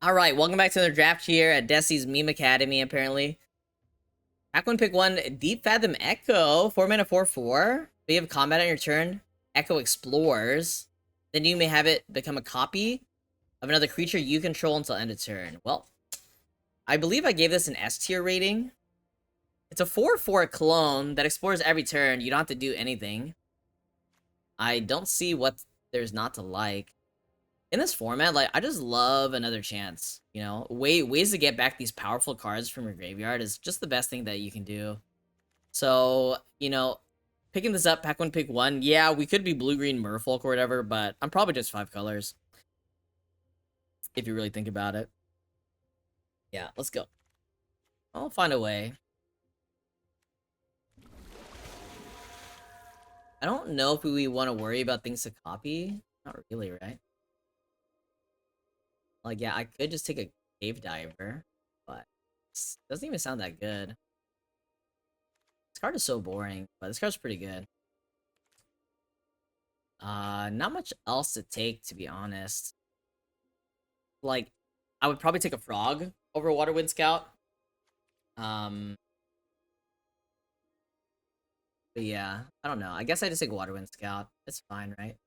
Alright, welcome back to another draft here at Deathsie's Meme Academy, apparently. Pack one, pick one, Deep Fathom Echo, 4 mana 4/4. If you have combat on your turn, Echo explores. Then you may have it become a copy of another creature you control until end of turn. Well, I believe I gave this an S tier rating. It's a 4/4 clone that explores every turn. You don't have to do anything. I don't see what there's not to like. In this format, like, I just love another chance. You know, ways to get back these powerful cards from your graveyard is just the best thing that you can do. So, picking this up, pack one, pick one. Yeah, we could be blue-green merfolk or whatever, but I'm probably just 5 colors. If you really think about it. Yeah, let's go. I'll find a way. I don't know if we want to worry about things to copy. Not really, right? Like, yeah, I could just take a cave diver, but it doesn't even sound that good. This card is so boring, but this card's pretty good. Not much else to take, to be honest. Like, I would probably take a frog over Waterwind Scout. Um, but yeah, I don't know. I guess I just take Waterwind Scout. It's fine, right?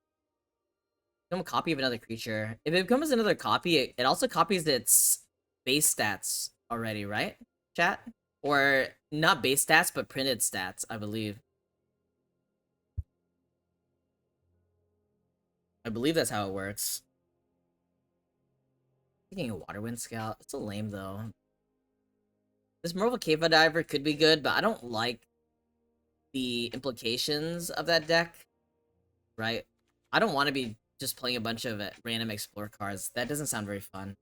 Become a copy of another creature. If it becomes another copy, it also copies its base stats already, right? Chat? Or not base stats, but printed stats, I believe. I believe that's how it works. Taking a Waterwind Scout. It's a lame, though. This Merfolk Cave Diver could be good, but I don't like the implications of that deck, right? I don't want to be just playing a bunch of random explore cards. That doesn't sound very fun.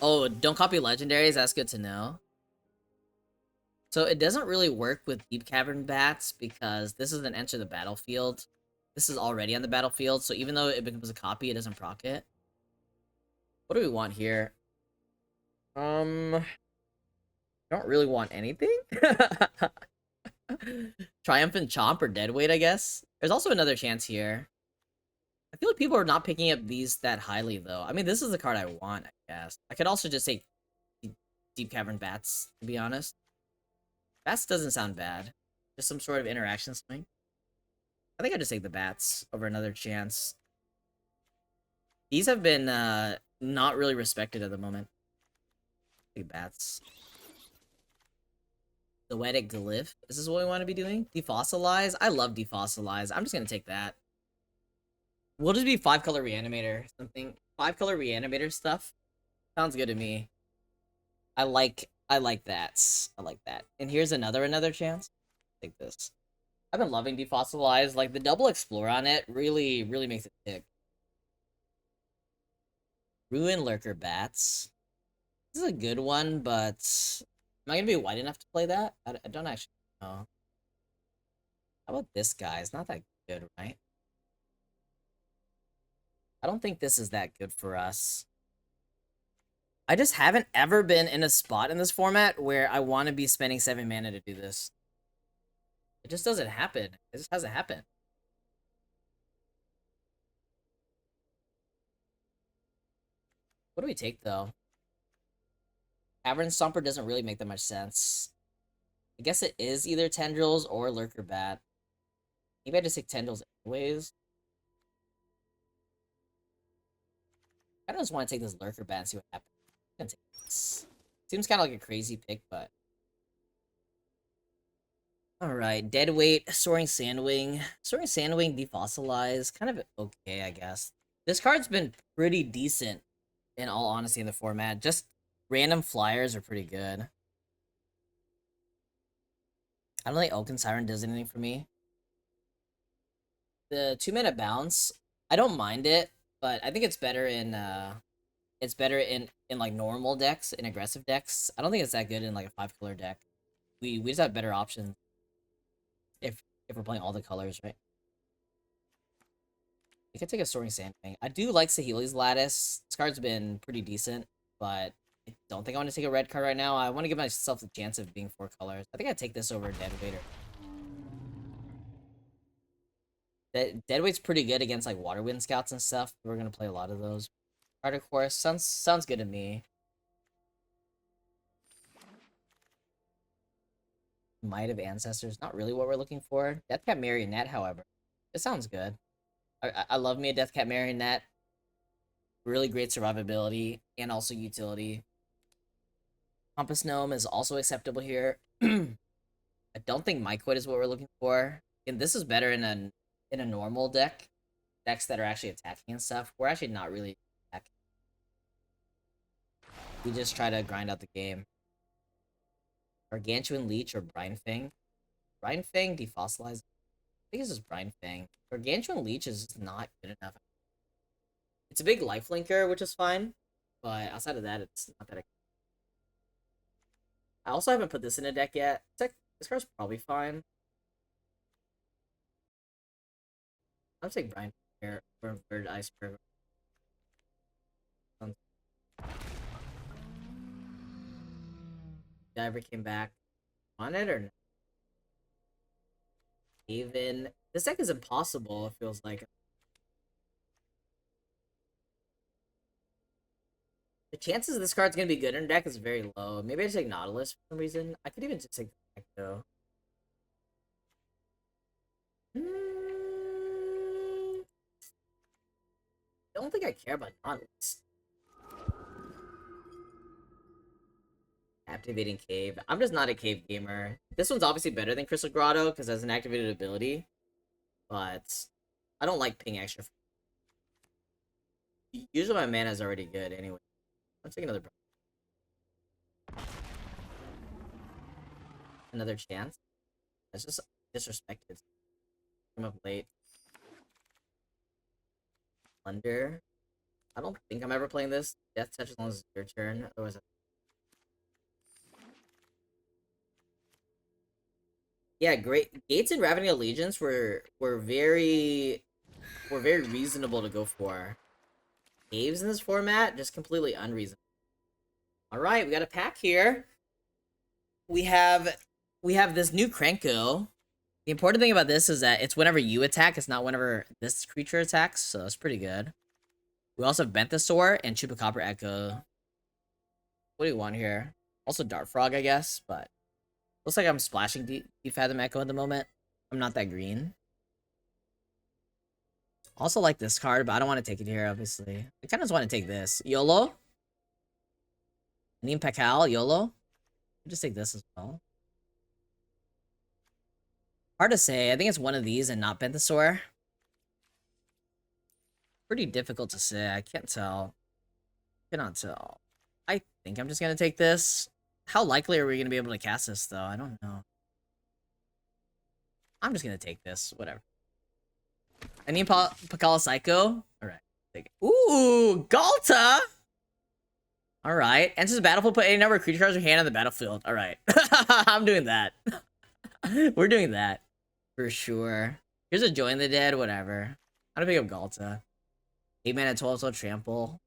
Oh, don't copy legendaries. That's good to know. So it doesn't really work with Deep Cavern Bats because this is an enter the battlefield. This is already on the battlefield, so even though it becomes a copy, it doesn't proc it. What do we want here? I don't really want anything. Triumphant Chomp or Deadweight, I guess. There's also another chance here. I feel like people are not picking up these that highly, though. I mean, this is the card I want, I guess. I could also just take Deep Cavern Bats, to be honest. Bats doesn't sound bad. Just some sort of interaction swing. I think I just take the Bats over another chance. These have been not really respected at the moment. Take Bats. Noetic Glyph. Is this what we want to be doing? Defossilize? I love Defossilize. I'm just going to take that. We'll just be 5-color Reanimator. Something. 5-color Reanimator stuff. Sounds good to me. I like that. I like that. And here's another chance. Take this. I've been loving Defossilize. Like, the double explore on it really makes it tick. Ruin Lurker Bats. This is a good one, but am I gonna be white enough to play that? I don't actually know. How about this guy? It's not that good, right? I don't think this is that good for us. I just haven't ever been in a spot in this format where I want to be spending 7 mana to do this. It just doesn't happen. It just hasn't happened. What do we take, though? Cavern Stomper doesn't really make that much sense. I guess it is either Tendrils or Lurker Bat. Maybe I just take Tendrils anyways. I just want to take this Lurker Bat and see what happens. I'm gonna take this. Seems kind of like a crazy pick, but... Alright, Deadweight, Soaring Sandwing. Soaring Sandwing, Defossilize. Kind of okay, I guess. This card's been pretty decent, in all honesty, in the format. Just random flyers are pretty good. I don't think Oaken Siren does anything for me. The 2-mana bounce, I don't mind it, but I think it's better in like normal decks, in aggressive decks. I don't think it's that good in like a 5-color deck. We just have better options if we're playing all the colors, right? We could take a Soaring Sandwing. I do like Saheeli's Lattice. This card's been pretty decent, but I don't think I want to take a red card right now. I want to give myself the chance of being 4 colors. I think I'd take this over Deadweight. Deadweight's pretty good against like Waterwind Scouts and stuff. We're gonna play a lot of those. Harder course sounds good to me. Might of Ancestors, not really what we're looking for. Deathcat Marionette, however, it sounds good. I love me a Deathcat Marionette. Really great survivability and also utility. Compass Gnome is also acceptable here. I don't think Myquid is what we're looking for. And this is better in a normal deck. Decks that are actually attacking and stuff. We're actually not really attacking. We just try to grind out the game. Gargantuan Leech or Brine Fang. Brine Fang defossilizes. I think this is Brine Fang. Gargantuan Leech is just not good enough. It's a big lifelinker, which is fine. But outside of that, it's not that. I also haven't put this in a deck yet. This card's probably fine. I'll take Brine here for Bird Iceberg. Diver came back. On it or no? Even this deck is impossible, it feels like. The chances this card's gonna be good in a deck is very low. Maybe I just take Nautilus for some reason. I could even just take the deck though. I don't think I care about Nautilus. Activating Cave. I'm just not a Cave gamer. This one's obviously better than Crystal Grotto because it has an activated ability. But I don't like ping extra. Usually my mana is already good anyway. Let's take another chance. That's just disrespected. I'm up late. Thunder. I don't think I'm ever playing this. Death Touch as long as it's your turn. Otherwise, yeah, great. Gates and Ravening Allegiance were very reasonable to go for. Caves in this format, just completely unreasonable. Alright, we got a pack here. We have this new Krenko. The important thing about this is that it's whenever you attack, it's not whenever this creature attacks, so that's pretty good. We also have Benthosaur and Chupacabra Echo. What do you want here? Also Dart Frog, I guess, but looks like I'm splashing Deep Fathom Echo at the moment. I'm not that green. Also like this card, but I don't want to take it here, obviously. I kind of just want to take this. YOLO? Neem Pakal, YOLO? I'll just take this as well. Hard to say. I think it's one of these and not Benthosaur. Pretty difficult to say. I can't tell. Cannot tell. I think I'm just going to take this. How likely are we going to be able to cast this, though? I don't know. I'm just going to take this. Whatever. I need Pakala Psycho. Alright. Take it. Ooh! Galta! Alright. Enters the battlefield, put any number of creature cards in your hand on the battlefield. Alright. I'm doing that. We're doing that. For sure. Here's a Join the Dead, whatever. I'm gonna pick up Galta. 8 mana 12 trample.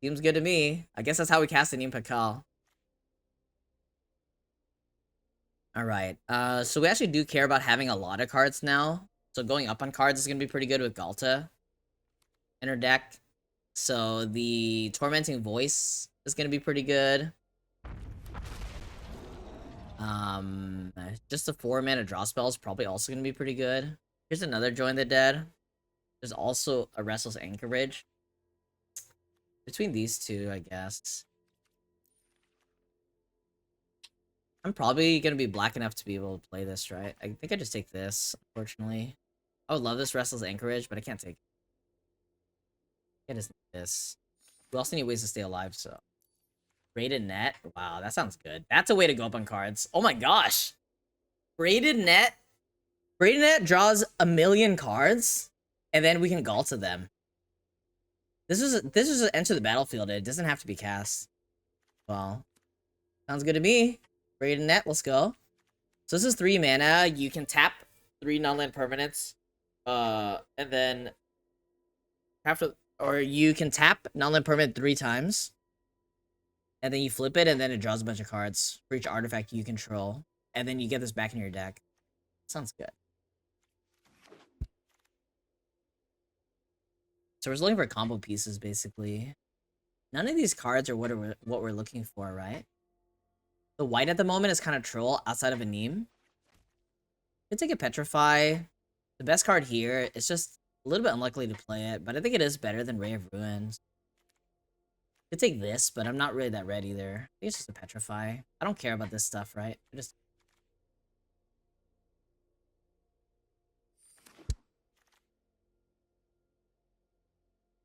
Seems good to me. I guess that's how we cast the Neem Pakal. Alright. So we actually do care about having a lot of cards now. So going up on cards is gonna be pretty good with Galta in her deck. So the Tormenting Voice is gonna be pretty good. Just the 4 mana draw spell is probably also gonna be pretty good. Here's another Join the Dead. There's also a Restless Anchorage. Between these two, I guess. I'm probably gonna be black enough to be able to play this, right? I think I just take this, unfortunately. I would love this Restless Anchorage, but I can't take it. I just need this. We also need ways to stay alive, so. Braided Net? Wow, that sounds good. That's a way to go up on cards. Oh my gosh! Braided Net? Braided Net draws 1,000,000 cards, and then we can Galta them. This is an enter the battlefield. It doesn't have to be cast. Well, sounds good to me. Braided Net, let's go. So this is 3 mana. You can tap 3 non-land permanents. And then or you can tap non-land permanent 3 times. And then you flip it, and then it draws a bunch of cards for each artifact you control. And then you get this back in your deck. Sounds good. So we're just looking for combo pieces, basically. None of these cards are what we're looking for, right? The white at the moment is kind of troll outside of a Neem. Could take a Petrify. The best card here is just a little bit unlikely to play it, but I think it is better than Ray of Ruins. Could take this, but I'm not really that red either. I think it's just a Petrify. I don't care about this stuff, right? I just...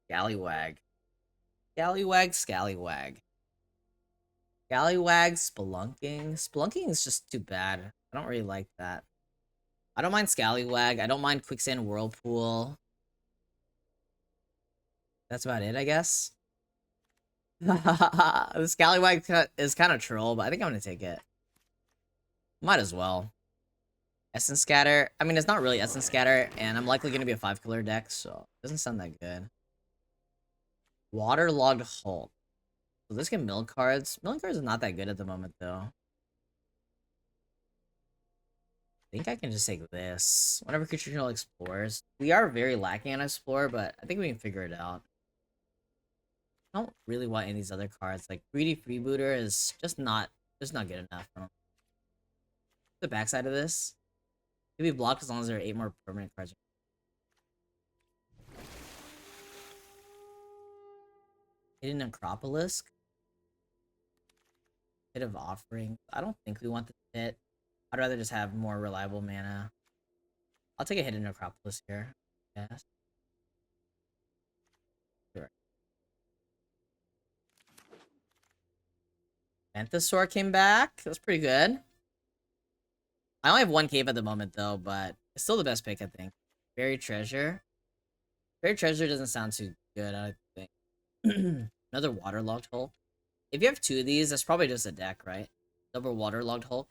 Scallywag. Scallywag, Scallywag. Scallywag, Spelunking. Spelunking is just too bad. I don't really like that. I don't mind Scallywag. I don't mind Quicksand Whirlpool. That's about it, I guess. The Scallywag is kind of troll, but I think I'm going to take it. Might as well. Essence Scatter. I mean, it's not really Essence Scatter, and I'm likely going to be a 5-color deck, so it doesn't sound that good. Waterlogged Hulk. So this can mill cards. Milling cards is not that good at the moment, though. I think I can just take this. Whenever creature control explores. We are very lacking on Explore, but I think we can figure it out. I don't really want any of these other cards. Like, Greedy Freebooter is just not good enough. The backside of this. It can be blocked as long as there are 8 more permanent cards. Hidden Necropolis. Pit of Offering. I don't think we want the pit. I'd rather just have more reliable mana. I'll take a Hidden Necropolis here. Yes. Sure. Mantisaur came back. That's pretty good. I only have 1 cave at the moment, though, but it's still the best pick, I think. Buried Treasure. Buried Treasure doesn't sound too good, I think. Another Waterlogged Hulk. If you have 2 of these, that's probably just a deck, right? Double Waterlogged Hulk.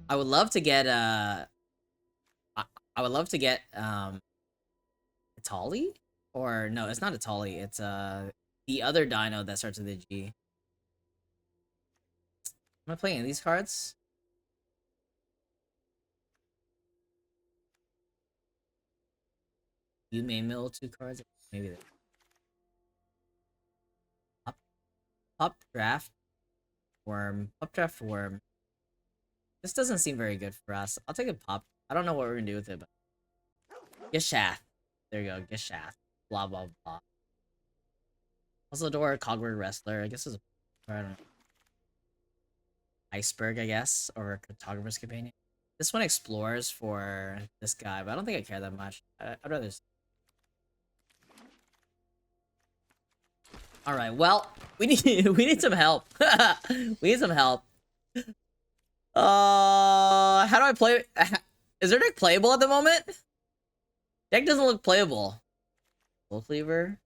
I would love to get I would love to get Itali? Or no, it's not Itali. It's the other dino that starts with a G. Am I playing any of these cards? You may mill 2 cards. Maybe Pup Draft Worm. Pup Draft Worm. This doesn't seem very good for us. I'll take a Pup. I don't know what we're gonna do with it, but Gishath. There you go, Gishath. Blah blah blah. Door, Cogward Wrestler. I guess it's I don't know. Iceberg, I guess, or Cartographer's Companion. This one explores for this guy, but I don't think I care that much. I'd rather. All right, well, we need some help. We need some help. How do I play? Is their deck playable at the moment? Deck doesn't look playable. Soul Cleaver.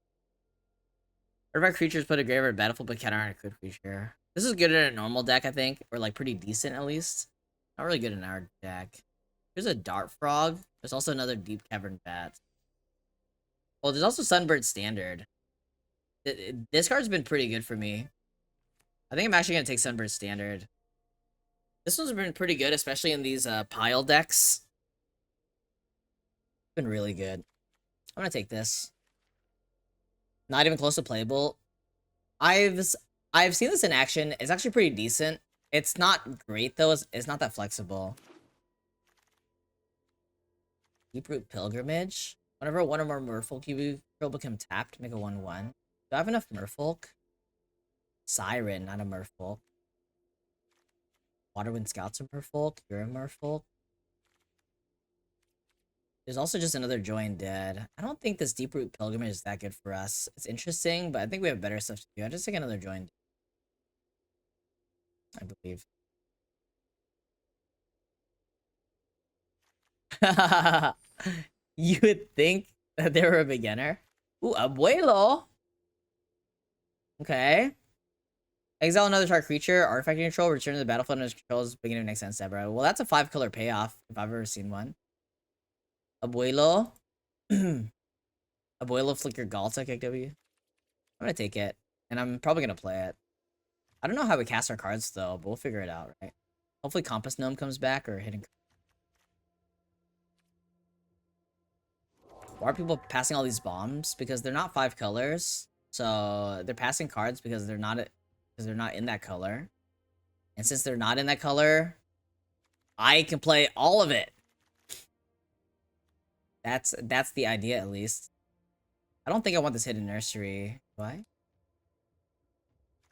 Artifact creatures put a graveyard battlefield but counter on a crit creature. This is good in a normal deck, I think, or like pretty decent at least. Not really good in our deck. There's a Dart Frog. There's also another Deep Cavern Bat. Well, there's also Sunbird Standard. This card's been pretty good for me. I think I'm actually gonna take Sunbird Standard. This one's been pretty good, especially in these pile decks. Been really good. I'm gonna take this. Not even close to playable. I've seen this in action. It's actually pretty decent. It's not great though. It's not that flexible. Deeproot Pilgrimage. Whenever one or more Merfolk you become tapped, make a 1/1. Do I have enough Merfolk? Siren, not a Merfolk. Waterwind Scout's a Merfolk. You're a Merfolk. There's also just another Join Dead. I don't think this Deeproot Pilgrimage is that good for us. It's interesting, but I think we have better stuff to do. I just take another Join Dead. I believe. You would think that they were a beginner. Ooh, Abuelo. Okay. Exile another target creature, artifact control, return to the battlefield under controls, beginning of next end step, bro. Well, that's a 5-color payoff, if I've ever seen one. Abuelo. Abuelo Flicker Galtech XW. I'm gonna take it, and I'm probably gonna play it. I don't know how we cast our cards, though, but we'll figure it out, right? Hopefully Compass Gnome comes back, or Hidden... Why are people passing all these bombs? Because they're not 5 colors. So they're passing cards because they're not in that color. And since they're not in that color, I can play all of it. That's the idea, at least. I don't think I want this hidden nursery. Do I?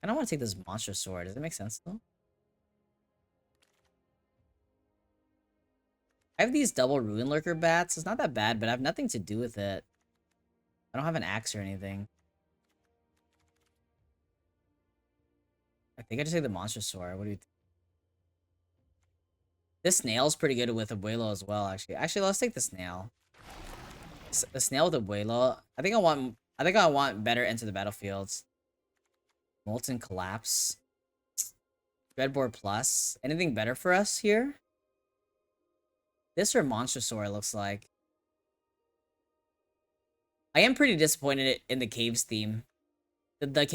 I don't want to take this monster sword. Does it make sense though? I have these double ruin lurker bats. It's not that bad, but I have nothing to do with it. I don't have an axe or anything. I think I just take the monster sword. What do you think? This snail's pretty good with Abuelo as well, actually. Actually, let's take the snail. The snail with Abuelo. I think I want better into the battlefields. Molten Collapse. Dreadboard Plus. Anything better for us here? This or Monster Sword looks like. I am pretty disappointed in the caves theme. The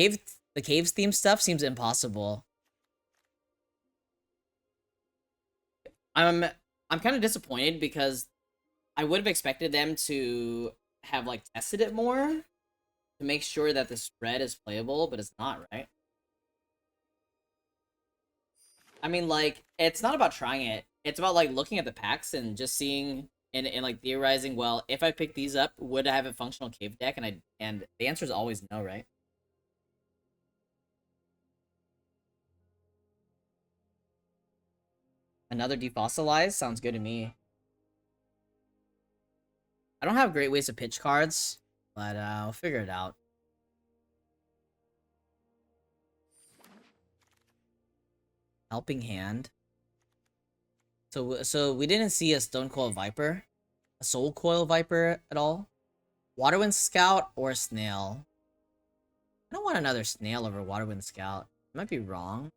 caves theme stuff seems impossible. I'm kind of disappointed because I would have expected them to have like tested it more to make sure that the spread is playable, but it's not, right? I mean, like, it's not about trying it. It's about like looking at the packs and just seeing and like theorizing, well, if I pick these up, would I have a functional cave deck? And the answer is always no, right? Another defossilize sounds good to me. I don't have great ways to pitch cards, but I'll figure it out. Helping Hand. So we didn't see a Stone Coil Viper, a Soul Coil Viper at all. Waterwind Scout or Snail. I don't want another Snail over Waterwind Scout. I might be wrong.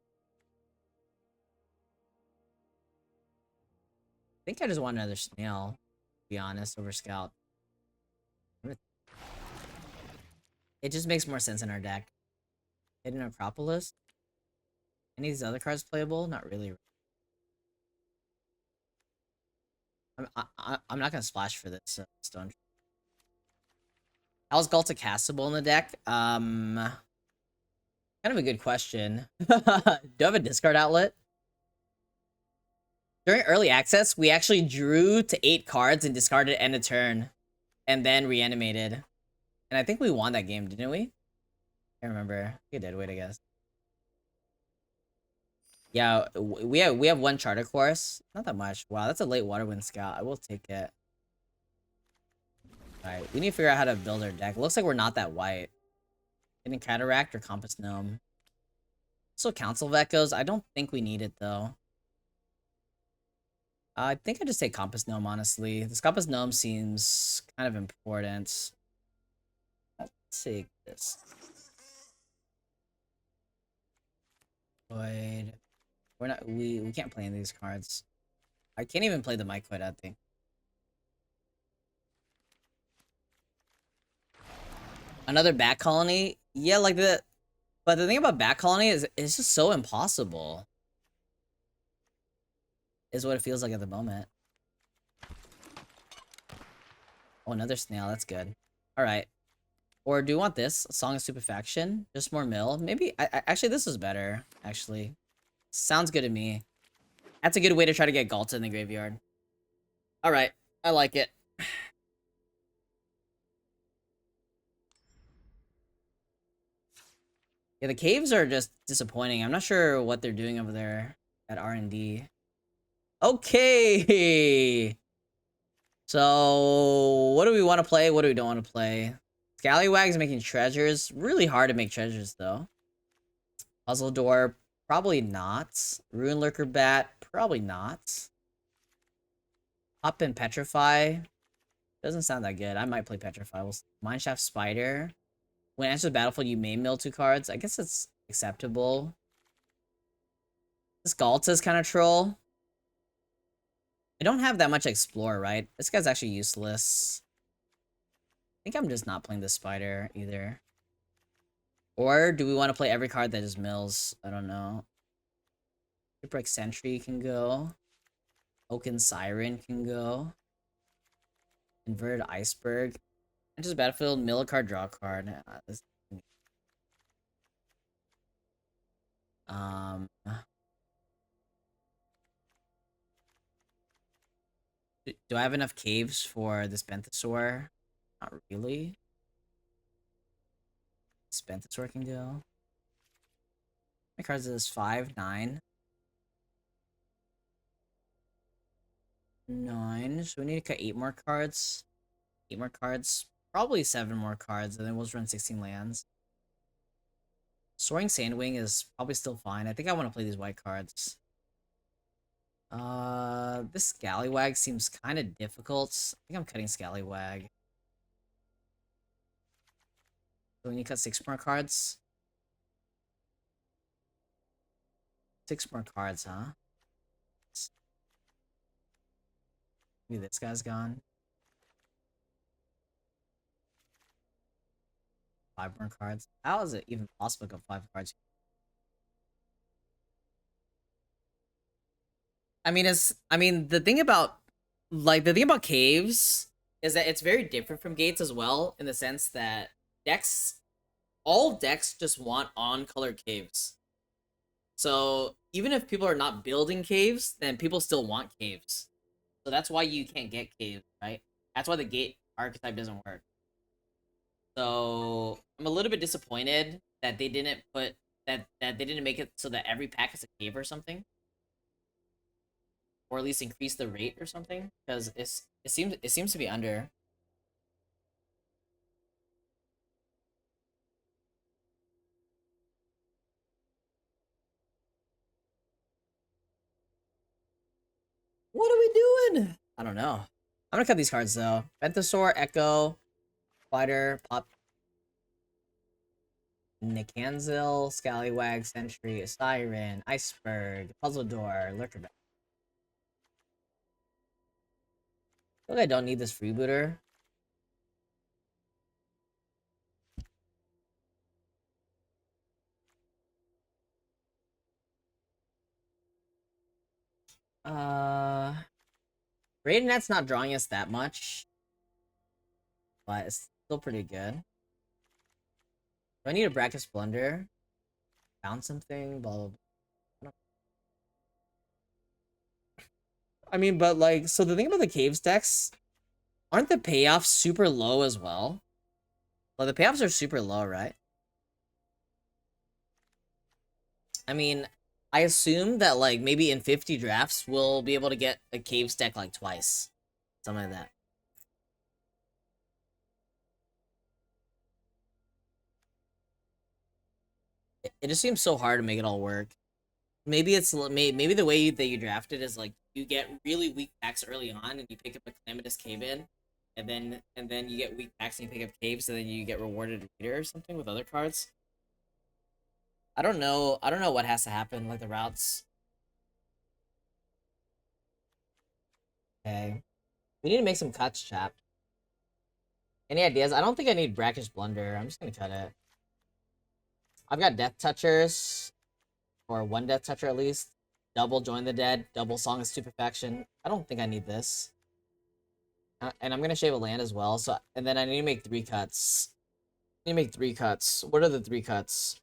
I think I just want another Snail, to be honest, over Scout. It just makes more sense in our deck. Hidden Acropolis. Any of these other cards playable? Not really. I'm not gonna splash for this stone. How's Galta castable in the deck? Kind of a good question. Do I have a discard outlet? During early access, we actually drew to 8 cards and discarded end of turn, and then reanimated. And I think we won that game, didn't we? Can't remember. We did. Wait, I guess. Yeah, we have 1 charter course. Not that much. Wow, that's a late Waterwind Scout. I will take it. Alright, we need to figure out how to build our deck. It looks like we're not that white. Getting Cataract or Compass Gnome. So Council of Echoes, I don't think we need it, though. I think I just take Compass Gnome, honestly. This Compass Gnome seems kind of important. Let's take this. Void. We're not. We can't play any of these cards. I can't even play the Mycoid, I think. Another Bat Colony? Yeah, like the... But the thing about Bat Colony is it's just so impossible. Is what it feels like at the moment. Oh, another snail. That's good. Alright. Or do you want this? Song of Stupefaction? Just more mill? Maybe... actually, this is better, actually. Sounds good to me. That's a good way to try to get Galta in the graveyard. Alright. I like it. Yeah, the caves are just disappointing. I'm not sure what they're doing over there at R&D. Okay! So, what do we want to play? What do we don't want to play? Scallywag's making treasures. Really hard to make treasures, though. Puzzle Door, probably not. Ruin Lurker Bat, probably not. Up and Petrify. Doesn't sound that good. I might play Petrify. Mineshaft Spider. When it enters the battlefield, you may mill 2 cards. I guess it's acceptable. This Galta's kind of troll. I don't have that much Explore, right? This guy's actually useless. I think I'm just not playing the Spider either. Or do we want to play every card that just mills? I don't know. Shipwreck Sentry can go. Oaken Siren can go. Inverted Iceberg. Enters battlefield, mill a card, draw a card. Um, do I have enough caves for this Benthosaur? Not really. This Benthosaur can go. How many cards is this? 5, 9. 9. So we need to cut 8 more cards. 8 more cards. Probably 7 more cards, and then we'll just run 16 lands. Soaring Sandwing is probably still fine. I think I want to play these white cards. This Scallywag seems kind of difficult. I think I'm cutting Scallywag. So we need to cut 6 more cards. 6 more cards, huh? Maybe this guy's gone. 5 more cards. How is it even possible to go 5 cards? I mean the thing about caves is that it's very different from gates as well, in the sense that all decks just want on color caves. So even if people are not building caves, then people still want caves. So that's why you can't get caves, right? That's why the gate archetype doesn't work. So I'm a little bit disappointed that they didn't put that they didn't make it so that every pack has a cave or something, or at least increase the rate or something, because it seems to be under. What are we doing? I don't know. I'm gonna cut these cards though. Benthosaur, Echo, Spider, Pop, Nikanzil, Scallywag, Sentry, Siren, Iceberg, Puzzle Door, Lurkerback. I feel like I don't need this freebooter. Raidenet's not drawing us that much, but it's still pretty good. Do I need a Brackish Blunder? Found something? Blah, blah, blah. I mean, but like, so the thing about the Caves decks, aren't the payoffs super low as well? Well, the payoffs are super low, right? I mean, I assume that like maybe in 50 drafts we'll be able to get a Caves deck like twice. Something like that. It just seems so hard to make it all work. Maybe maybe the way that you draft it is like you get really weak packs early on and you pick up a Calamitous Cave in, and then you get weak packs and you pick up caves and then you get rewarded later or something with other cards. I don't know. I don't know what has to happen, like the routes. Okay. We need to make some cuts, chap. Any ideas? I don't think I need Brackish Blunder. I'm just gonna cut it. I've got Death Touchers, or one Death Toucher at least. Double Join the Dead, double Song of Stupefaction. I don't think I need this. And I'm gonna shave a land as well. So, and then I need to make 3 cuts. I need to make 3 cuts. What are the 3 cuts?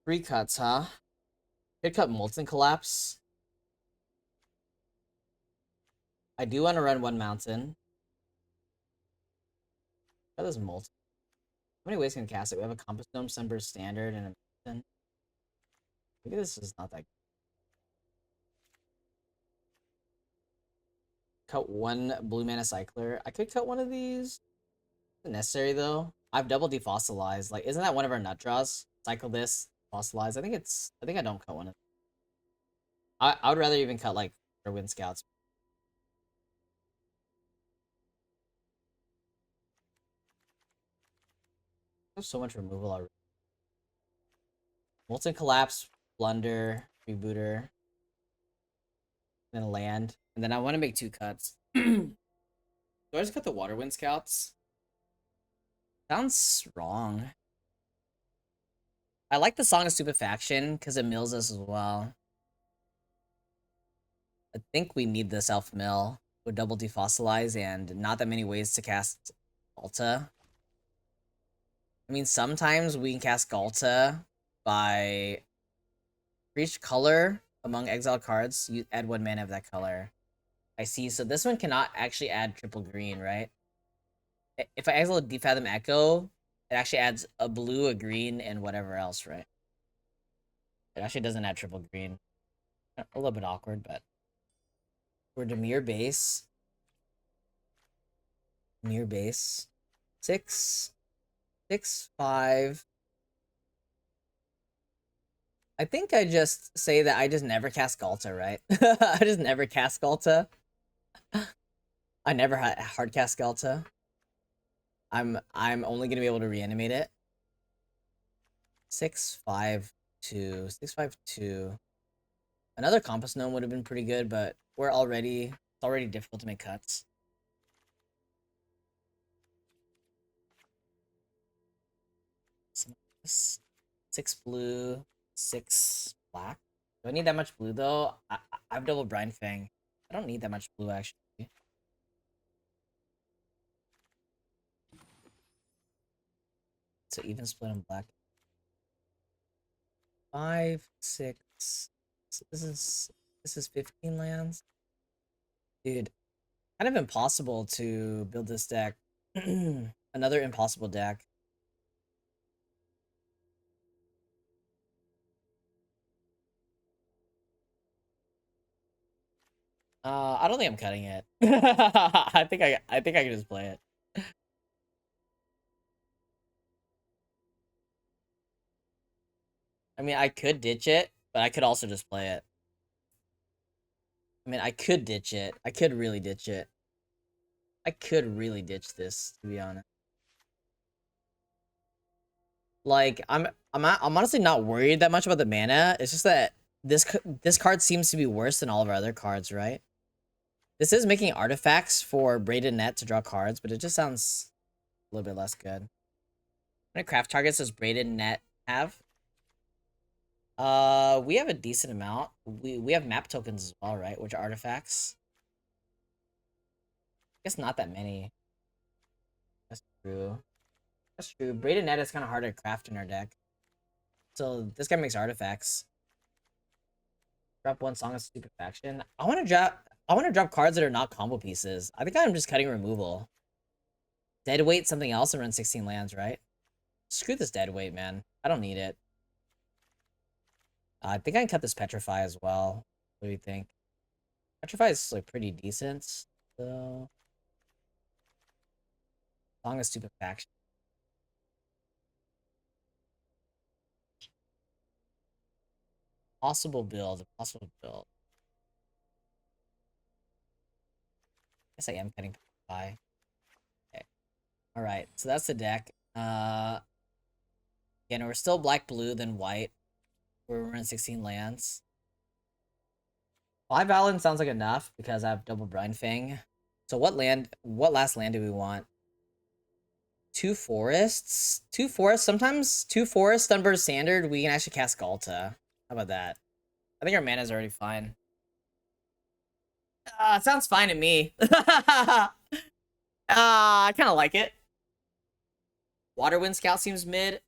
3 cuts, huh? Could cut Molten Collapse. I do want to run 1 mountain. Cut this Molten. How many ways can I cast it? We have a Compass Dome, Sunburst Standard, and a mountain. Maybe this is not that good. Cut 1 Blue Mana Cycler. I could cut one of these. Isn't necessary though. I've double defossilized. Like, isn't that one of our nut draws? Cycle this, fossilize. I think I don't cut one of them. I would rather even cut like Wind Scouts. I have so much removal already. Molten Collapse, Blunder, Rebooter, then land. And then I want to make 2 cuts. Do I just cut the Wind Scouts? Sounds wrong. I like the Song of Stupefaction because it mills us as well. I think we need this elf mill. with double defossilize and not that many ways to cast Galta. I mean, sometimes we can cast Galta by for each color among exiled cards, you add 1 mana of that color. I see. So this one cannot actually add triple green, right? If I exile Defathom Echo, it actually adds a blue, a green, and whatever else, right? It actually doesn't add triple green. A little bit awkward, but we're Demir base. Demir base. 6, 6, 5. I think I just say that I just never cast Galta, right? I just never cast Galta. I never hard cast Galta. I'm only gonna be able to reanimate it. 6, 5, 2. 6, 5, 2. Another Compass Gnome would have been pretty good, but it's already difficult to make cuts. So 6 blue, 6 black. Do I need that much blue though? I have double Brine Fang. I don't need that much blue actually. So even split on black. 5, 6. So this is 15 lands. Dude, kind of impossible to build this deck. Another impossible deck. I don't think I'm cutting it. I think I can just play it. I mean, I could ditch it, but I could also just play it. I mean, I could ditch it. I could really ditch it. I could really ditch this, to be honest. Like, I'm honestly not worried that much about the mana. It's just that this card seems to be worse than all of our other cards, right? This is making artifacts for Braided Net to draw cards, but it just sounds a little bit less good. How many craft targets does Braided Net have? We have a decent amount. We have map tokens as well, right? Which are artifacts. I guess not that many. That's true. That's true. Braided Net is kind of hard to craft in our deck. So this guy makes artifacts. Drop 1 Song of Stupefaction. I want to drop cards that are not combo pieces. I think I'm just cutting removal. Deadweight something else and run 16 lands, right? Screw this deadweight, man. I don't need it. I think I can cut this Petrify as well. What do you think? Petrify is like pretty decent. So Song of Stupefaction. Possible build. Possible build. Guess I am cutting Petrify. Okay. Alright, so that's the deck. Again, we're still black blue than white. We're running 16 lands. 5 Valen sounds like enough because I have double Brine Fang. So what last land do we want? 2 forests? 2 forests? Sometimes 2 forests, Sunburst Standard, we can actually cast Galta. How about that? I think our mana is already fine. It sounds fine to me. I kind of like it. Waterwind Scout seems mid.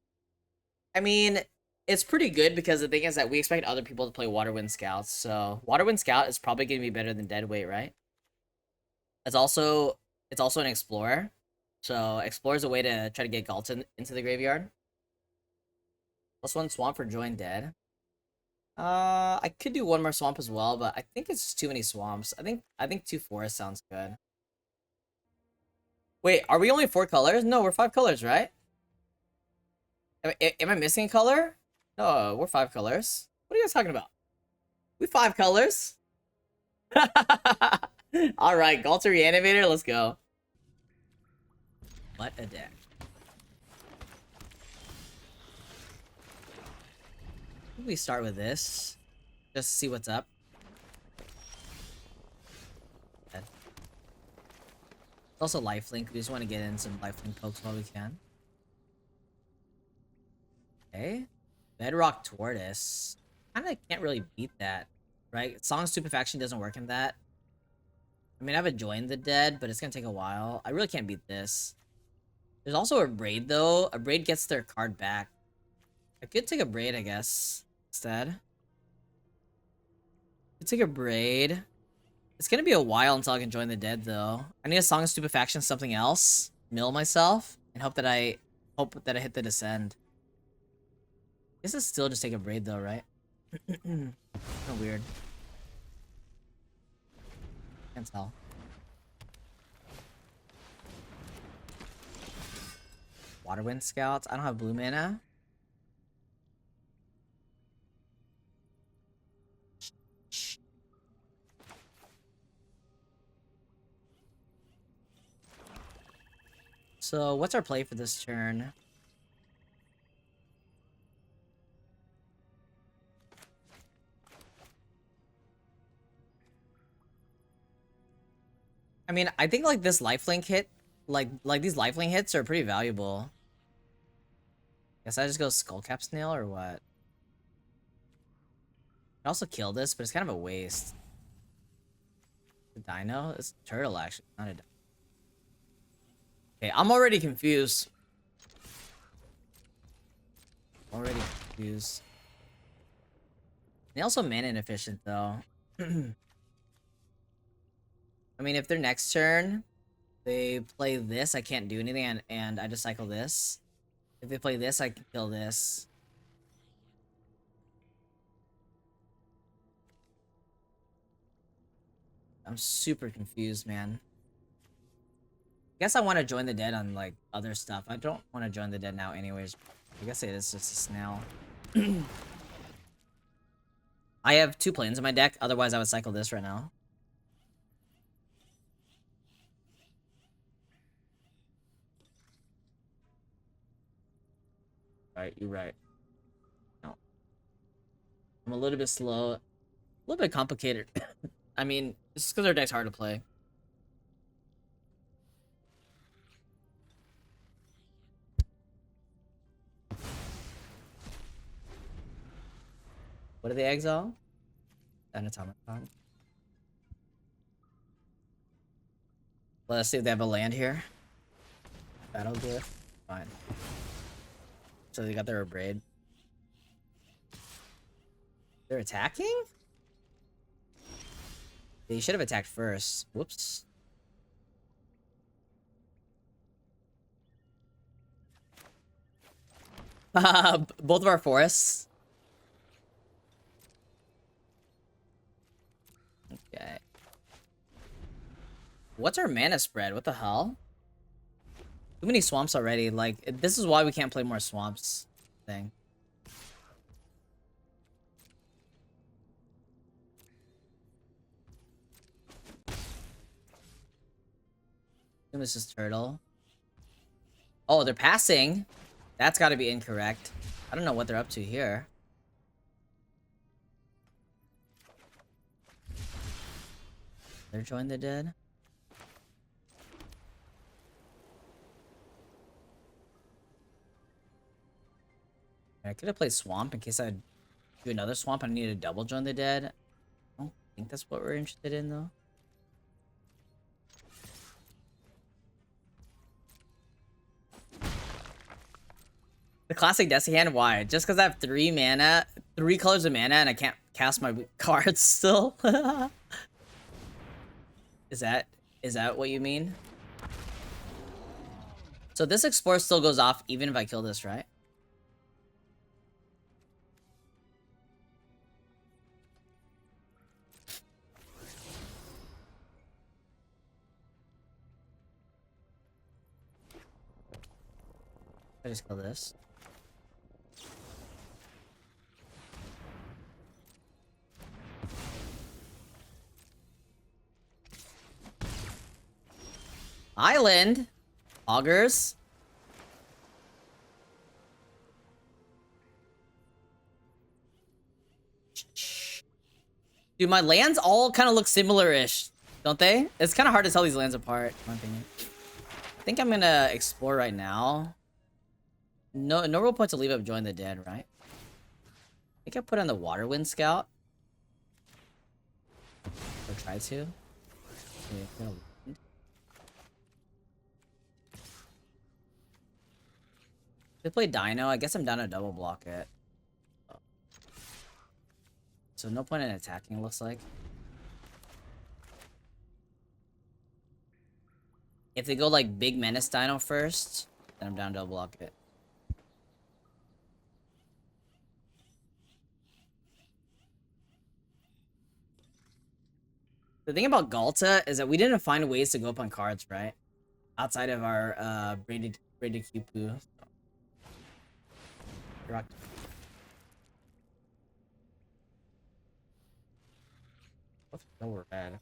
I mean, it's pretty good because the thing is that we expect other people to play Waterwind Scouts. So Waterwind Scout is probably going to be better than Deadweight, right? It's also an Explorer. So Explorer is a way to try to get Galton into the graveyard. +1 Swamp for Join Dead. I could do 1 more Swamp as well, but I think it's just too many Swamps. I think 2 Forests sounds good. Wait, are we only 4 colors? No, we're 5 colors, right? Am I missing a color? No, we're 5 colors. What are you guys talking about? We 5 colors. All right, Galter Reanimator, let's go. What a deck. We start with this. Just to see what's up. It's also lifelink. We just want to get in some lifelink pokes while we can. Okay. Bedrock Tortoise. Kinda can't really beat that, right? Song Stupefaction doesn't work in that. I mean, I haven't joined the dead, but it's gonna take a while. I really can't beat this. There's also a braid, though. A braid gets their card back. I could take a braid, I guess, instead. Could take a braid. It's gonna be a while until I can join the dead, though. I need a Song of Stupefaction, something else. Mill myself, and hope that I hit the descend. I guess it's still just take a braid, though, right? Kind of weird. Can't tell. Waterwind Scouts. I don't have blue mana. So, what's our play for this turn? I mean, I think like this lifelink hit, like these lifelink hits are pretty valuable. Guess I just go Skullcap Snail or what? I also kill this, but it's kind of a waste. The dino? It's a turtle, actually, not a dino. Okay, I'm already confused. Already confused. They also mana inefficient, though. I mean, if their next turn, they play this, I can't do anything, and I just cycle this. If they play this, I can kill this. I'm super confused, man. I guess I want to join the dead on, like, other stuff. I don't want to join the dead now anyways. I guess it is just a snail. I have 2 planes in my deck, otherwise I would cycle this right now. Alright, you're right. No. I'm a little bit slow. A little bit complicated. I mean, it's because our deck's hard to play. What do they exile? An atomic bomb. Let's see if they have a land here. Battle glyph. Fine. So they got their braid. They're attacking? They should have attacked first. Whoops. Both of our forests. Okay. What's our mana spread? What the hell? Too many swamps already. Like, this is why we can't play more swamps thing. This is turtle. Oh, they're passing. That's got to be incorrect. I don't know what they're up to here. They're join the dead. I could have played swamp in case I do another swamp and I need to double join the dead. I don't think that's what we're interested in, though. The classic Deathsie hand, why? Just because I have 3 mana, 3 colors of mana, and I can't cast my cards still? Is that what you mean? So this Explore still goes off even if I kill this, right? I just kill this. Island? Augers? Dude, my lands all kind of look similar-ish, don't they? It's kind of hard to tell these lands apart, in my opinion. I think I'm gonna explore right now. No real point to leave up join the dead, right? I think I put on the Waterwind Scout. Or try to. They play Dino. I guess I'm down to double block it. So no point in attacking, looks like. If they go like big Menace Dino first, then I'm down to double block it. The thing about Galta is that we didn't find ways to go up on cards, right? Outside of our braided Kipu. Rock. What's lower bad?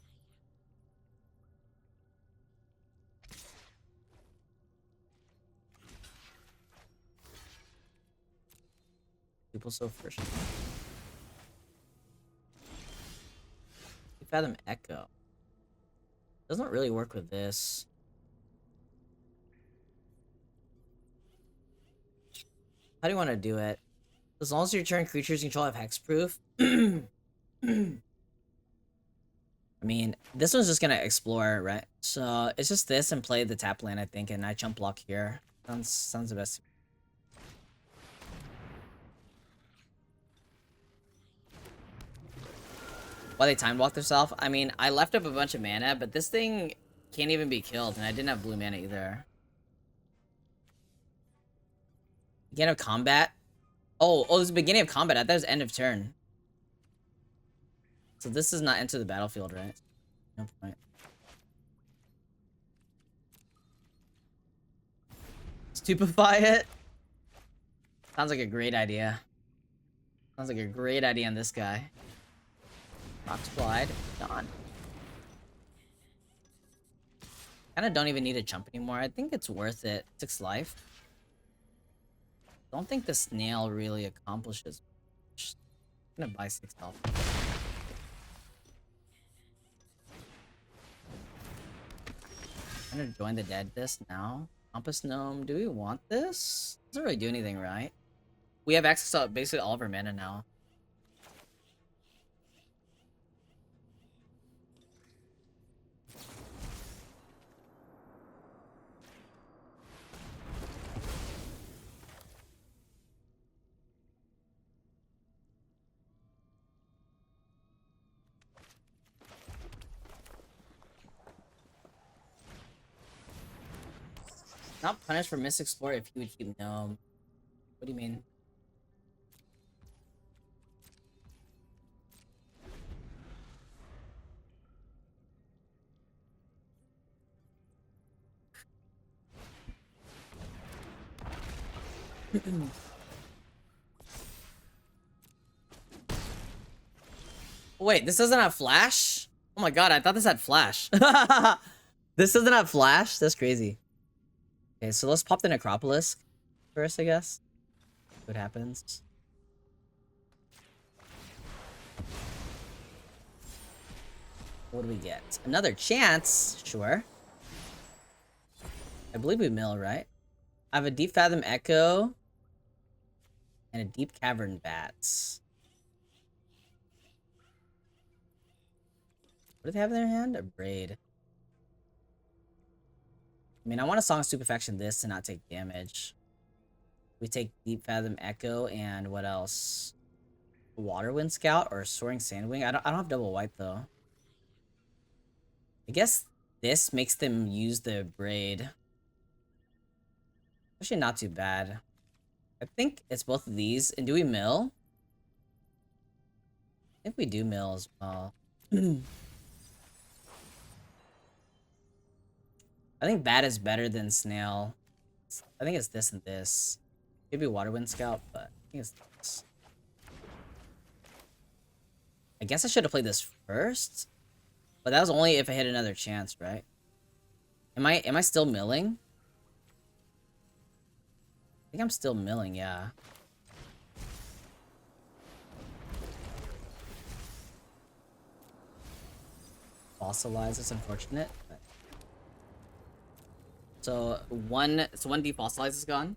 People so fresh. Fathom Echo. Doesn't really work with this. How do you want to do it? As long as your turn creatures you control have hexproof. I mean, this one's just gonna explore, right? So it's just this and play the tap land, I think, and I jump block here. Sounds the best. Why they time block themselves? I mean, I left up a bunch of mana, but this thing can't even be killed, and I didn't have blue mana either. Beginning of combat? Oh, this is the beginning of combat. I thought it was end of turn. So this is not enter the battlefield, right? No point. Stupefy it? Sounds like a great idea. Sounds like a great idea on this guy. Rock Slide. Gone. Kinda don't even need to jump anymore. I think it's worth it. 6 life. Don't think the snail really accomplishes much. I'm gonna buy 6 health. I'm gonna join the dead this now. Compass Gnome, do we want this? Doesn't really do anything, right? We have access to basically all of our mana now. Not punished for misexplore if you would keep Gnome. What do you mean? Wait, this doesn't have flash? Oh my god, I thought this had flash. This doesn't have flash? That's crazy. Okay, so let's pop the Necropolis first, I guess. See what happens. What do we get? Another chance? Sure. I believe we mill, right? I have a Deep Fathom Echo and a Deep Cavern Bats. What do they have in their hand? A Braid. I mean, I want a Song of Stupefaction this to not take damage. We take Deep Fathom Echo and what else? Waterwind Scout or Soaring Sandwing? I don't have double white though. I guess this makes them use the Braid. Actually not too bad. I think it's both of these. And do we mill? I think we do mill as well. I think Bat is better than Snail. I think it's this and this. Maybe Waterwind Scout, but I think it's this. I guess I should have played this first. But that was only if I hit another chance, right? Am I still milling? I think I'm still milling, yeah. Fossilize is unfortunate. But... So one defossilize is gone.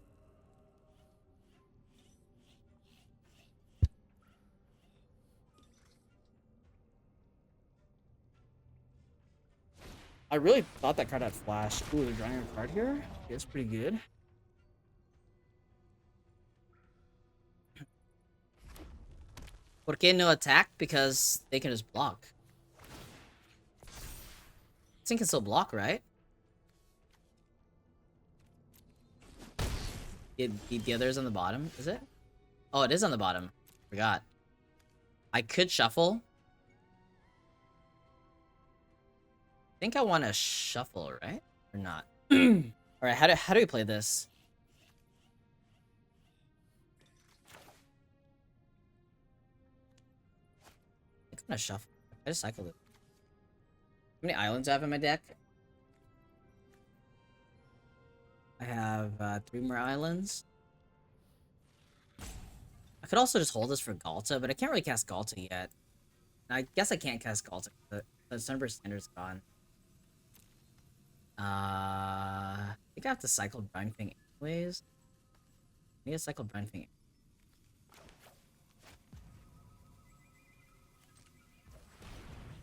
I really thought that card had flash. Ooh, they're drawing a card here. Yeah, it's pretty good. ¿Por qué no attack? Because they can just block. This thing can still block, right? The other's on the bottom, is it? Oh, it is on the bottom. Forgot. I could shuffle. I think I want to shuffle, right? Or not? Alright, how do we play this? I'm gonna shuffle. I just cycled it. How many islands do I have in my deck? I have 3 more islands. I could also just hold this for Galta, but I can't really cast Galta yet. I guess I can't cast Galta. The Sunburst Standard's gone. I think I have to cycle Brine Thing anyways. I need to cycle Brine Thing.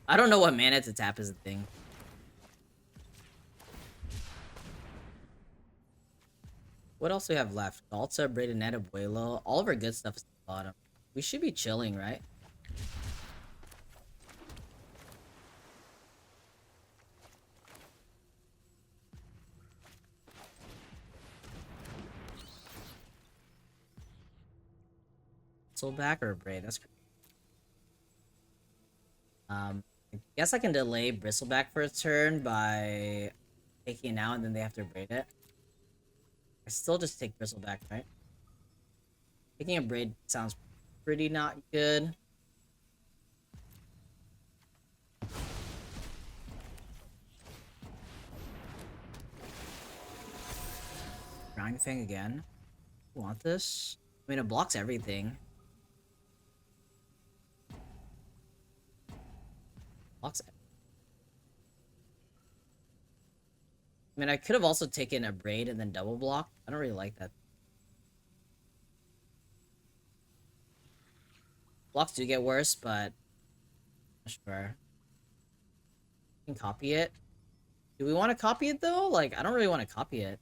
I don't know what mana to tap is the thing. What else do we have left? Galta, Braided Net, Abuelo. All of our good stuff is at the bottom. We should be chilling, right? Bristleback or Braid? That's crazy. I guess I can delay Bristleback for a turn by taking it out and then they have to braid it. I still just take Bristleback, right? Taking a braid sounds pretty not good. Grind Fang again. Want this? I mean, it blocks everything. Blocks. I mean, I could have also taken a braid and then double block. I don't really like that. Blocks do get worse, but sure. You can copy it. Do we want to copy it though? Like, I don't really want to copy it.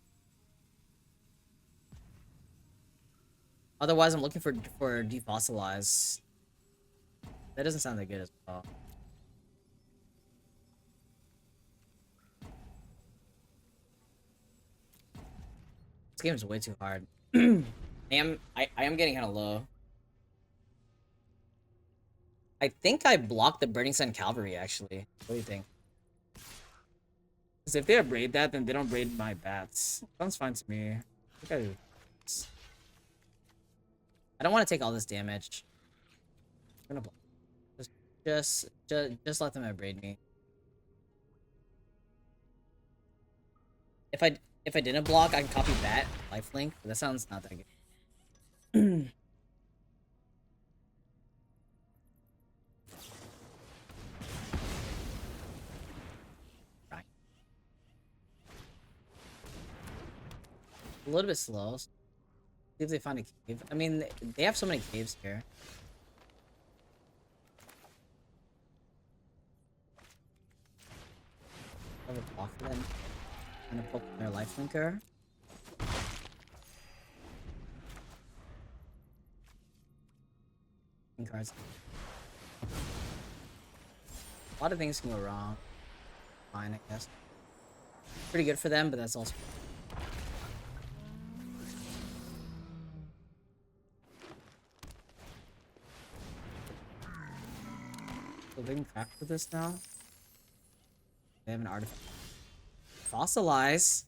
Otherwise, I'm looking for defossilize. That doesn't sound that good as well. This game is way too hard. I am getting kind of low. I think I blocked the Burning Sun Cavalry, actually. What do you think? Because if they braid that, then they don't braid my bats. Sounds fine to me. I think I do. I don't want to take all this damage. I'm gonna block. Just let them braid me. If I didn't block, I can copy that lifelink. But that sounds not that good. Right. A little bit slow. See if they find a cave. I mean, they have so many caves here. I have a block for them. I'm gonna poke their lifelinker. Cards. A lot of things can go wrong. Fine, I guess. Pretty good for them, but that's also. So they can crack for this now. They have an artifact. Fossilize.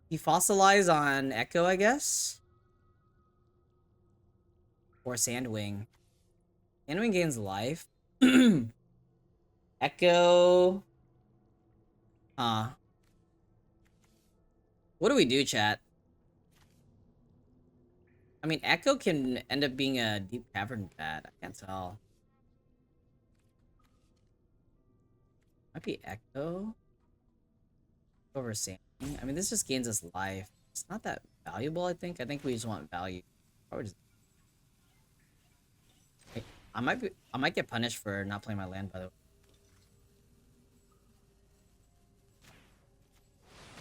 You fossilize on Echo, I guess. Or Sandwing. Sandwing gains life. Echo. What do we do, chat? I mean, Echo can end up being a Deep Cavern bat. I can't tell. Might be Echo. Over Sandwing. I mean, this just gains us life. It's not that valuable, I think. I think we just want value. Probably just... I might get punished for not playing my land, by the way.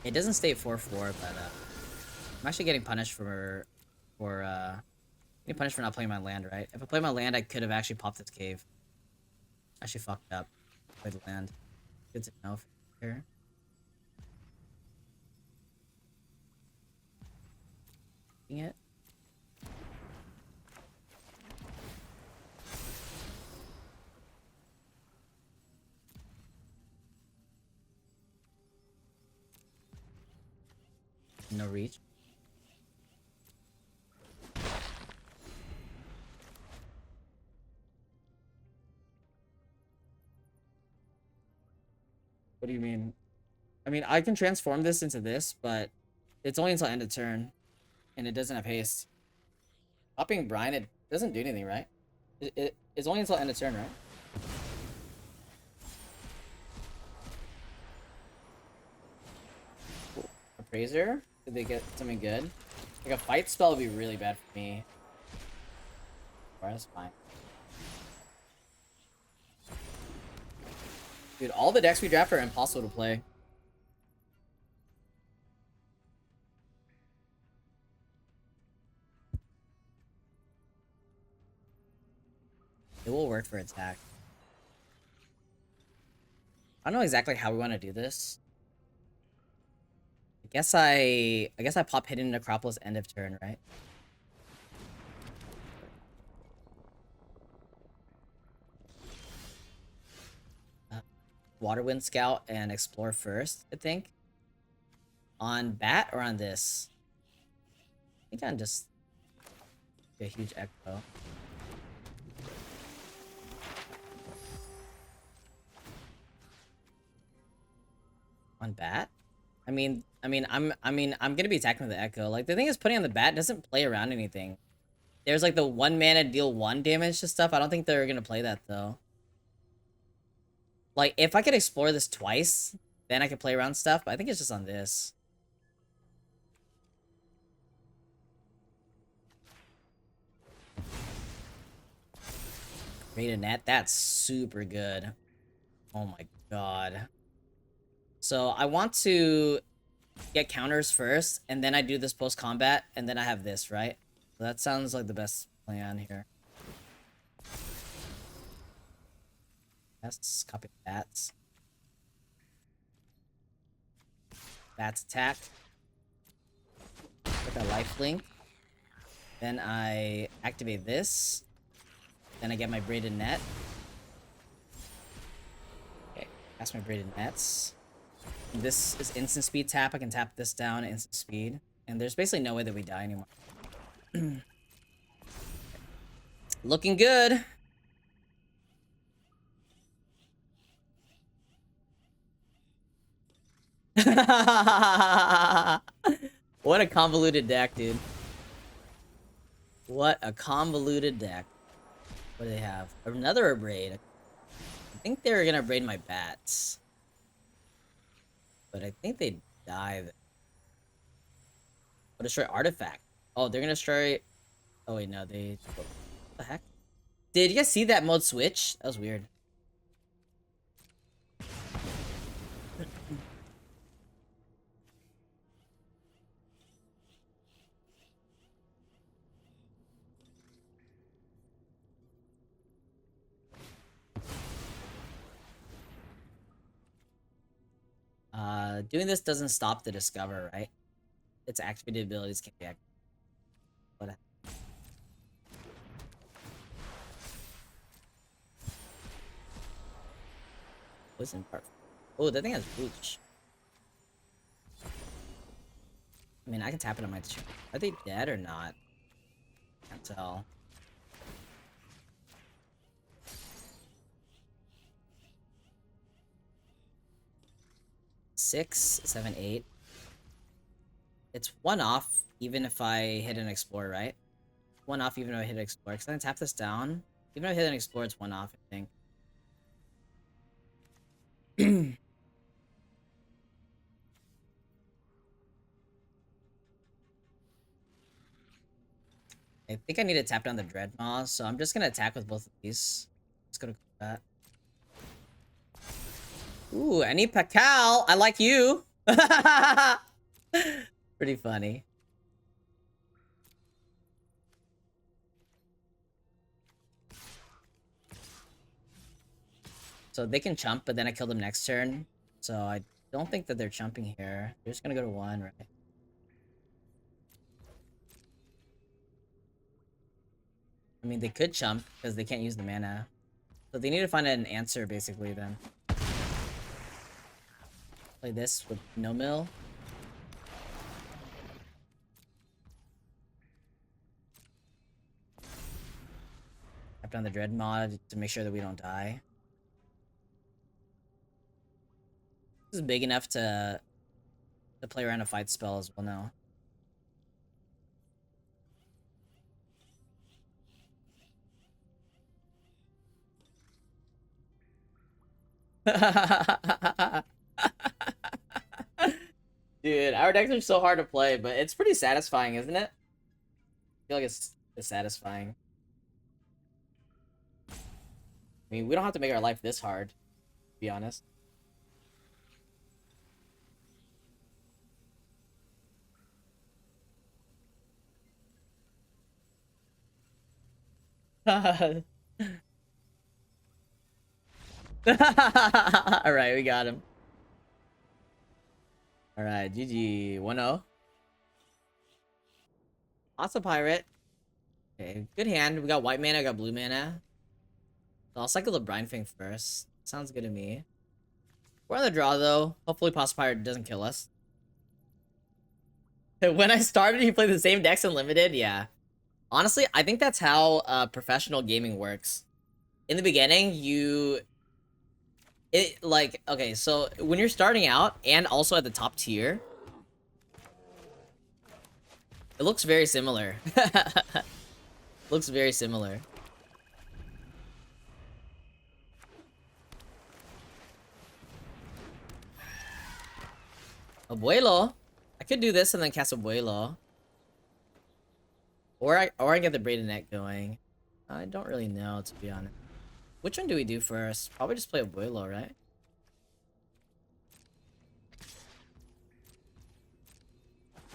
It doesn't state 4/4, but I'm actually getting punished getting punished for not playing my land, right? If I played my land, I could have actually popped this cave. Actually fucked up. Played the land. Good to know here. It. No reach. What do you mean? I mean, I can transform this into this, but it's only until end of turn. And it doesn't have haste. Popping Brine, it doesn't do anything, right? It's only until end of turn, right? Appraiser? Did they get something good? Like a fight spell would be really bad for me. Alright, that's fine. Dude, all the decks we draft are impossible to play. It will work for attack. I don't know exactly how we want to do this. I guess I pop Hidden Necropolis end of turn, right? Waterwind Scout and Explore first, I think. On Bat or on this? I think on just a huge Echo. On Bat? I'm gonna be attacking with the Echo. Like, the thing is, putting on the Bat doesn't play around anything. There's like the 1 mana deal 1 damage to stuff. I don't think they're gonna play that though. Like, if I could explore this twice, then I could play around stuff, but I think it's just on this. Raid a net, that's super good. Oh my god. So I want to get counters first, and then I do this post-combat, and then I have this, right? So that sounds like the best plan here. Let's copy bats. Bats attack. With a lifelink. Then I activate this. Then I get my braided net. Okay, that's my braided nets. This is instant speed tap. I can tap this down, instant speed. And there's basically no way that we die anymore. Looking good. What a convoluted deck, dude. What a convoluted deck. What do they have? Another abrade. I think they're gonna abrade my bats. But I think they die. Oh, destroy artifact. Oh, they're gonna destroy... Oh, wait, no, they... What the heck? Did you guys see that mode switch? That was weird. Doing this doesn't stop the discover, right? Its activated abilities can be activated. What? Poison part. Oh, that thing has reach. I mean, I can tap it on my turn. Are they dead or not? Can't tell. Six, 7, 8. It's 1 off even if I hit an Explorer, right? 1 off even if I hit an Explorer. Because I can tap this down. Even if I hit an Explorer, it's 1 off, I think. I think I need to tap down the Dreadmaw, so I'm just gonna attack with both of these. Let's go to combat. Ooh, any Pakal! I like you! Pretty funny. So they can chump, but then I kill them next turn. So I don't think that they're chumping here. They're just gonna go to 1, right? I mean, they could chump because they can't use the mana. So they need to find an answer, basically, then. Play this with no mill. Tap down the Dread mod to make sure that we don't die. This is big enough to play around a fight spell as well now. Dude, our decks are so hard to play, but it's pretty satisfying, isn't it? I feel like it's satisfying. I mean, we don't have to make our life this hard, to be honest. Alright, we got him. Alright, GG. 1-0. Awesome pirate. Okay, good hand. We got white mana, I got blue mana. So I'll cycle the Brine Fang first. Sounds good to me. We're on the draw though. Hopefully Pasta Pirate doesn't kill us. When I started, he played the same decks in Limited? Yeah. Honestly, I think that's how professional gaming works. In the beginning, okay, so when you're starting out and also at the top tier, it looks very similar. Looks very similar. Abuelo. I could do this and then cast Abuelo. Or I get the Braided Net going. I don't really know, to be honest. Which one do we do first? Probably just play Abuelo, right?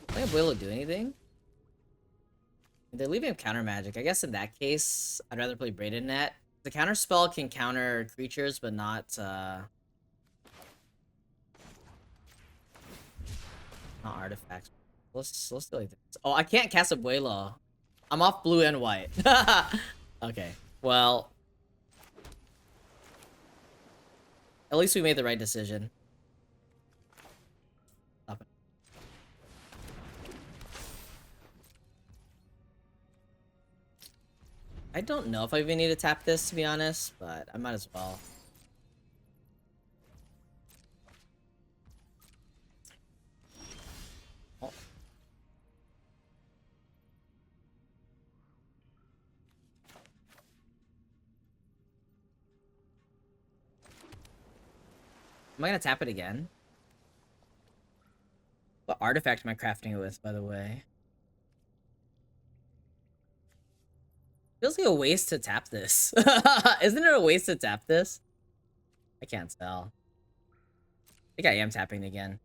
Play Abuelo do anything? They're leaving counter magic. I guess in that case, I'd rather play Braided Net. The counter spell can counter creatures, but not artifacts. Let's do like this. Oh, I can't cast Abuelo. I'm off blue and white. Okay. Well, at least we made the right decision. Stop it. I don't know if I even need to tap this, to be honest, but I might as well. Oh. Am I gonna tap it again? What artifact am I crafting it with, by the way? Feels like a waste to tap this. Isn't it a waste to tap this? I can't tell. I think I am tapping again.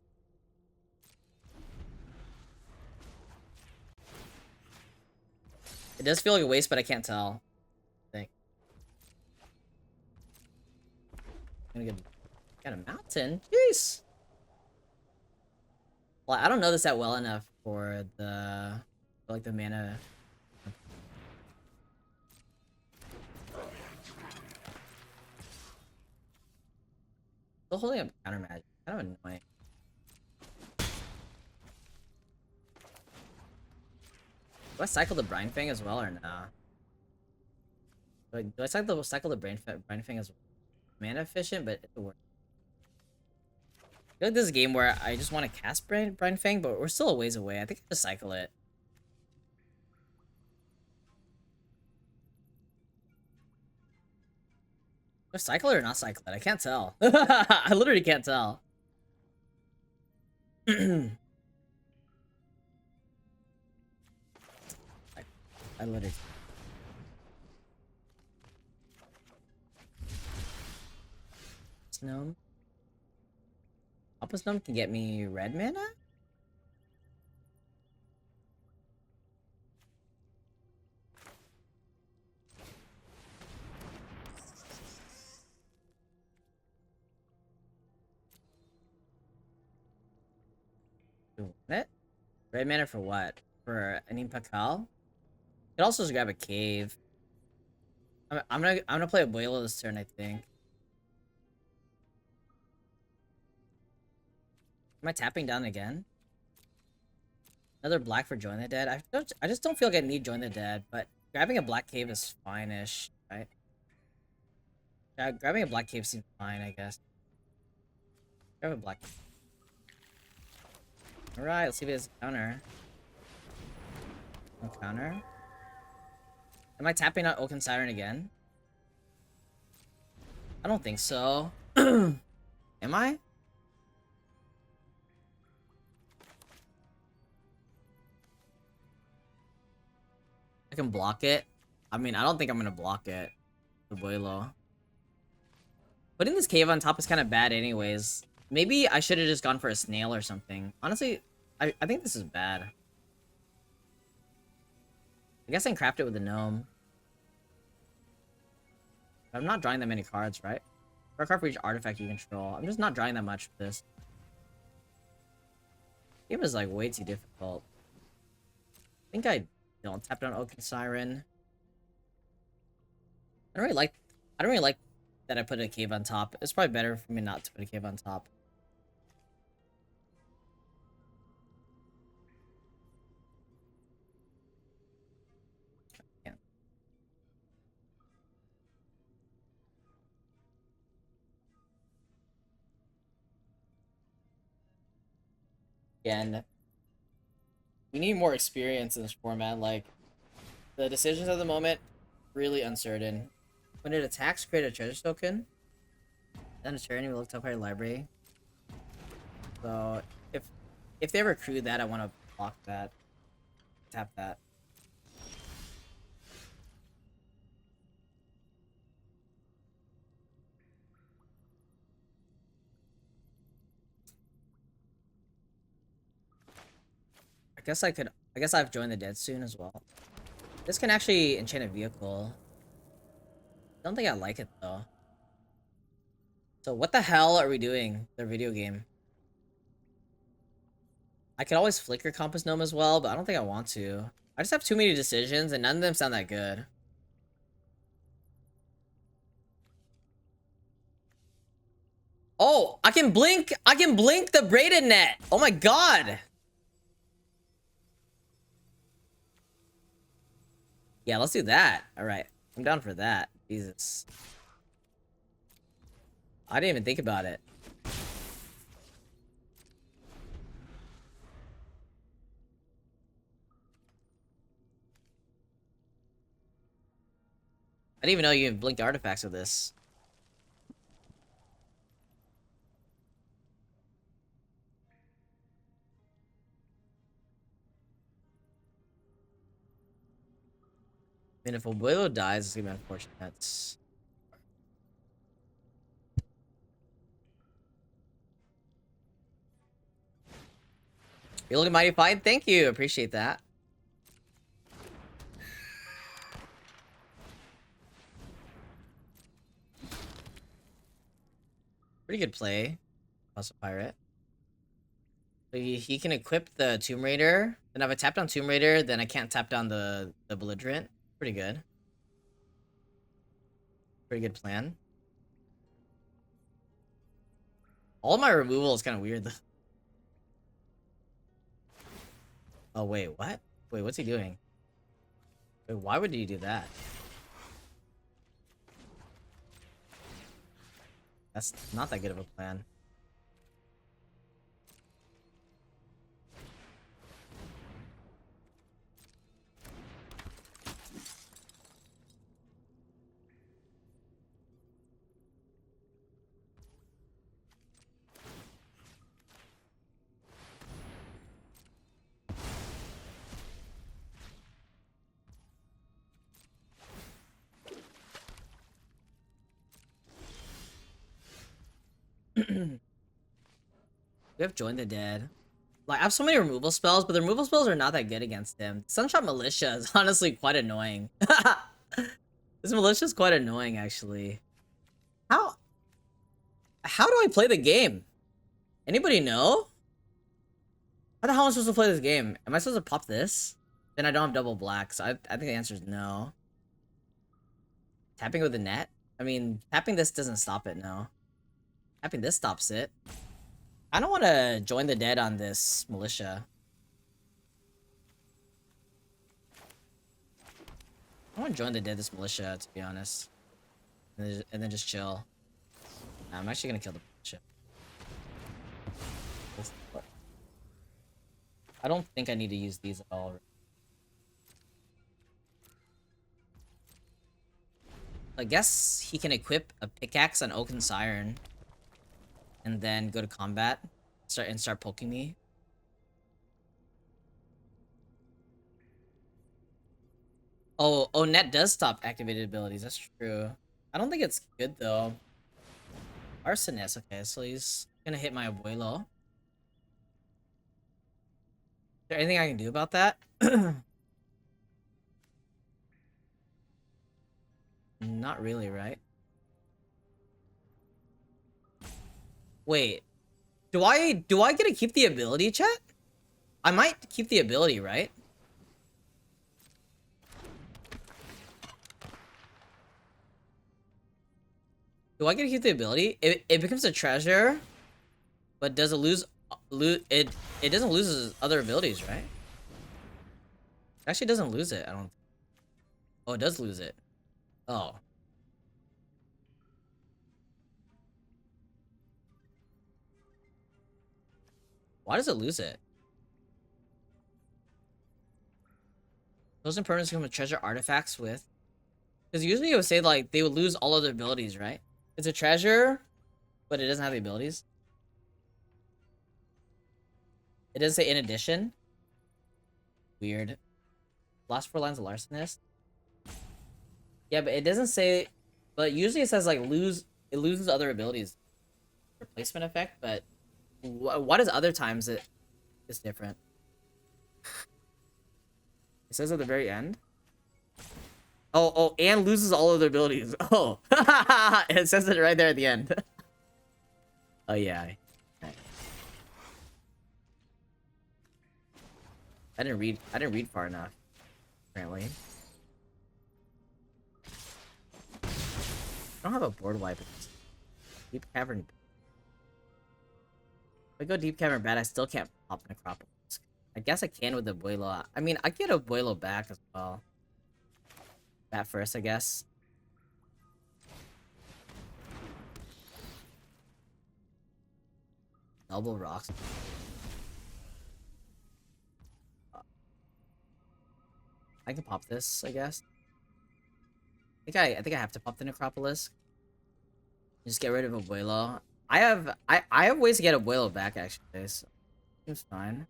It does feel like a waste, but I can't tell. I think. I'm gonna get a mountain. Jeez. Well, I don't know this that well enough for the mana. Still holding up counter magic. Kind of annoying. Do I cycle the Brine Fang as well or nah? Do I cycle the Brine Fang as well? Mana efficient, but it works. I feel like this is a game where I just want to cast Brine Fang, but we're still a ways away. I think I just cycle it. Do I cycle it or not cycle it? I can't tell. I literally can't tell. I literally. Gnome. Compass Gnome can get me red mana? What? Red mana for what? For Anim Pakal? Could also just grab a cave. I'm gonna play a Abuelo this turn, I think. Am I tapping down again? Another black for Join the Dead. I just don't feel like I need Join the Dead, but grabbing a black cave is fine-ish, right? Yeah, grabbing a black cave seems fine, I guess. Grab a black cave. Alright, let's see if it has a counter. No counter. Am I tapping out Oaken Siren again? I don't think so. Am I? I can block it. I mean, I don't think I'm gonna block it. Abuelo. Putting this cave on top is kind of bad anyways. Maybe I should have just gone for a snail or something. Honestly, I think this is bad. I guess I can craft it with a gnome. But I'm not drawing that many cards, right? For a card for each artifact you control. I'm just not drawing that much for this. Game is like way too difficult. I think I don't tap down Oaken Siren. I don't really like that I put a cave on top. It's probably better for me not to put a cave on top. Yeah. Again, we need more experience in this format. Like, the decisions at the moment, really uncertain. When it attacks, create a treasure token. Then a turn, we looked up our library. So, if they ever crew that, I want to block that. Tap that. I guess I've joined the dead soon as well. This can actually enchant a vehicle. Don't think I like it though. So what the hell are we doing? Their video game. I could always flicker Compass Gnome as well, but I don't think I want to. I just have too many decisions and none of them sound that good. Oh, I can blink the braided net. Oh my god. Yeah, let's do that. All right. I'm down for that. Jesus. I didn't even think about it. I didn't even know you can blink artifacts with this. I mean, if Abuelo dies, it's gonna be unfortunate. You're looking mighty fine. Thank you. Appreciate that. Pretty good play. Also pirate. So he can equip the Tomb Raider. Then if I tap down Tomb Raider, then I can't tap down the Belligerent. Pretty good. Pretty good plan. All my removal is kind of weird though. Oh wait, what? Wait, what's he doing? Wait, why would he do that? That's not that good of a plan. We have Join the Dead. Like, I have so many removal spells, but the removal spells are not that good against him. Sunshot Militia is honestly quite annoying. This Militia is quite annoying, actually. How do I play the game? Anybody know? How the hell am I supposed to play this game? Am I supposed to pop this? Then I don't have double black, so I think the answer is no. Tapping with the net? I mean, tapping this doesn't stop it, no. Tapping this stops it. I don't want to join the dead on this militia. I want to join the dead this militia, to be honest. And then just chill. Nah, I'm actually going to kill the militia. I don't think I need to use these at all. I guess he can equip a pickaxe on Oaken Siren. And then go to combat. Start poking me. Oh, net does stop activated abilities. That's true. I don't think it's good, though. Arsonist. Okay, so he's gonna hit my abuelo. Is there anything I can do about that? Not really, right? Wait. Do I get to keep the ability, chat? I might keep the ability, right? Do I get to keep the ability? It becomes a treasure, but does it lose it doesn't lose its other abilities, right? It actually doesn't lose it, I don't. Oh, it does lose it. Oh. Why does it lose it? Those impermanents become a treasure artifacts with. Because usually it would say like they would lose all other abilities, right? It's a treasure, but it doesn't have the abilities. It doesn't say in addition. Weird. Last 4 lines of larcenist. Yeah, but it doesn't say. But usually it says like it loses other abilities. Replacement effect, but what is other times it's different? It says at the very end. Oh, and loses all of their abilities. Oh, it says it right there at the end. Oh yeah. I didn't read far enough. Apparently. I don't have a board wipe. Deep cavern. If I go deep cavern bad, I still can't pop Necropolis. I guess I can with the Abuelo. I mean, I get a Abuelo back as well. That first, I guess. Double rocks. I can pop this, I guess. I think I have to pop the Necropolis. Just get rid of Abuelo. I have ways to get Abuelo back actually, so seems fine.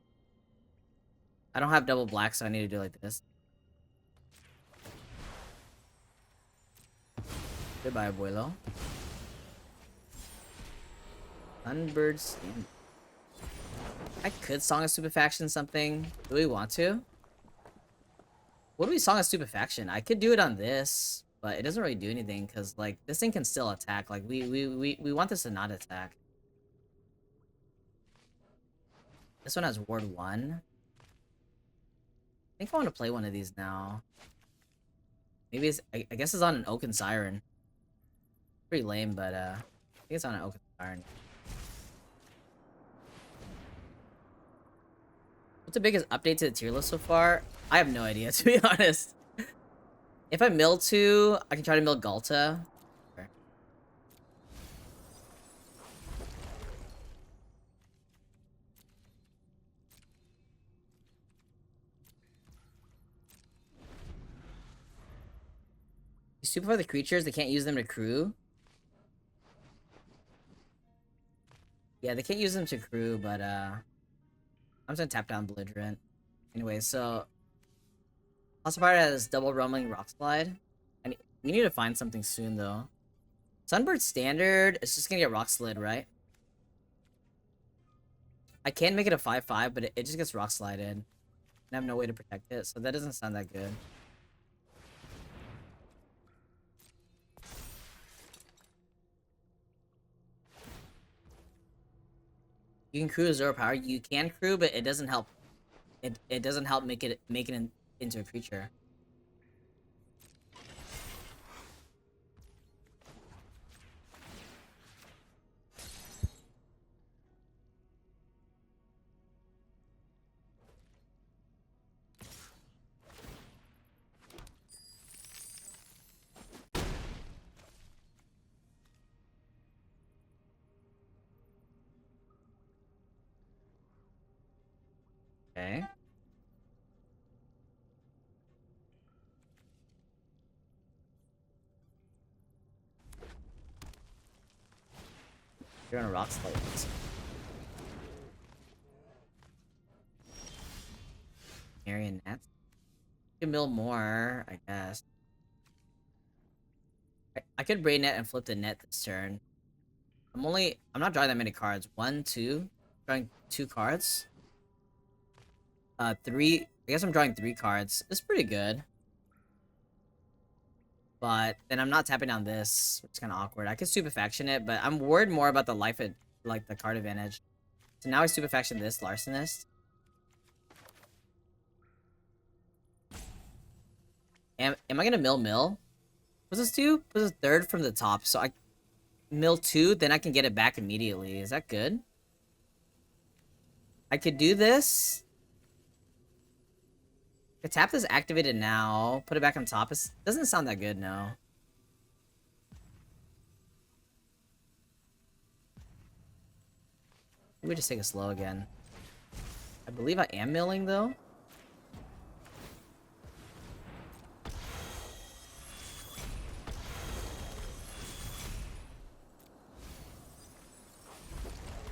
I don't have double black, so I need to do like this. Goodbye, Abuelo. Sunbird Stand. I could Song of Stupefaction something. Do we want to? What do we Song of Stupefaction? I could do it on this, but it doesn't really do anything because like this thing can still attack. Like we want this to not attack. This one has Ward 1. I think I want to play one of these now. Maybe it's I guess it's on an Oaken Siren. Pretty lame, but I think it's on an Oaken Siren. What's the biggest update to the tier list so far? I have no idea, to be honest. If I mill 2, I can try to mill Galta. Okay. You stupefy the creatures, they can't use them to crew. Yeah, they can't use them to crew, but I'm just gonna tap down Belligerent. Anyway, so Ossifire has double rumbling rock slide. We need to find something soon though. Sunbird standard, it's just gonna get rock slid, right? I can make it a 5/5, but it just gets rock slided. And I have no way to protect it, so that doesn't sound that good. You can crew 0 power. You can crew, but it doesn't help. It doesn't help make it into a creature. Okay. You're on a rock slide. Marionettes. You can mill more, I guess. I could brain net and flip the net this turn. I'm not drawing that many cards. 1, 2. Drawing 2 cards. 3. I guess I'm drawing 3 cards. It's pretty good. But then I'm not tapping down this, which is kind of awkward. I could stupefaction it, but I'm worried more about the like the card advantage. So now I stupefaction this Larcenist. Am I gonna mill? What's this do? What's this third from the top? So I mill 2, then I can get it back immediately. Is that good? I could do this. I could tap this activated now. Put it back on top. It doesn't sound that good, no. Maybe just take it slow again. I believe I am milling, though.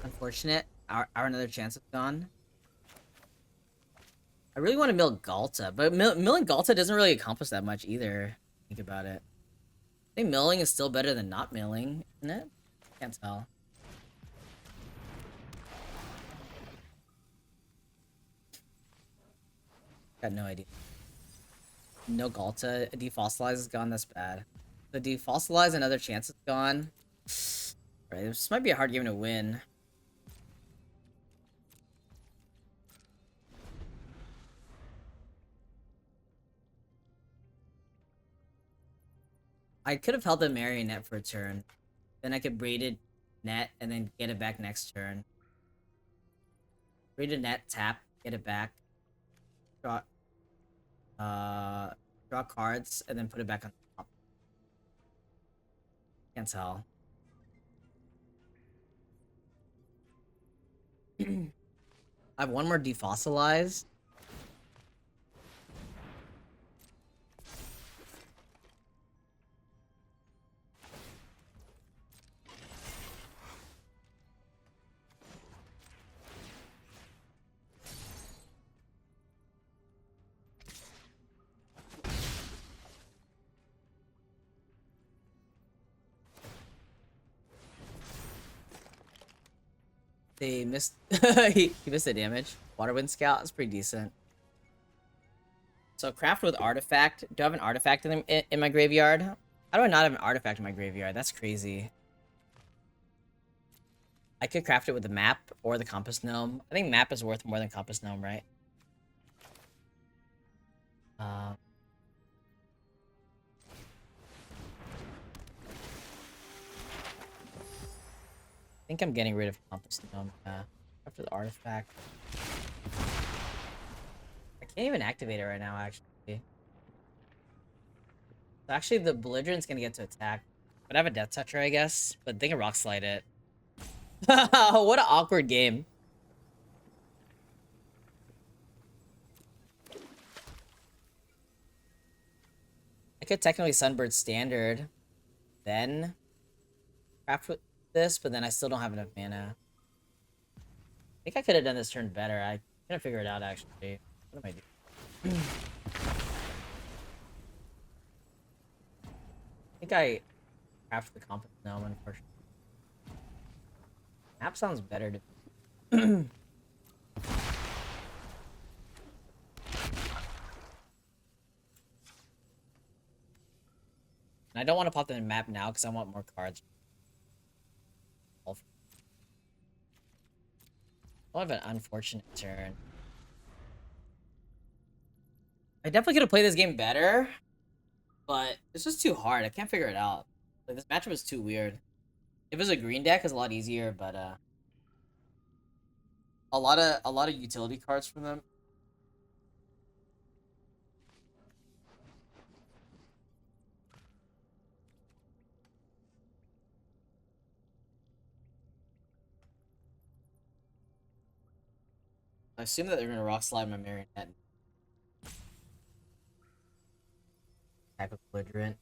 Unfortunate. Our another chance is gone. I really want to mill Galta, but milling Galta doesn't really accomplish that much either. Think about it. I think milling is still better than not milling, isn't it? Can't tell. Got no idea. No Galta. Defossilize is gone. That's bad. The defossilize, another chance is gone. Right, this might be a hard game to win. I could have held the Marionette for a turn. Then I could braided net and then get it back next turn. Braided net, tap, get it back. Draw draw cards and then put it back on top. Can't tell. I have one more defossilize. They missed. he missed the damage. Waterwind Scout is pretty decent. So craft with artifact. Do I have an artifact in my graveyard? How do I not have an artifact in my graveyard? That's crazy. I could craft it with the map or the compass gnome. I think map is worth more than compass gnome, right? I think I'm getting rid of compass gnome. After the artifact. I can't even activate it right now, actually. So actually, the belligerent's gonna get to attack. But I have a Death Toucher, I guess. But they can rock slide it. What an awkward game. I could technically Sunbird Standard. Then craft with this, but then I still don't have enough mana. I think I could have done this turn better. I couldn't figure it out, actually. What am I doing? I think I craft the compass gnome, unfortunately. Map sounds better to And I don't want to pop the map now because I want more cards. I'll have an unfortunate turn. I definitely could have played this game better, but it's just too hard. I can't figure it out. Like, this matchup is too weird. If it was a green deck, it's a lot easier, but a lot of utility cards from them. I assume that they're gonna rock slide my marionette and attack with belligerent.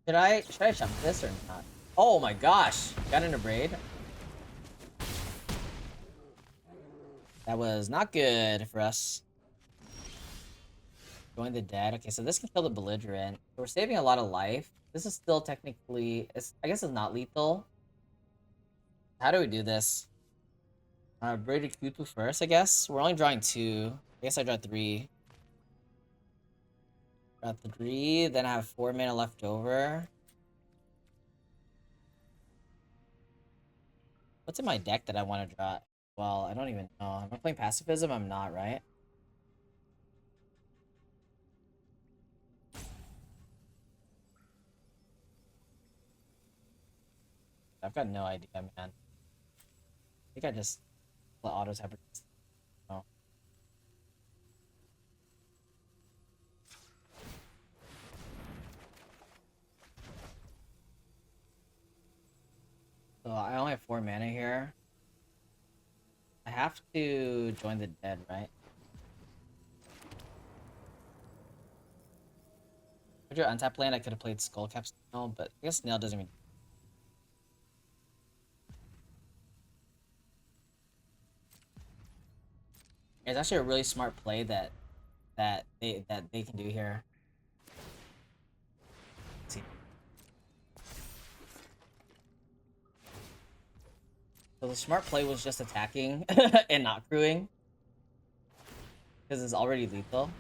Should I jump this or not? Oh my gosh! Got in a braid. That was not good for us. Join the dead. Okay, so this can kill the belligerent. We're saving a lot of life. This is still technically, I guess it's not lethal. How do we do this? Braided Q2 first, I guess. We're only drawing 2. I guess I draw 3. Draw 3, then I have 4 mana left over. What's in my deck that I want to draw? Well, I don't even know. Am I playing pacifism? I'm not, right? I've got no idea, man. I think I just let autos have it. Oh. So I only have 4 mana here. I have to join the dead, right? If you're untapped land, I could have played Skullcap Snail, but I guess Snail doesn't even. It's actually a really smart play that they can do here. Let's see. So the smart play was just attacking and not crewing. Because it's already lethal.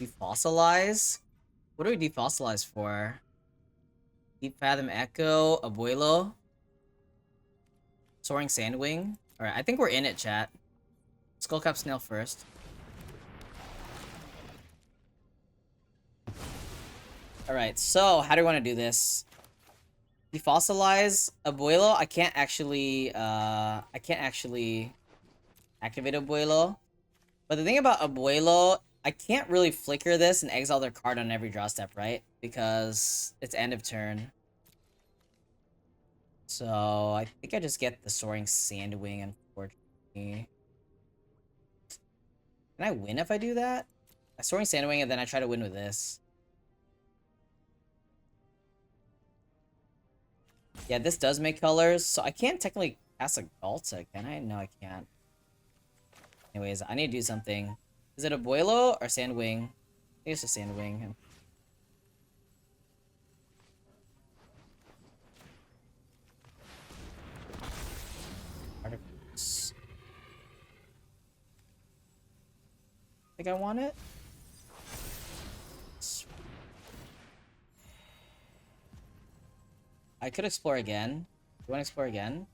Defossilize? What do we defossilize for? Deep Fathom Echo, Abuelo, Soaring Sandwing. Alright, I think we're in it, chat. Skullcap Snail first. Alright, so how do we want to do this? Defossilize Abuelo. I can't actually activate Abuelo. But the thing about Abuelo, I can't really flicker this and exile their card on every draw step, right? Because it's end of turn. So I think I just get the Soaring Sandwing, unfortunately. Can I win if I do that? I Soaring Sandwing and then I try to win with this. Yeah, this does make colors, so I can't technically cast a Galta, can I? No, I can't. Anyways, I need to do something. Is it Abuelo or Sandwing? I think it's a Sandwing. Artifacts. I think I want it. I could explore again. You want to explore again?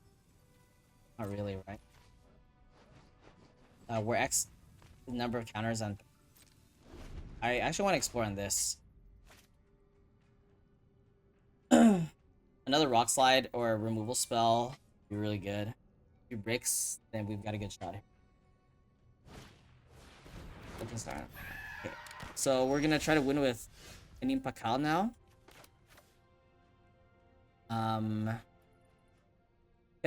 Not really, right? We're X number of counters on. I actually want to explore on this. Another rock slide or a removal spell would be really good. If he breaks, then we've got a good shot. Open start. Okay. So we're gonna try to win with Anim Pakal now. Can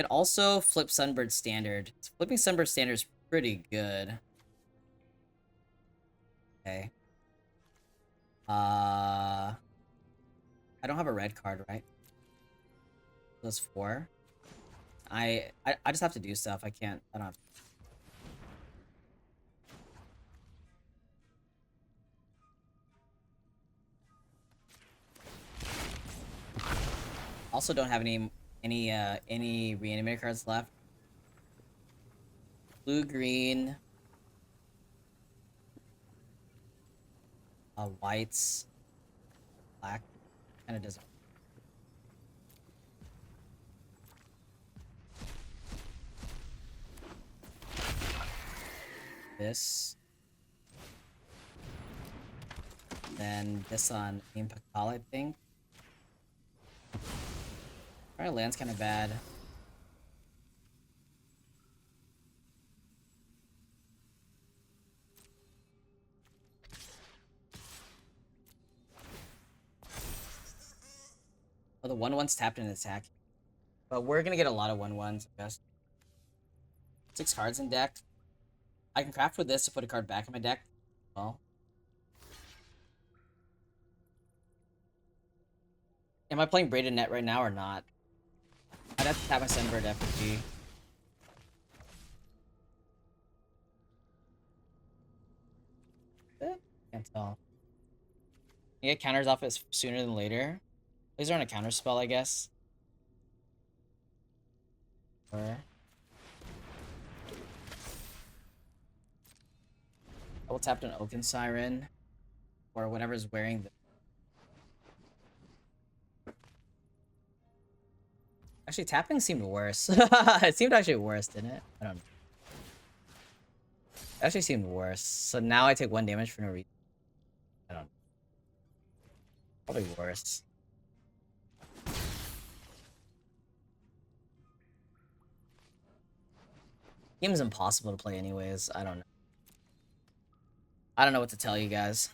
also flip Sunbird Standard. Flipping Sunbird Standard is pretty good. Okay. I don't have a red card, right? Those 4. I just have to do stuff. I don't have. Also don't have any Reanimator cards left. Blue, green. Whites. Black. Kinda doesn't. This. Then this on Impakal, I think. Our land's kind of bad. Oh, the 1/1's tapped in attack. But we're gonna get a lot of 1/1s, I guess. 6 cards in deck. I can craft with this to put a card back in my deck. Well. Am I playing Braided Net right now or not? I'd have to tap my Sunbird FG. Can't tell. You get counters off it sooner than later. These are on a counter spell, I guess. Or I will tap an Oaken Siren. Or whatever's wearing the... Actually, tapping seemed worse. It seemed actually worse, didn't it? I don't know. It actually seemed worse. So now I take 1 damage for no reason. I don't know. Probably worse. Game's impossible to play anyways. I don't know. I don't know what to tell you guys.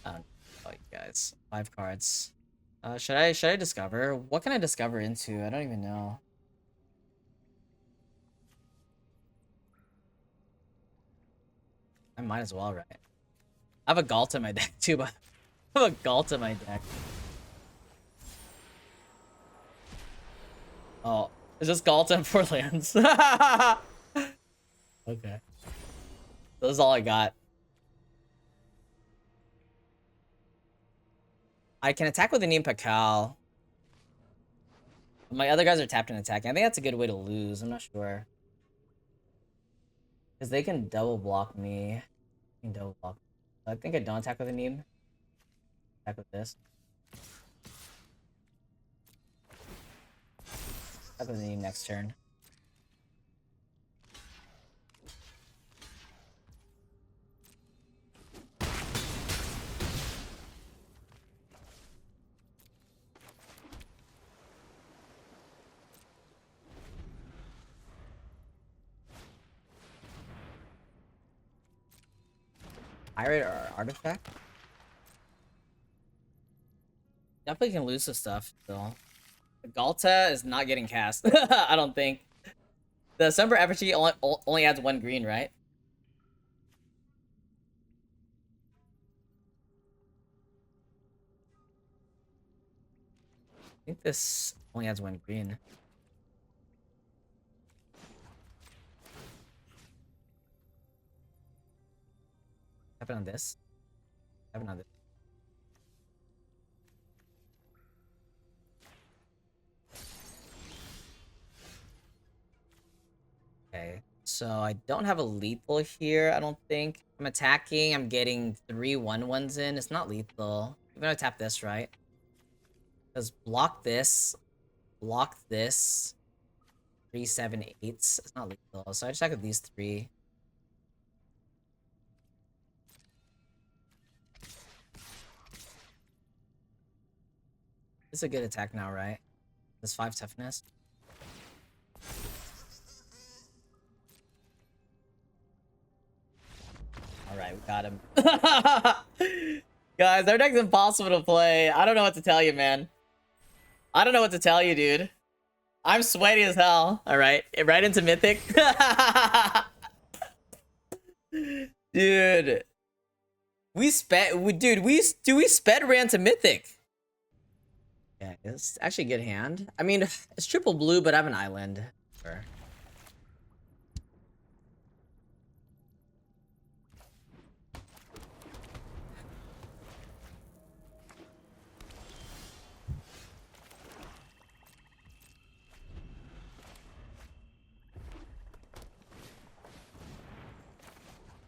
I don't know what to tell you guys. 5 cards. Should I discover? What can I discover into? I don't even know. I might as well, right? I have a Galt in my deck too, but I have a Galt in my deck. Oh, it's just Galt and 4 lands. Okay. This is all I got. I can attack with a Neem Pakal. My other guys are tapped in attacking. I think that's a good way to lose. I'm not sure. Because they can double block me. They can double block. I think I don't attack with a Neem. Attack with this. Attack with a Neem next turn. Pirate or Artifact? Definitely can lose this stuff, though. Galta is not getting cast. I don't think. The Sunbird FG only adds 1 green, right? I think this only adds 1 green. Happen on this. Happen on this. Okay, so I don't have a lethal here, I don't think. I'm attacking, I'm getting 3 1/1s in. It's not lethal. I'm gonna tap this, right? Because block this, 3 7 8s. It's not lethal. So I just attack with these 3. This is a good attack now, right? This 5 toughness. Alright, we got him. Guys, our deck's impossible to play. I don't know what to tell you, man. I don't know what to tell you, dude. I'm sweaty as hell. Alright, right into Mythic. Dude. We sped ran to Mythic. Yeah, it's actually a good hand. I mean, it's triple blue, but I have an island. Sure.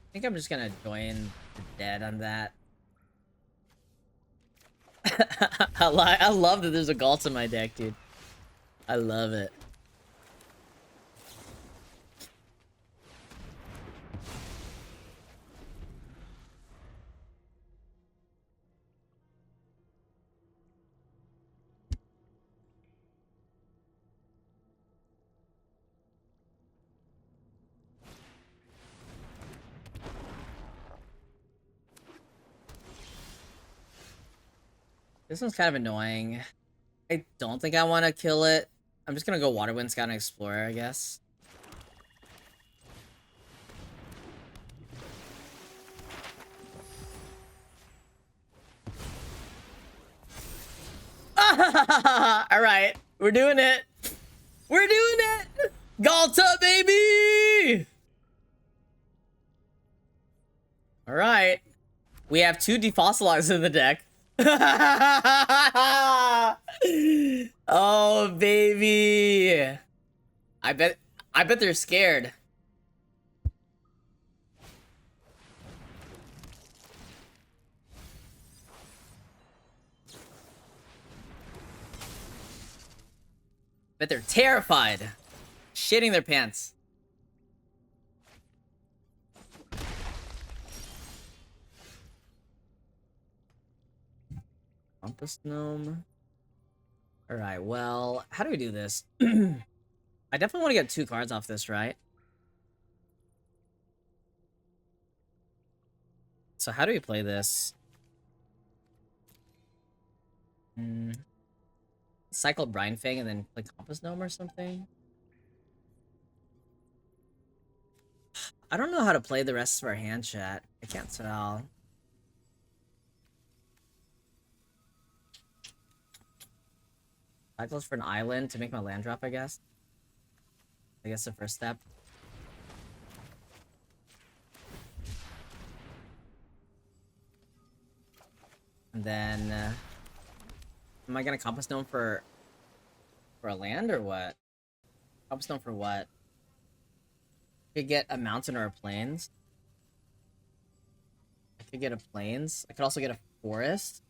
I think I'm just gonna join the dead on that. I love that there's a Galt in my deck, dude. I love it. This one's kind of annoying. I don't think I want to kill it. I'm just gonna go Water Wind Scout and Explorer, I guess. Alright, we're doing it. We're doing it! Galta, baby! Alright. We have 2 Defossilize in the deck. Oh, baby. I bet they're scared. Bet they're terrified. Shitting their pants. Compass Gnome. Alright, well, how do we do this? I definitely want to get 2 cards off this, right? So how do we play this? Cycle Brine Fang and then play Compass Gnome or something? I don't know how to play the rest of our hand, chat. I can't tell. Cycles for an island to make my land drop, I guess. I guess the first step. And then, am I gonna Compass Gnome for a land or what? Compass Gnome for what? Could get a mountain or a plains. I could get a plains. I could also get a forest.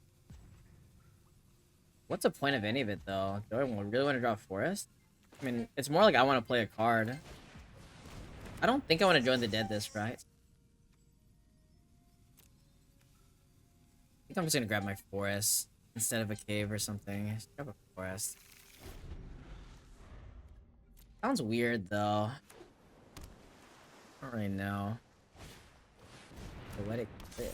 What's the point of any of it, though? Do I really want to draw a forest? I mean, it's more like I want to play a card. I don't think I want to join the dead this, right? I think I'm just gonna grab my forest instead of a cave or something. Just grab a forest. Sounds weird, though. I don't really know. Poetic Cliff.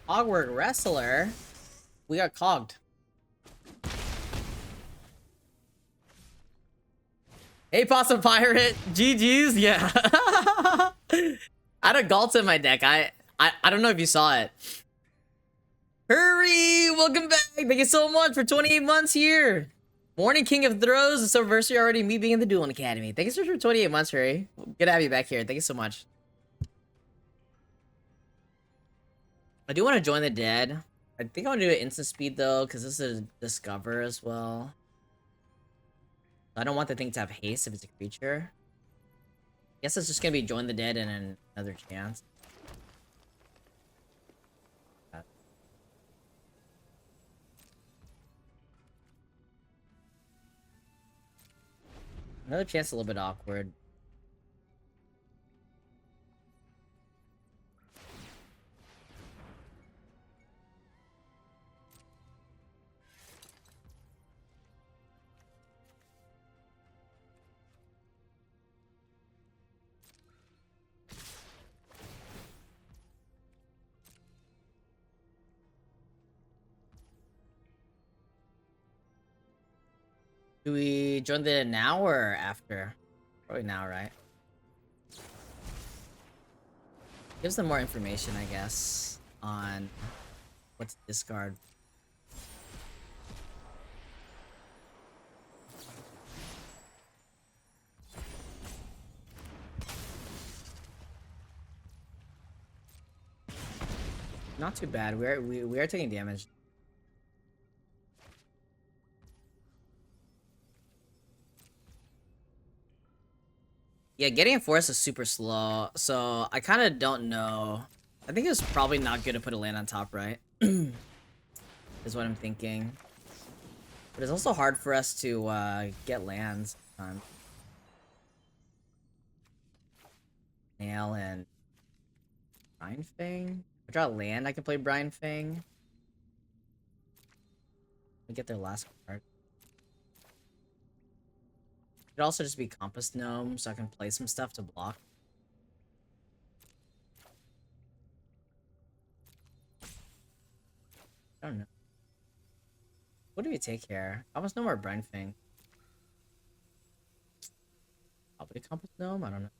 Hogwarts Wrestler. We got cogged. Hey, Possum Pirate. GG's. Yeah. I had a Galt in my deck. I don't know if you saw it. Hurry! Welcome back. Thank you so much for 28 months here. Morning King of Throws. It's anniversary already. Me being in the Dueling Academy. Thank you so much for 28 months, Hurry. Good to have you back here. Thank you so much. I do want to join the dead. I think I want to do it instant speed though, because this is a discover as well. I don't want the thing to have haste if it's a creature. I guess it's just gonna be join the dead and another chance. Another chance a little bit awkward. Do we join the now or after? Probably now, right? Gives them more information, I guess, on what to discard. Not too bad. We are taking damage. Yeah, getting a forest is super slow, so I kind of don't know. I think it's probably not good to put a land on top, right? Is what I'm thinking. But it's also hard for us to get lands. Nail and Brine Fang. I draw a land, I can play Brine Fang. We get their last card. It could also just be Compass Gnome, so I can play some stuff to block. I don't know. What do we take here? Compass Gnome or Brine Fang? Probably Compass Gnome? I don't know.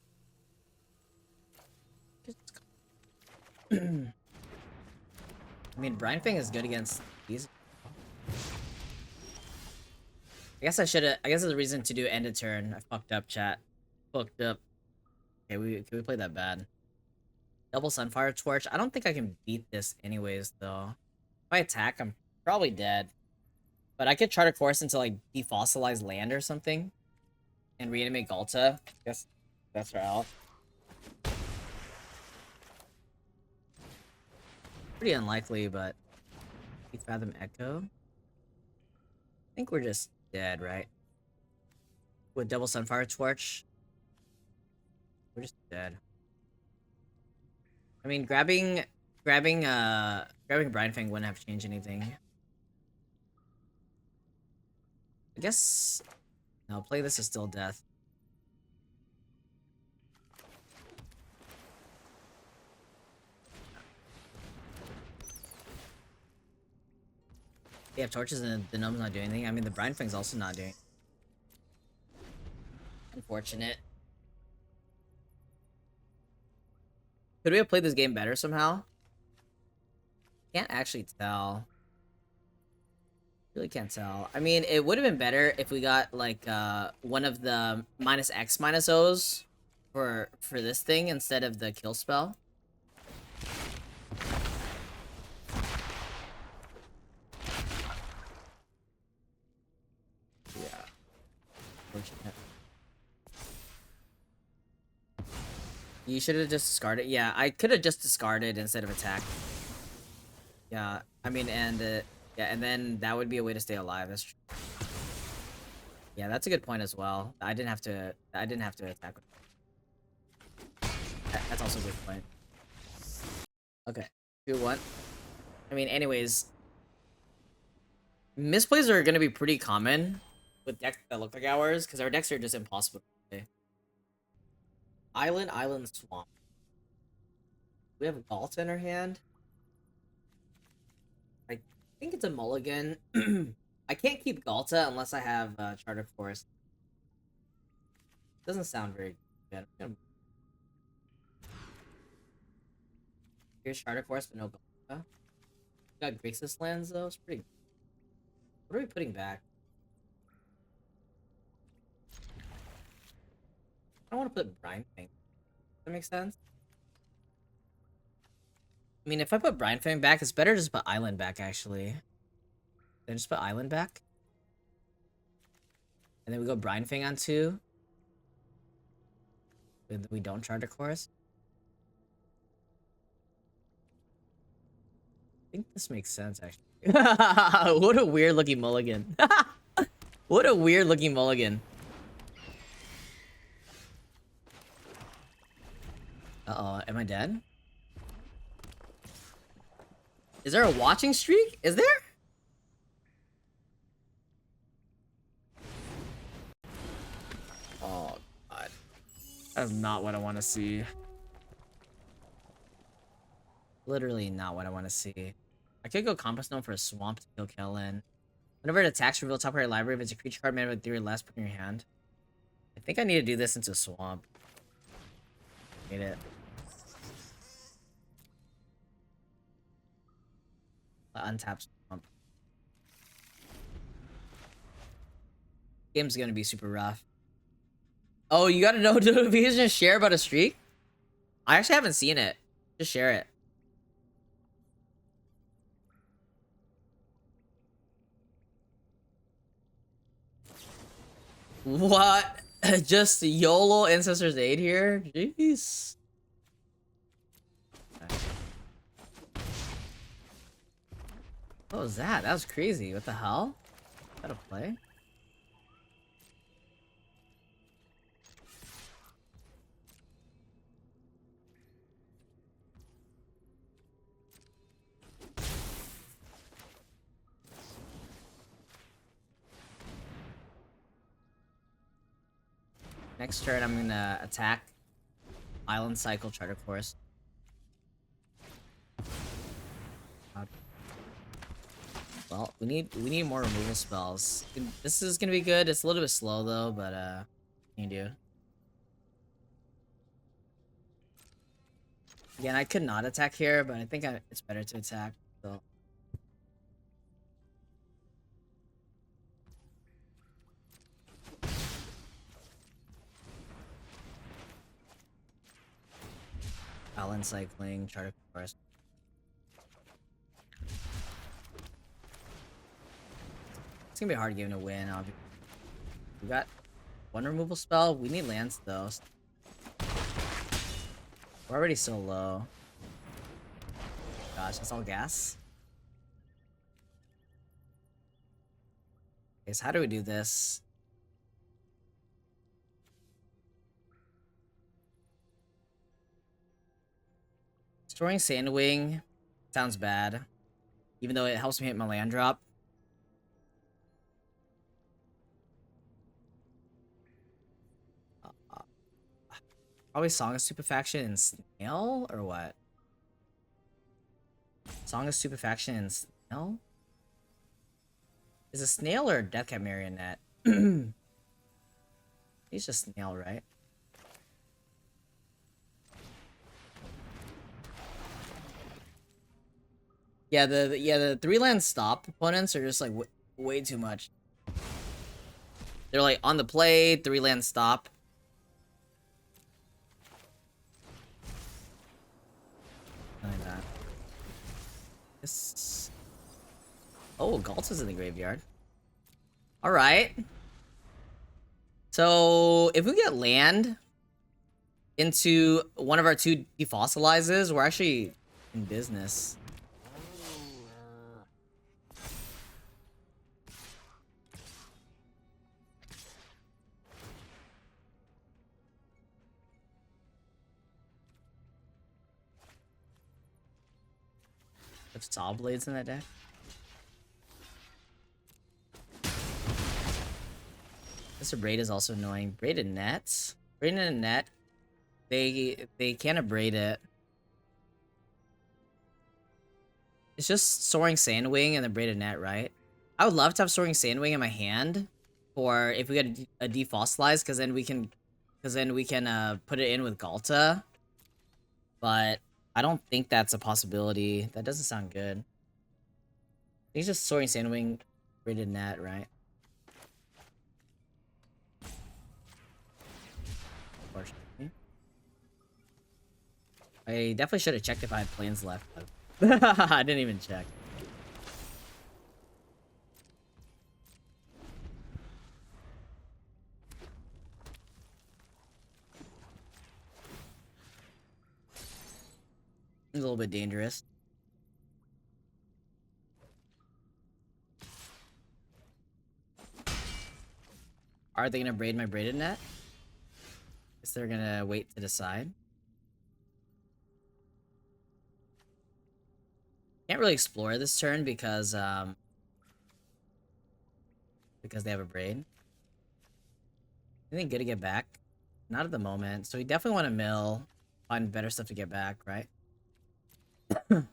I mean, Brine Fang is good against these. I guess there's a reason to do end of turn. I fucked up, chat. Fucked up. Okay, can we play that bad? Double Sunfire Torch. I don't think I can beat this anyways, though. If I attack, I'm probably dead. But I could try to course into, like, defossilize land or something. And reanimate Galta. I guess that's her out. Pretty unlikely, but... Fathom Echo? I think we're just dead, right? With double Sunfire Torch. We're just dead. I mean, grabbing Brine Fang wouldn't have changed anything. I guess... No, play this is still death. They have torches and the gnome's not doing anything. I mean, the Brine Fang's also not doing. Unfortunate. Could we have played this game better somehow? Can't actually tell. Really can't tell. I mean, it would have been better if we got like one of the -X -O's for this thing instead of the kill spell. Yeah. Fortunate. You should have just discarded. Yeah, I could have just discarded instead of attacked. Yeah, I mean, and yeah, and then that would be a way to stay alive. That's true. Yeah, that's a good point as well. I didn't have to attack. That's also a good point. Okay, 2-1. I mean, anyways, misplays are gonna be pretty common with decks that look like ours because our decks are just impossible to play. Island, Swamp. We have Galta in our hand. I think it's a mulligan. I can't keep Galta unless I have Charter Forest. Doesn't sound very good. Here's Charter Forest, but no Galta. We got Grixis lands though. It's pretty good. What are we putting back? I don't want to put Brine Fang. Does that make sense? I mean, if I put Brine Fang back, it's better to just put Island back, actually. Then just put Island back. And then we go Brine Fang on 2. We don't Charter Course. I think this makes sense, actually. What a weird looking mulligan. What a weird looking mulligan. Uh-oh, am I dead? Is there a watching streak? Is there? Oh, God. That's not what I want to see. Literally not what I want to see. I could go Compass Stone for a swamp to kill Kellen. Whenever it attacks, reveal top of your library. If it's a creature card made with 3 or less, put in your hand. I think I need to do this into a swamp. Need it. Untap swamp. Game's gonna be super rough. Oh, you got a no notification share about a streak? I actually haven't seen it. Just share it. What? Just YOLO Ancestors Aid here? Jeez. What was that? That was crazy. What the hell? Is that a play? Next turn, I'm gonna attack Island Cycle Charter Course. Well, we need more removal spells. This is gonna be good. It's a little bit slow though, but can you do? Again, I could not attack here, but I think it's better to attack. So. Island Cycling Charter Course. It's gonna be a hard game to win, obviously. We got one removal spell. We need lands though. We're already so low. Gosh, that's all gas. Okay, so how do we do this? Storing Sandwing sounds bad, even though it helps me hit my land drop. Probably Song of Stupefaction and Snail, or what? Song of Stupefaction and Snail? Is a Snail or a Deathcat Marionette? He's just Snail, right? Yeah, the 3-land stop opponents are just like way too much. They're like on the play, 3-land stop. Like that. This. Oh, Galta's in the graveyard. All right. So if we get land into one of our 2 defossilizes, we're actually in business. There's Saw Blades in that deck. This Braid is also annoying. Braided nets. Braided net. They can't abrade it. It's just Soaring Sandwing and the Braided Net, right? I would love to have Soaring Sandwing in my hand for if we get a defossilize, because then we can put it in with Galta. But I don't think that's a possibility. That doesn't sound good. I think it's just Soaring Sandwing, Braided Net, right? Unfortunately. I definitely should have checked if I had planes left. I didn't even check. It's a little bit dangerous. Are they gonna braid my braided net? Guess they're gonna wait to decide. Can't really explore this turn because they have a braid. Anything good to get back? Not at the moment. So we definitely want to mill. Find better stuff to get back, right? But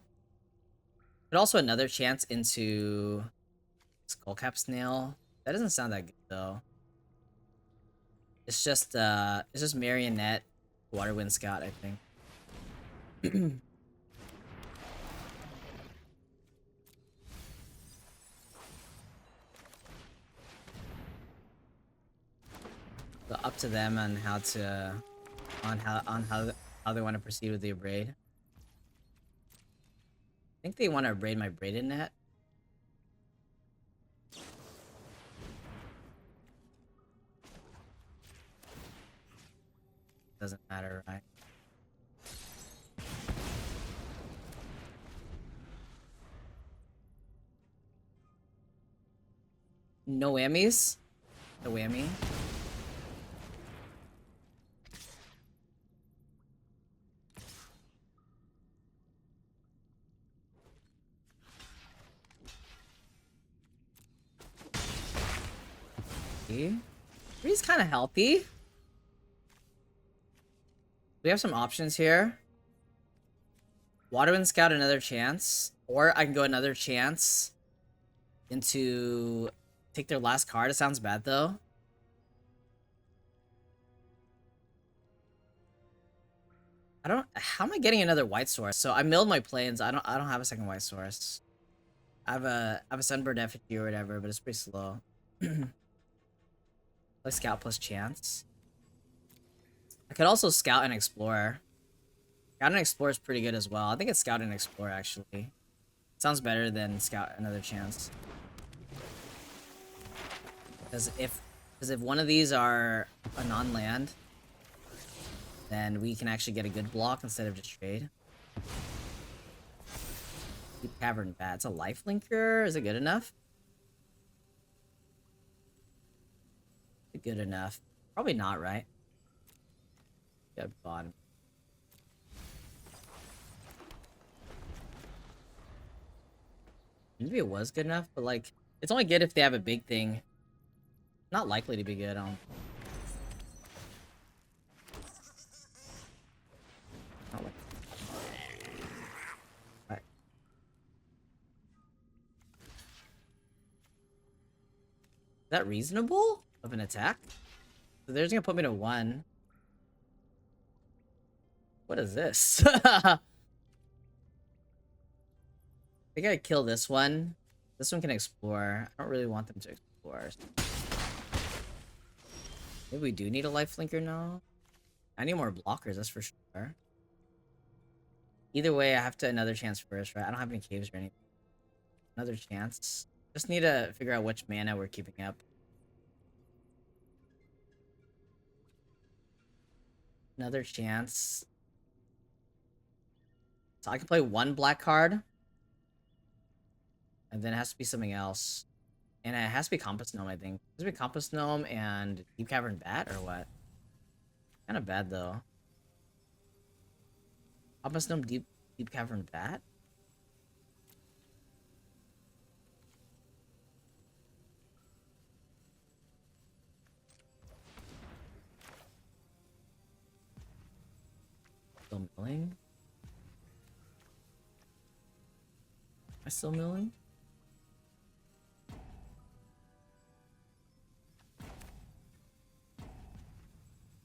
also another chance into Skullcap Snail. That doesn't sound that good though. It's just Marionette, Waterwind Scout, I think. So up to them on how they want to proceed with the braid. I think they want to braid my braided net. Doesn't matter, right? No whammies? No whammy? He's kind of healthy. We have some options here. Waterwind Scout another chance. Or I can go another chance into take their last card. It sounds bad though. How am I getting another white source? So I milled my planes. I don't have a second white source. I have a Sunbird effigy or whatever, but it's pretty slow. Like Scout plus chance. I could also Scout and Explore. Scout and Explore is pretty good as well. I think it's Scout and Explore, actually. Sounds better than Scout another chance. Because if one of these are a non-land, then we can actually get a good block instead of just trade. Deep Cavern Bat. It's a life linker. Is it good enough? Good enough. Probably not, right? Got bottom. Maybe it was good enough, but like, it's only good if they have a big thing. Not likely to be good on. Not like. Right. Is that reasonable of an attack? So they're just gonna put me to 1. What is this? I think I kill this one. This one can explore. I don't really want them to explore. Maybe we do need a life linker now. I need more blockers, that's for sure. Either way, I have to another chance first, right? I don't have any caves or anything. Another chance. Just need to figure out which mana we're keeping up. Another chance. So I can play 1 black card. And then it has to be something else. And it has to be Compass Gnome, I think. It has to be Compass Gnome and Deep Cavern Bat, or what? Kind of bad, though. Compass Gnome, Deep Cavern Bat? Still milling? Am I still milling?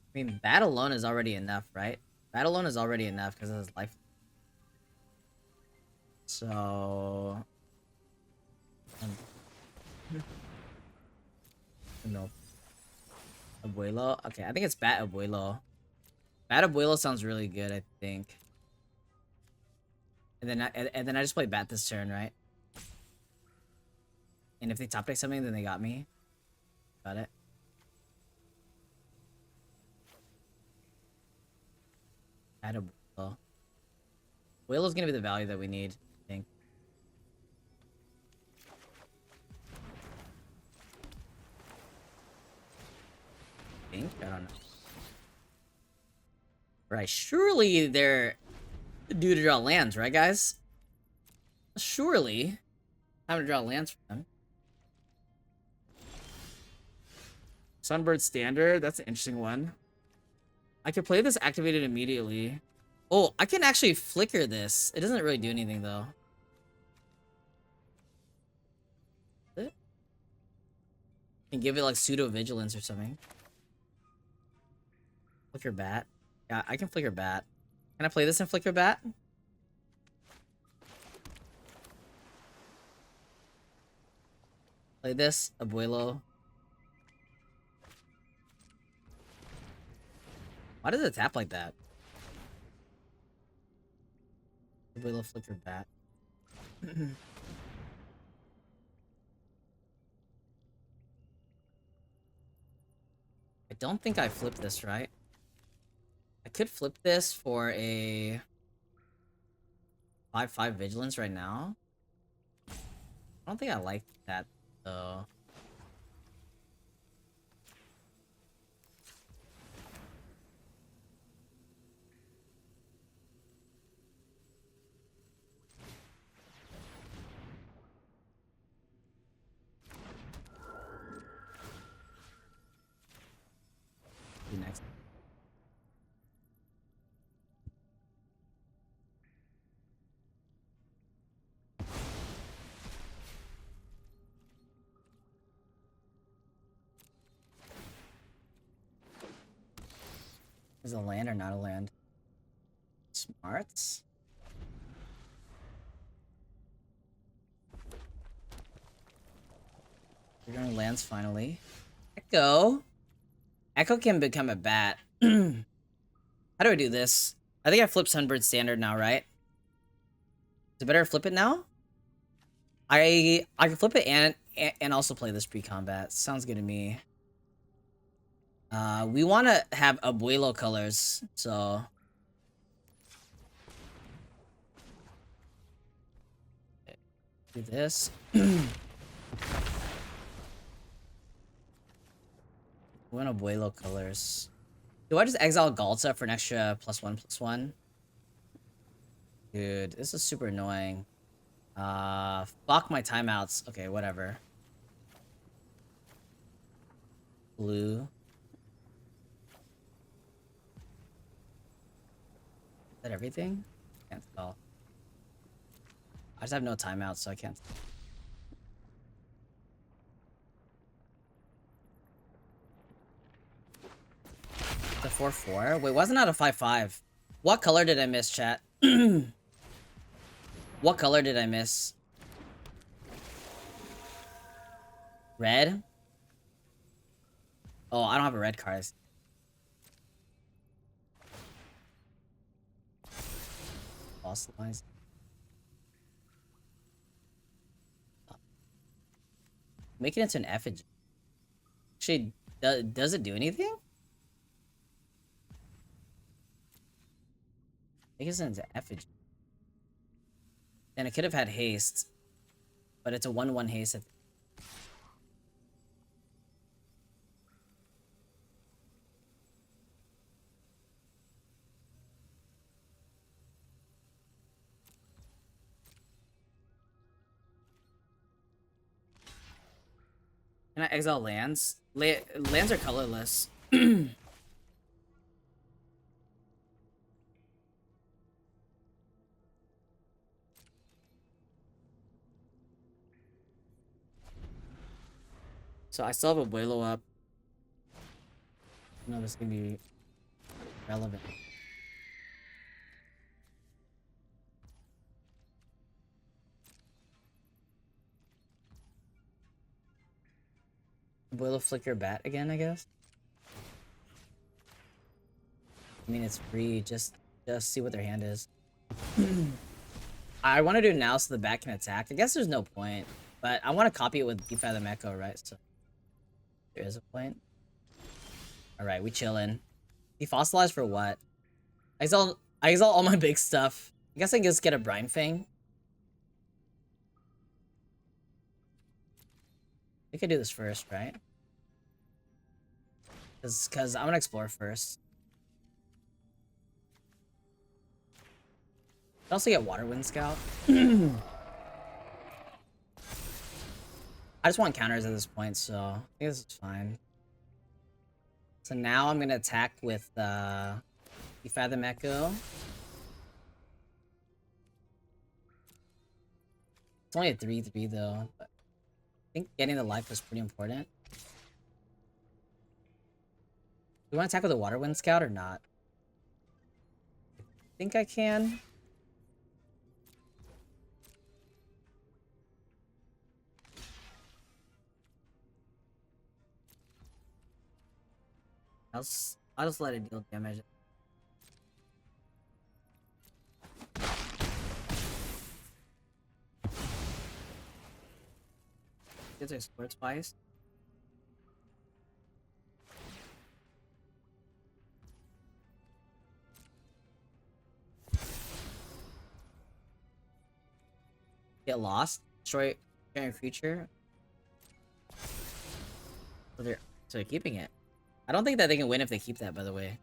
I mean, bat alone is already enough, right? Bat alone is already enough because of his life. So... no. Abuelo? Okay, I think it's Bat Abuelo. Bat Abuelo sounds really good, I think. And then I just play Bat this turn, right? And if they top deck something, then they got me. Got it. Bat Abuelo. Abuelo's gonna be the value that we need, I think. I don't know. Right, surely they're due to draw lands, right, guys? Surely. Time to draw lands for them. Sunbird Standard. That's an interesting one. I could play this activated immediately. Oh, I can actually flicker this. It doesn't really do anything, though. And give it, like, pseudo-vigilance or something. Flicker Bat. Yeah, I can Flicker Bat. Can I play this in Flicker Bat? Play this, Abuelo. Why does it tap like that? Abuelo Flicker Bat. I don't think I flipped this, right? I could flip this for a 5/5 vigilance right now. I don't think I like that, though. Do next. Is it a land or not a land? Smarts? We're going lands finally. Echo. Echo can become a bat. How do I do this? I think I flip Sunbird Standard now, right? Is it better to flip it now? I can flip it and also play this pre-combat. Sounds good to me. We want to have Abuelo colors, so... Do this. We want Abuelo colors. Do I just exile Galta for an extra +1/+1? Dude, this is super annoying. Fuck my timeouts. Okay, whatever. Blue. Is that everything? Can't tell. I just have no timeouts, so I can't. The 4/4? Wait, wasn't that a 5/5? What color did I miss, chat? What color did I miss? Red? Oh, I don't have a red card. Fossilized. Make it into an effigy. Actually, does it do anything? Make it into effigy. Then it could have had haste, but it's a 1/1 haste. Can I exile lands? Lands are colorless. So I still have a Abuelo up. I know this is gonna be relevant. Abuelo Flicker Bat again, I guess. I mean, it's free. Just see what their hand is. I want to do it now so the bat can attack. I guess there's no point, but I want to copy it with Defathom Echo, right? So there is a point. All right, we chillin'. Defossilize for what? I exile all my big stuff. I guess I can just get a Brine Fang. We could do this first, right? Because I'm gonna explore first. I also get Waterwind Scout. I just want counters at this point, so I think this is fine. So now I'm gonna attack with Fathom Echo. It's only a 3/3 though, but I think getting the life was pretty important. Do you want to attack with a Water Wind Scout or not? I think I can. I'll just let it deal damage. Get to explode twice. Get lost. Destroy a creature. So they're keeping it. I don't think that they can win if they keep that, by the way.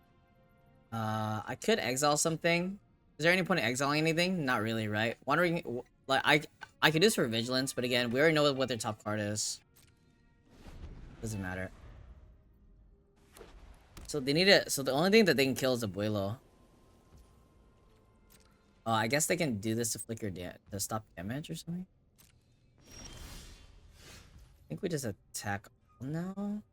I could exile something. Is there any point in exiling anything? Not really, right? Wondering, like, I could do this for Vigilance, but again, we already know what their top card is. Doesn't matter. So they need to. So the only thing that they can kill is Abuelo. I guess they can do this to flicker to stop damage or something. I think we just attack now.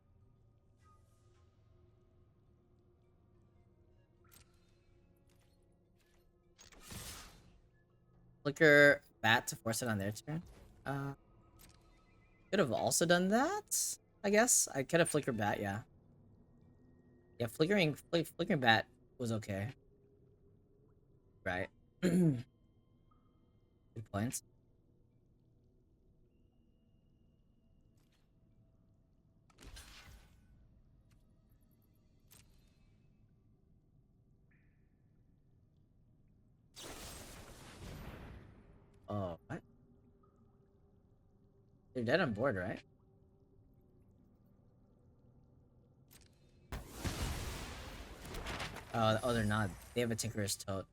Flicker bat to force it on their turn. Could have also done that. I guess I could have flicker bat. Yeah. Yeah, flickering bat was okay. Right. Good points. Oh, what? They're dead on board, right? Oh, they're not. They have a Tinkerer's Tote.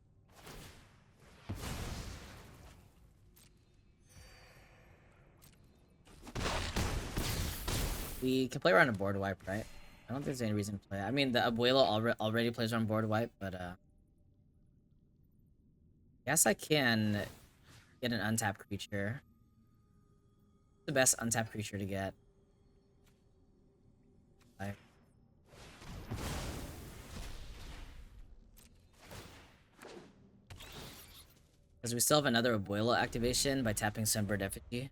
We can play around a board wipe, right? I don't think there's any reason to play. I mean, the Abuelo already plays around board wipe, but guess I can get an untapped creature. The best untapped creature to get. Because we still have another Abuelo activation by tapping Sunbird Effigy.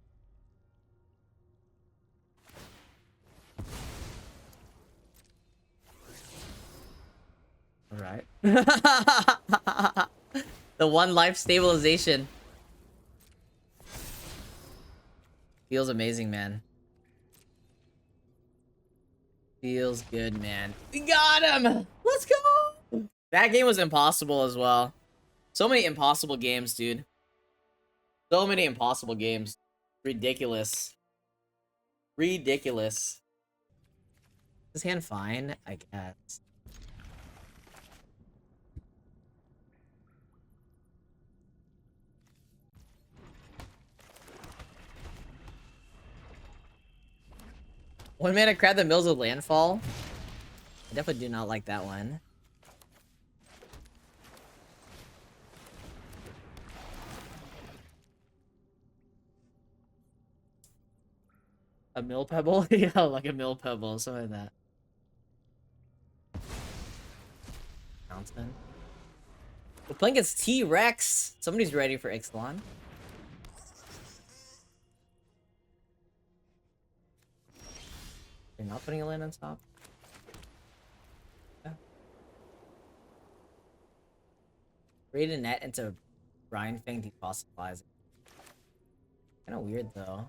Alright. The one life stabilization. Feels amazing, man. Feels good, man. We got him! Let's go! That game was impossible as well. So many impossible games, dude. So many impossible games. Ridiculous. Ridiculous. Is his hand fine? I guess. One mana crab that mills with landfall. I definitely do not like that one. A mill pebble? Yeah, like a mill pebble, something like that. Mountain. We're playing against T-Rex. Somebody's ready for Ixalan. You're not putting a land on top? Yeah. Create a net into Brian Fang defossilize. Kinda weird though.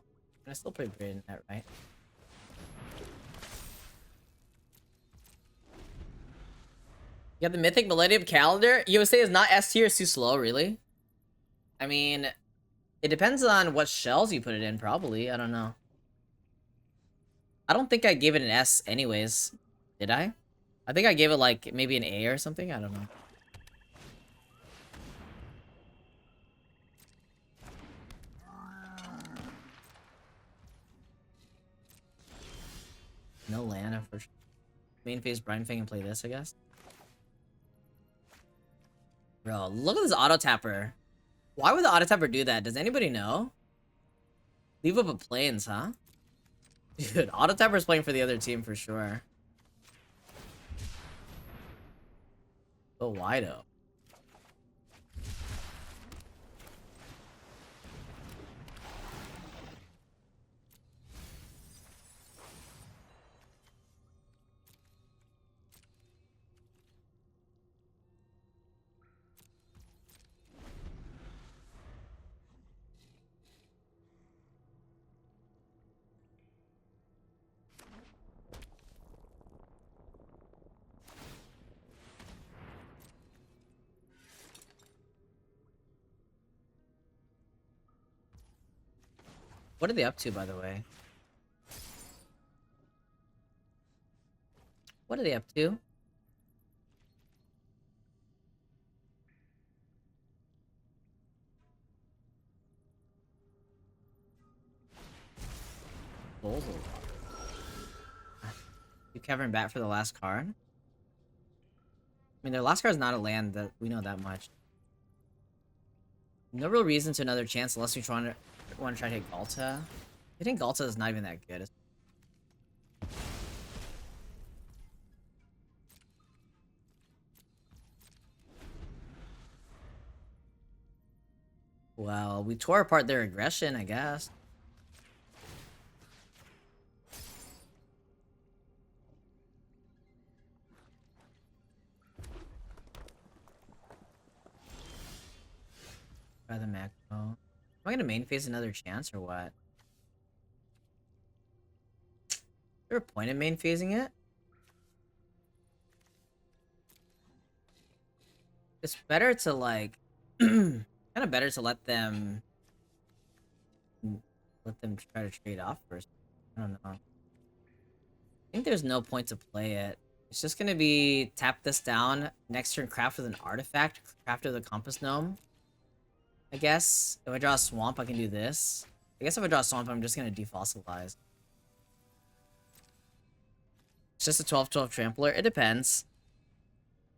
I still play Braid Net, right? You got the Mythic Millennium Calendar? You would say it's not S tier, it's too slow, really? I mean, it depends on what shells you put it in, probably. I don't know. I don't think I gave it an S anyways. Did I? I think I gave it like maybe an A or something. I don't know. No land, unfortunately. Main phase Brine Fang and play this, I guess. Bro, look at this auto tapper. Why would the auto tapper do that? Does anybody know? Leave up a planes, huh? Dude, auto tapper's playing for the other team for sure. Go wide up. What are they up to, by the way? What are they up to? Bowls a lot. You Cavern Bat for the last card? I mean, their last card is not a land, that we know that much. No real reason to another chance unless we want to try to hit Galta. I think Galta is not even that good. Well, we tore apart their aggression, I guess. Try the macro. Am I gonna main phase another chance or what? Is there a point in main phasing it? It's better to like kind of better to let them try to trade off first. I don't know. I think there's no point to play it. It's just gonna be tap this down, next turn craft with an artifact, craft with a compass gnome. I guess if I draw a swamp, I can do this. I guess if I draw a swamp, I'm just gonna defossilize. It's just a 12/12 trampler. It depends.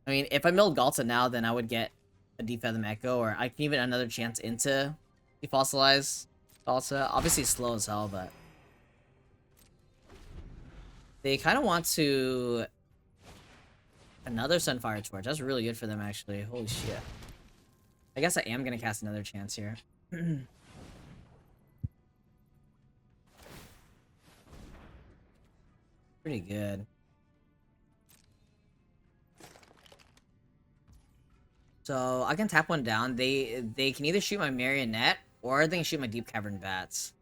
I mean, if I milled Galta now, then I would get a Defathom Echo, or I can even another chance into defossilize Galta. Obviously slow as hell, but they kind of want to another Sunfire Torch. That's really good for them, actually. Holy shit. I guess I am gonna cast another chance here. Pretty good. So I can tap one down. They can either shoot my Marionette or they can shoot my Deep Cavern Bats.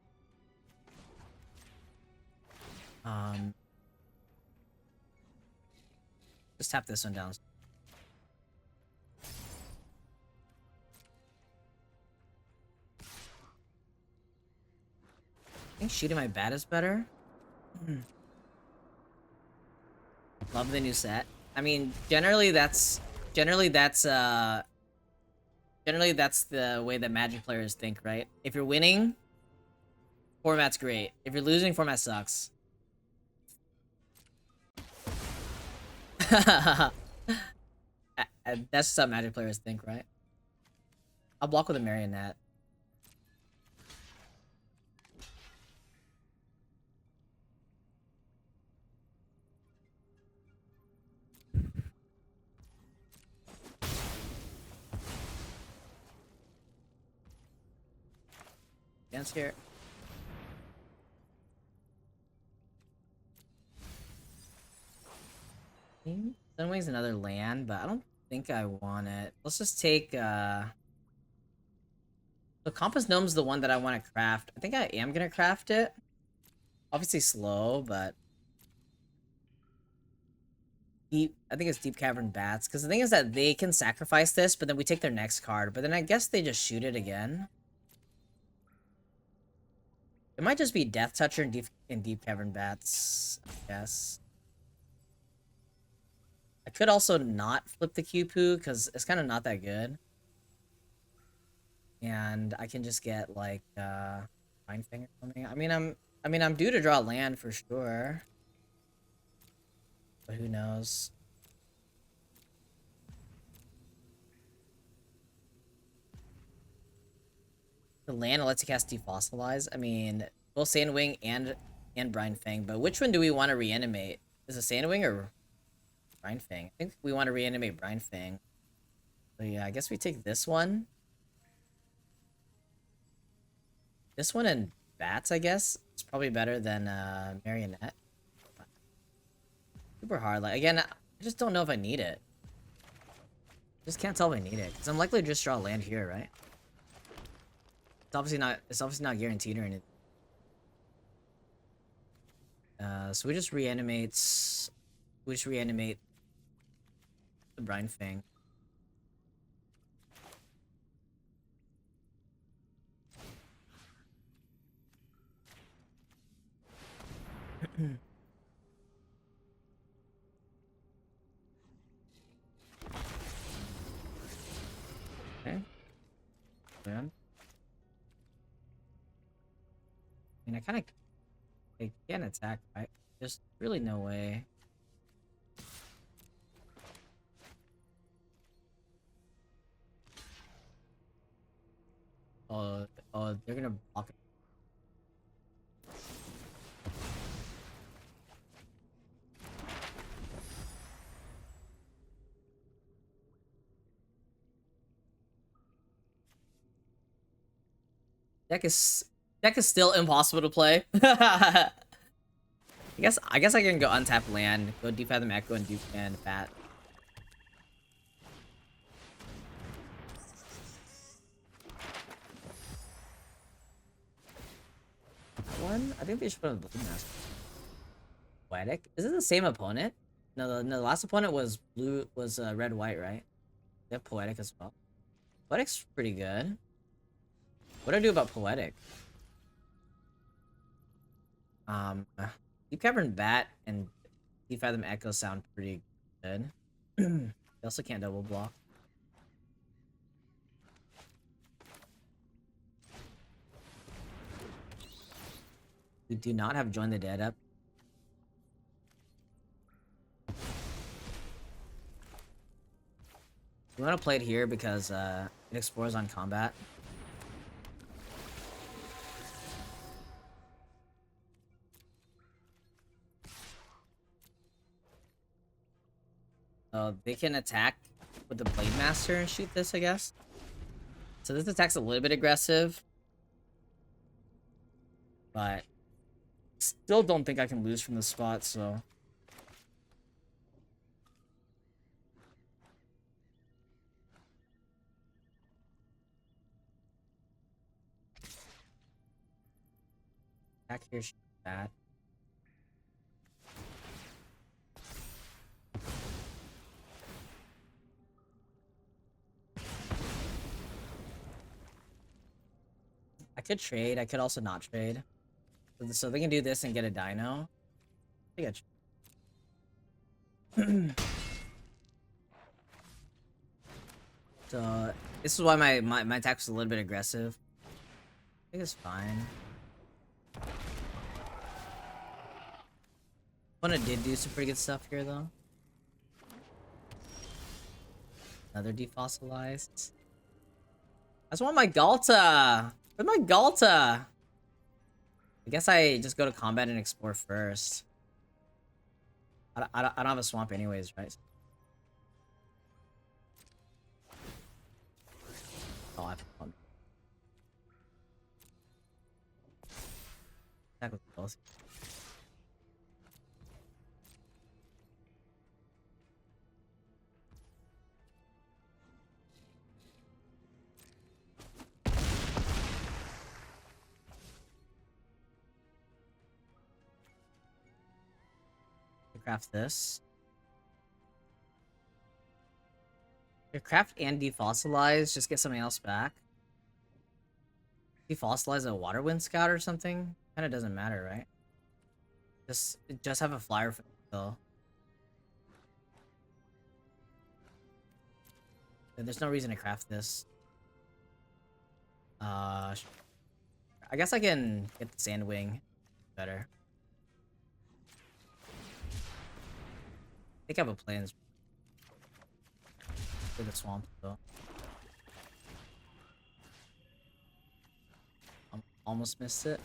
Just tap this one down. I think shooting my bat is better. Love the new set. I mean, generally that's the way that Magic players think, right? If you're winning, format's great. If you're losing, format sucks. That's just how Magic players think, right? I'll block with a Marionette. Dance here. Sunwing's another land, but I don't think I want it. Let's just take the Compass Gnome's the one that I want to craft. I think I am gonna craft it. Obviously slow, but deep. I think it's Deep Cavern Bats, because the thing is that they can sacrifice this, but then we take their next card. But then I guess they just shoot it again. It might just be Death Toucher and Deep Cavern Bats, I guess. I could also not flip the Q-Poo, because it's kind of not that good. And I can just get like Mind Fang or something. I mean I'm due to draw land for sure. but who knows? The land lets you cast Defossilize. I mean, both Sandwing and Brine Fang, but which one do we want to reanimate? Is it Sandwing or Brine Fang? I think we want to reanimate Brine Fang. So yeah, I guess we take this one. This one and Bats, I guess. It's probably better than Marionette. Super hard. Like, again, I just don't know if I need it. Just can't tell if I need it. Because I'm likely to just draw land here, right? It's obviously not guaranteed or anything. So we just reanimate the Brine Fang. Okay. Yeah. I mean, I can't attack, right? There's really no way. Oh, they're gonna block it. Deck is still impossible to play. I guess I can go untap land, go Defathom Echo and Duke and Bat. One? I think they should put on the Blue Master. Poetic? Is it the same opponent? No, the last opponent was red white, right? They have Poetic as well. Poetic's pretty good. What do I do about Poetic? Deep Cavern Bat and Deep Fathom Echo sound pretty good. They also can't double block. We do not have Join the Dead up. We want to play it here because it explores on combat. They can attack with the Blade Master and shoot this, I guess. So this attack's a little bit aggressive. But still don't think I can lose from this spot, so... Attack here should be bad. I could trade. I could also not trade. So they can do this and get a dino. I think So this is why my attack was a little bit aggressive. I think it's fine. Opponent did do some pretty good stuff here though. Another defossilized. I just want my Galta! Where's my Galta? I guess I just go to combat and explore first. I don't have a swamp anyways, right? Oh, I have a swamp. Attack with both. Craft this. Craft and defossilize, just get something else back. Defossilize a Waterwind Scout or something? Kinda doesn't matter, right? Just have a flyer for the kill. There's no reason to craft this. I guess I can get the Sandwing better. think I have a plans for the swamp though. Almost missed it.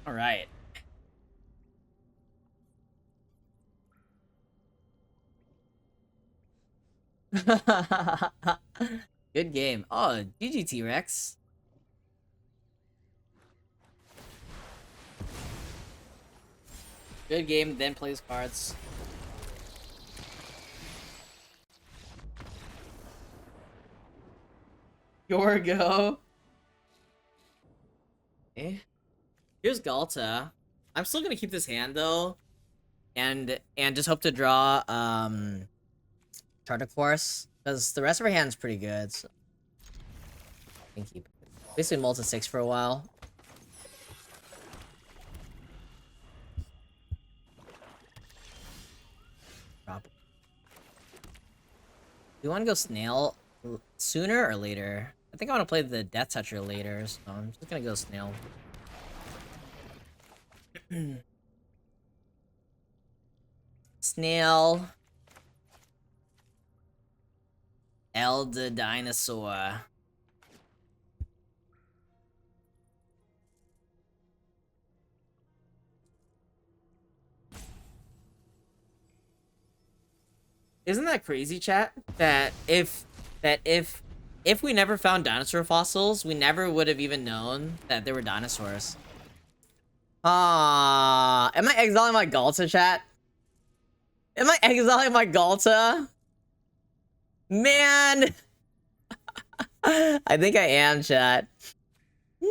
All right. Good game. Oh, GG T-Rex. Good game, then plays cards. Your go. Okay. Here's Galta. I'm still gonna keep this hand though. And just hope to draw Charter Course. Because the rest of our hand's pretty good. So I can keep it. Basically Multi 6 for a while. Drop. Do you want to go snail sooner or later? I think I want to play the Death Toucher later, so I'm just gonna go snail. Snail. Elder Dinosaur. Isn't that crazy, chat? That if we never found dinosaur fossils, we never would have even known that there were dinosaurs. Ah, am I exiling my Galta, chat? Am I exiling my Galta? Man! I think I am, chat. No!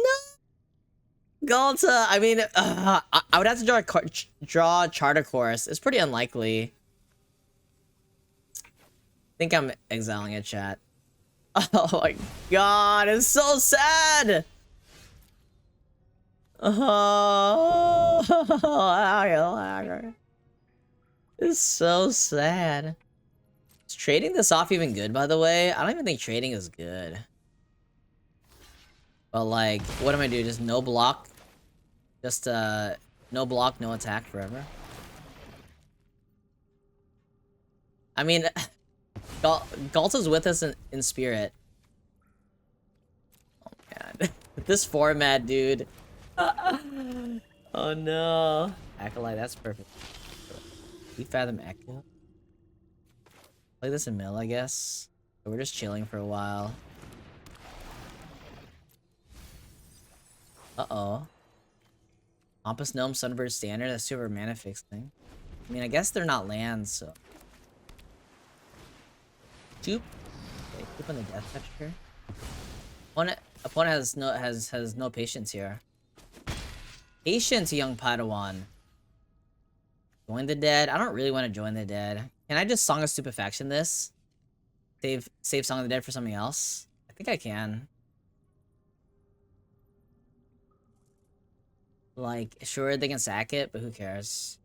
Galta, I mean, I would have to draw a Charter Course. It's pretty unlikely. I think I'm exiling it, chat. Oh my god, it's so sad! Oh, it's so sad. Is trading this off even good, by the way? I don't even think trading is good. But like, what am I doing? Just no block? Just no block, no attack forever? I mean, Galta's with us in spirit. Oh man. This format, dude. Oh no. Acolyte, that's perfect. We fathom Echo. Play this in mill, I guess. So we're just chilling for a while. Uh-oh. Pompous Gnome, Sunbird Standard, that's super mana fix thing. I mean, I guess they're not lands, so. Two. Okay, keep on the Death Toucher. Opponent has no patience here. Patience, young Padawan. Join the Dead. I don't really want to join the Dead. Can I just Song of Stupefaction this? Save Song of the Dead for something else? I think I can. Like, sure, they can sack it, but who cares?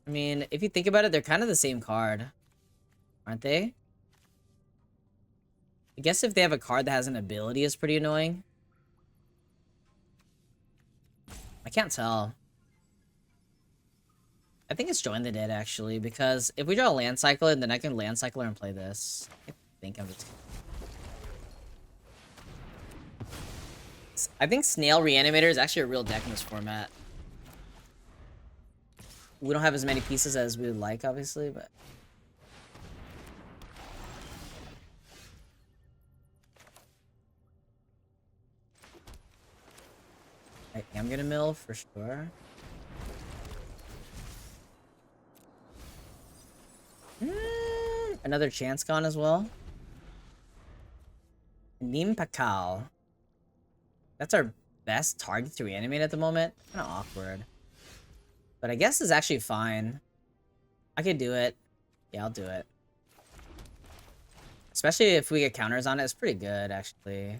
I mean, if you think about it, they're kind of the same card. Aren't they? I guess if they have a card that has an ability, it's pretty annoying. I can't tell. I think it's Join the Dead, actually, because if we draw a Land Cycler, then I can Land Cycler and play this. I think I'm just... I think Snail Reanimator is actually a real deck in this format. We don't have as many pieces as we would like, obviously, but... I am gonna mill, for sure. Another chance gone as well. Neem Pakal. That's our best target to reanimate at the moment. Kind of awkward. But I guess it's actually fine. I could do it. Yeah, I'll do it. Especially if we get counters on it. It's pretty good, actually.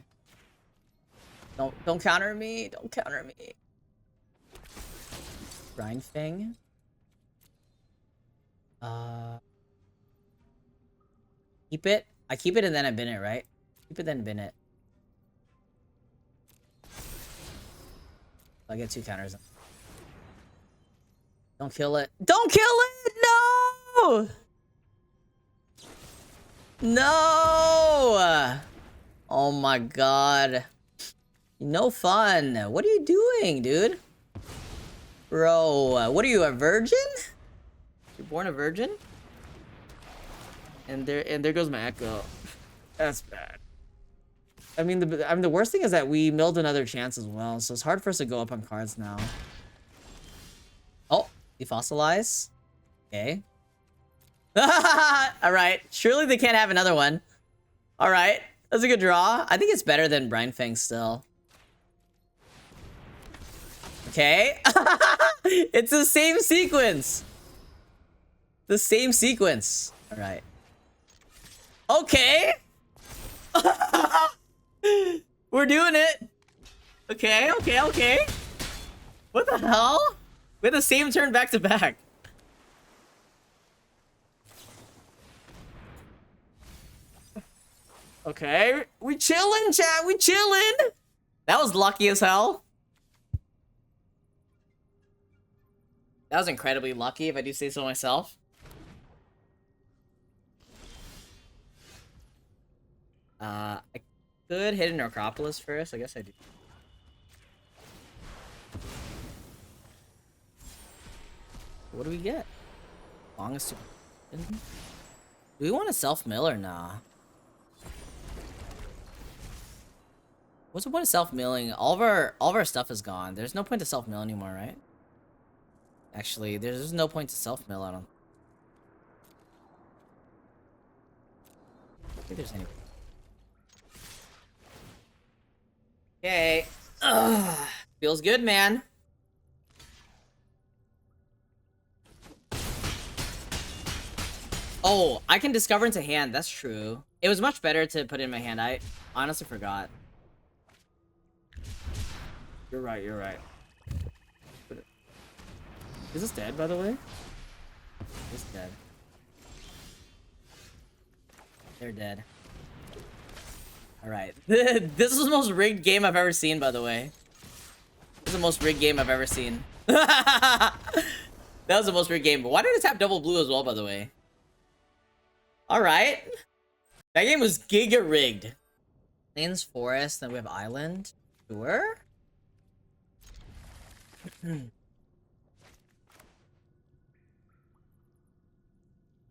Don't counter me. Don't counter me. Grind Fang. Keep it. I keep it and then I bin it, right? Keep it then bin it. I get 2 counters. Don't kill it. Don't kill it! No! No! Oh my god. No fun. What are you doing, dude? Bro, what are you, a virgin? You're born a virgin? And there goes my echo. That's bad. I mean, the worst thing is that we milled another chance as well, so it's hard for us to go up on cards now. Oh, defossilize. Okay. All right. Surely they can't have another one. All right. That's a good draw. I think it's better than Brine Fang still. Okay. It's the same sequence. The same sequence. All right. Okay. We're doing it. Okay, okay, okay. What the hell? We had the same turn back to back. Okay, we chillin', chat. We chillin'. That was lucky as hell. That was incredibly lucky, if I do say so myself. I could hit an Necropolis first. I guess I do. What do we get? Longest. Do we want to self-mill or nah? What's the point of self-milling? All of our stuff is gone. There's no point to self-mill anymore, right? Actually, there's no point to self-mill. I don't think there's any. Okay. Ugh. Feels good, man. Oh, I can discover into hand. That's true. It was much better to put in my hand. I honestly forgot. You're right, you're right. Is this dead, by the way? It's dead. They're dead. Alright. This is the most rigged game I've ever seen, by the way. This is the most rigged game I've ever seen. That was the most rigged game. But why did it tap double blue as well, by the way? Alright. That game was giga rigged. Plains, forest, then we have island. Sure.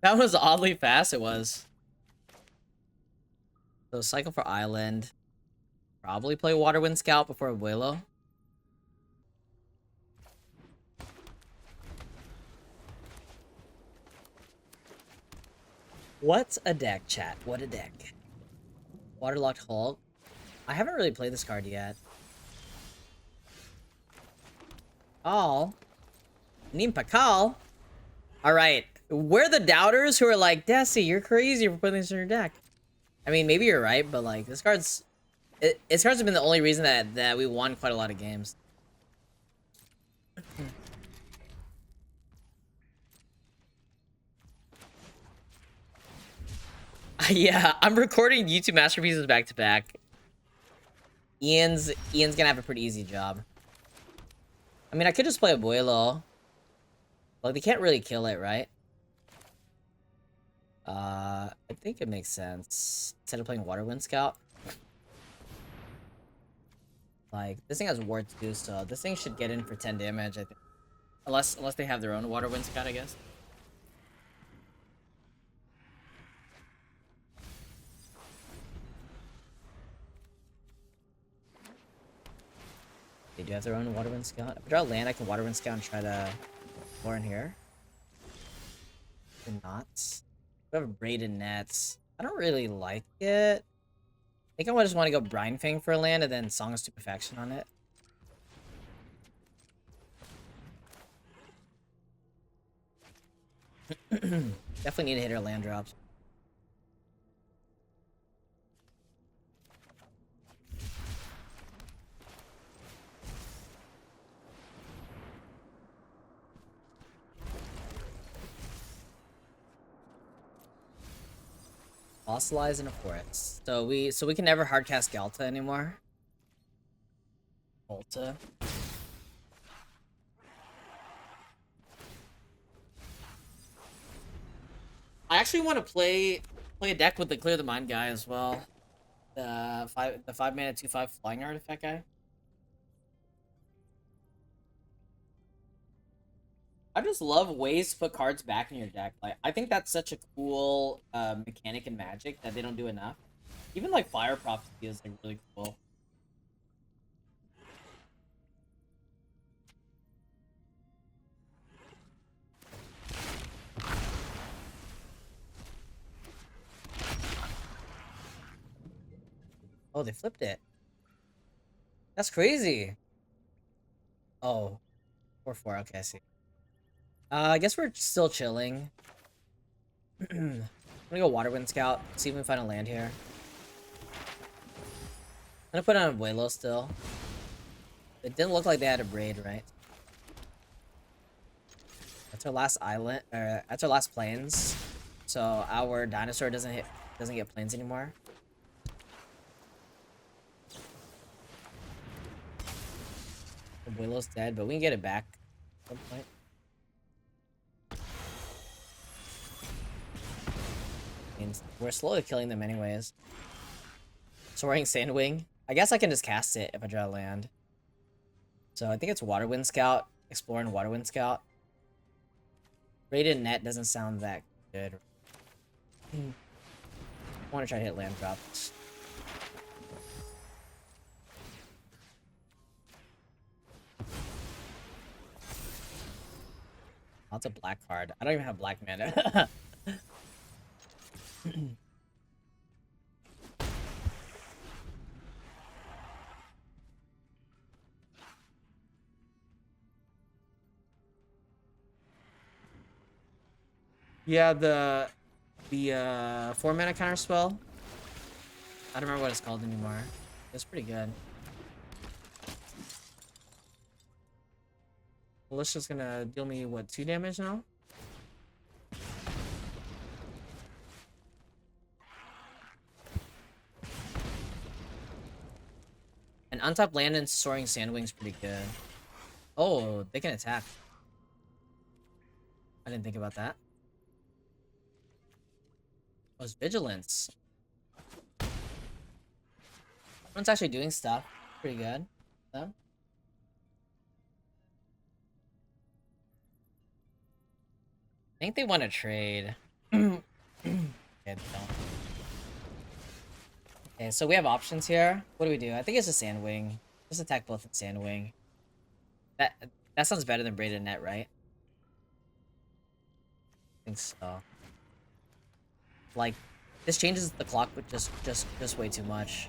That was oddly fast, it was. So cycle for island. Probably play Waterwind Scout before Abuelo. What's a deck, chat? What a deck. Waterlocked Hulk. I haven't really played this card yet. Oh. Nimpakal. Alright. We're the doubters who are like, Deathsie, you're crazy for putting this in your deck. I mean, maybe you're right, but like, this card's... This card's been the only reason that we won quite a lot of games. Yeah, I'm recording YouTube masterpieces back to back. Ian's gonna have a pretty easy job. I mean, I could just play Abuelo. Like, they can't really kill it, right? I think it makes sense. Instead of playing Waterwind Scout. Like, this thing has Ward too, so this thing should get in for 10 damage, I think. Unless they have their own Waterwind Scout, I guess. They do have their own Waterwind Scout. If I draw land, I can Waterwind Scout and try to explore in here. Or not. We have Braided Nets. I don't really like it. I think I just want to go Brine Fang for a land and then Song of Stupefaction on it. Definitely need to hit our land drops. Fossilize in a forest. So we can never hardcast Galta anymore. Volta. actually want to play a deck with the Clear the Mind guy as well. The 5 mana 2/5 flying artifact guy. I just love ways to put cards back in your deck. Like I think that's such a cool mechanic in Magic that they don't do enough. Even like Fire Prophecy is like really cool. Oh, they flipped it. That's crazy. Oh, 4/4. Okay, I see. I guess we're still chilling. I'm gonna go Waterwind Scout, see if we can find a land here. I'm gonna put on Abuelo still. It didn't look like they had a braid, right? That's our last island, or that's our last plains. So our dinosaur doesn't get plains anymore. Abuelo's dead, but we can get it back at some point. I mean, we're slowly killing them anyways. Soaring Sandwing. I guess I can just cast it if I draw land. So I think it's Waterwind Scout. Exploring Waterwind Scout. Rated net doesn't sound that good. I want to try to hit land drops. That's a black card. I don't even have black mana. Yeah, the 4 mana counter spell. I don't remember what it's called anymore. It's pretty good. Militia's gonna deal me what, 2 damage now? An untapped land and Soaring Sandwing's pretty good. Oh, they can attack. I didn't think about that. Oh, it's Vigilance. Everyone's actually doing stuff. Pretty good. Them. I think they want to trade. Okay, they don't. Okay, so we have options here. What do we do? I think it's a Sandwing. Just attack both with Sandwing. That sounds better than Braided Net, right? I think so. Like, this changes the clock, but just way too much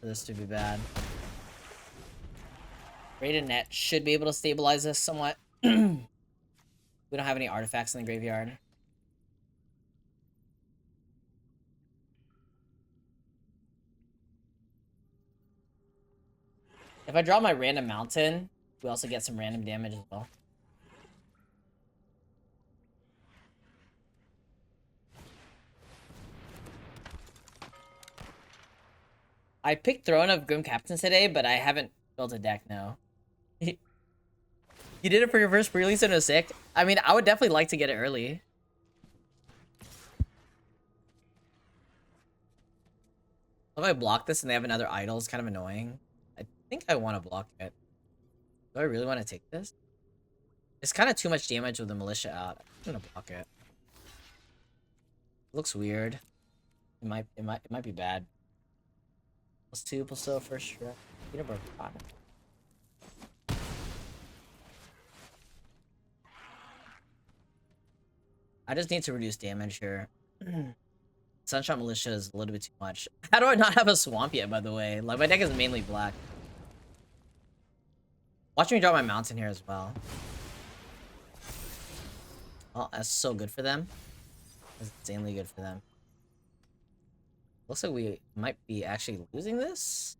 for this to be bad. Braided Net should be able to stabilize this somewhat. We don't have any artifacts in the graveyard. If I draw my random mountain, we also get some random damage as well. I picked Throne of Grim Captains today, but I haven't built a deck now. You did it for your first pre-release and it was sick? I mean, I would definitely like to get it early. If I block this and they have another idol, it's kind of annoying. I think I want to block it. Do I really want to take this? It's kind of too much damage with the militia out. I'm gonna block it. Looks weird. It might be bad. +2, +0, first strike. Peanut cotton. I just need to reduce damage here. Sunshot Militia is a little bit too much. How do I not have a swamp yet, by the way? Like, my deck is mainly black. Watch me draw my mountain here as well. Oh, that's so good for them. That's insanely good for them. Looks like we might be actually losing this.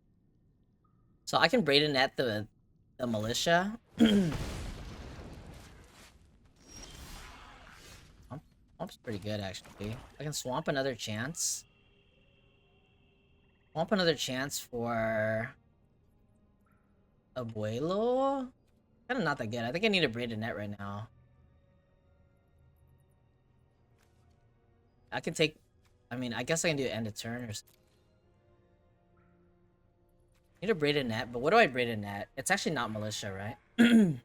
So I can Braided Net the militia. Swamp's pretty good, actually. I can swamp another chance. Swamp another chance for Abuelo? Kind of not that good. I think I need a Braided Net right now. I can take... I mean, I guess I can do end of turn or something. I need a braided net, but what do I braided net? It's actually not militia, right? I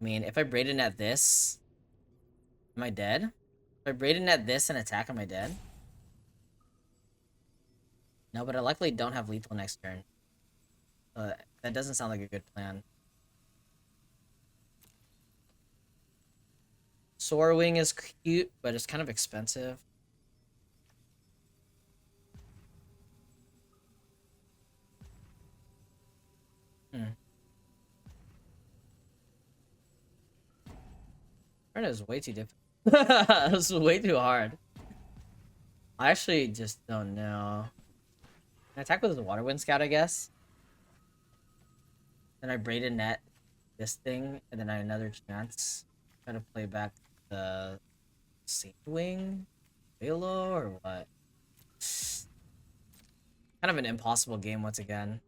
mean, if I braided net this, am I dead? If I braided net this and attack, am I dead? No, but I likely don't have lethal next turn. That doesn't sound like a good plan. Soar Wing is cute, but it's kind of expensive. It was way too difficult. It was way too hard. I actually just don't know. Can I attack with the Water Wind Scout, I guess? Then I braided net this thing, and then I had another chance. Try to play back the Sand Wing? Halo, or what? Kind of an impossible game once again.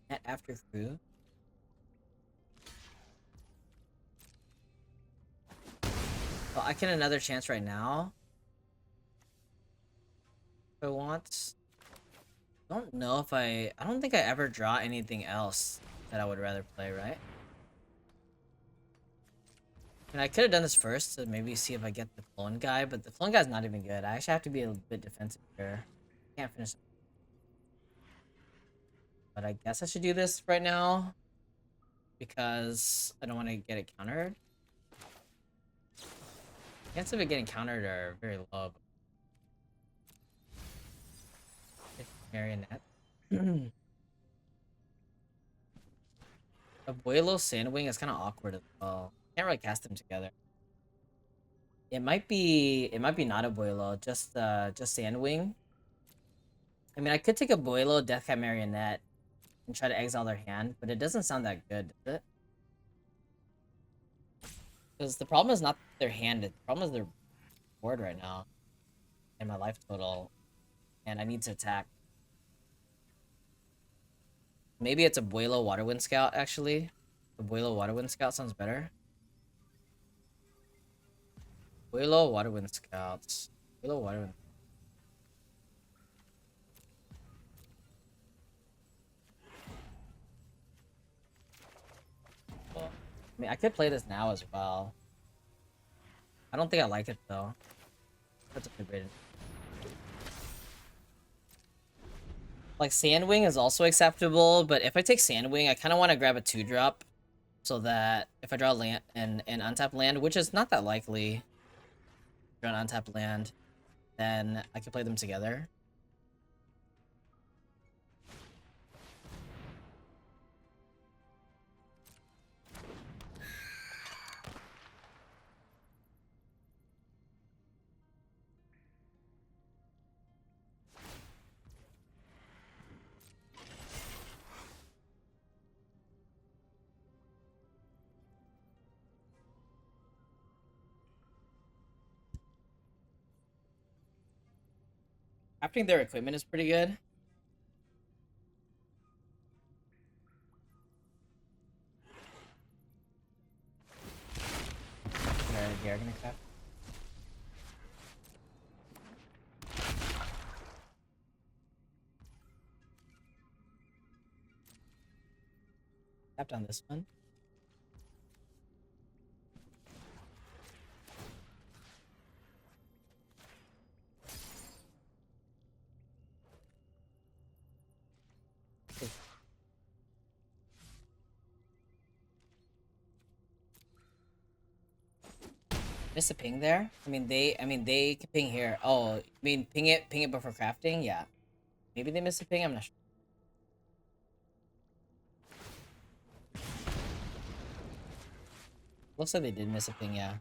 Net after crew. Well, I can another chance right now. If I want. Don't know if I don't think I ever draw anything else that I would rather play, right? And I could have done this first to maybe see if I get the clone guy, but the clone guy's not even good. I actually have to be a bit defensive here. Can't finish. But I guess I should do this right now because I don't want to get it countered. Chances of it getting countered are very low. Marionette. Abuelo Sandwing is kind of awkward as well. Can't really cast them together. It might be not Abuelo, just Sandwing. I mean, I could take Abuelo, Deathcat Marionette, and try to exile their hand, but it doesn't sound that good, does it? Because the problem is not their hand, the problem is their board right now. And my life total. And I need to attack. Maybe it's Abuelo Waterwind Scout, actually. Abuelo Waterwind Scout sounds better. Abuelo Waterwind Scouts. Abuelo Waterwind. Well, I mean, I could play this now as well. I don't think I like it, though. That's a good rating. Like, Sandwing is also acceptable, but if I take Sandwing, I kind of want to grab a 2-drop so that if I draw land and untap land, which is not that likely, draw an untapped land, then I can play them together. I think their equipment is pretty good. They're gonna craft. Tapped on this one. Miss a ping there? I mean they can ping here. Oh, I mean ping it before crafting? Yeah. Maybe they missed a ping, I'm not sure. Looks like they did miss a ping, yeah.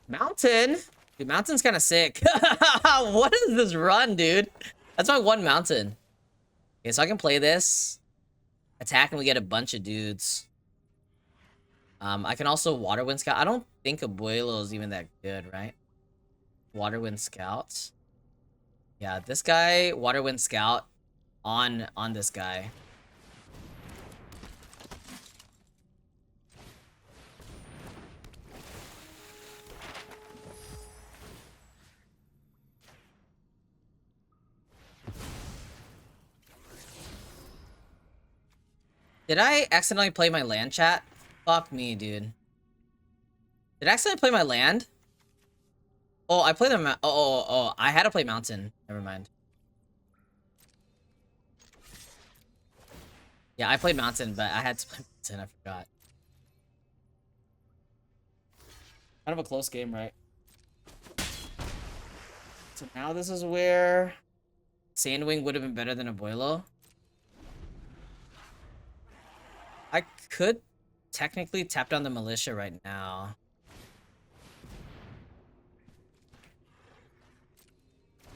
Mountain? Dude, Mountain's kind of sick. What is this run, dude? That's my one Mountain. Okay, so I can play this. Attack and we get a bunch of dudes. I can also Water Wind Scout. I don't think Abuelo is even that good, right? Waterwind Scout. Yeah, this guy, Waterwind Scout, on this guy. Did I accidentally play my land, chat? Fuck me, dude. Did I accidentally play my land? Oh, I played the oh, I had to play mountain. Never mind. Yeah, I played mountain, but I had to play mountain. I forgot. Kind of a close game, right? So now this is where Sandwing would have been better than Abuelo. I could technically tap down the militia right now.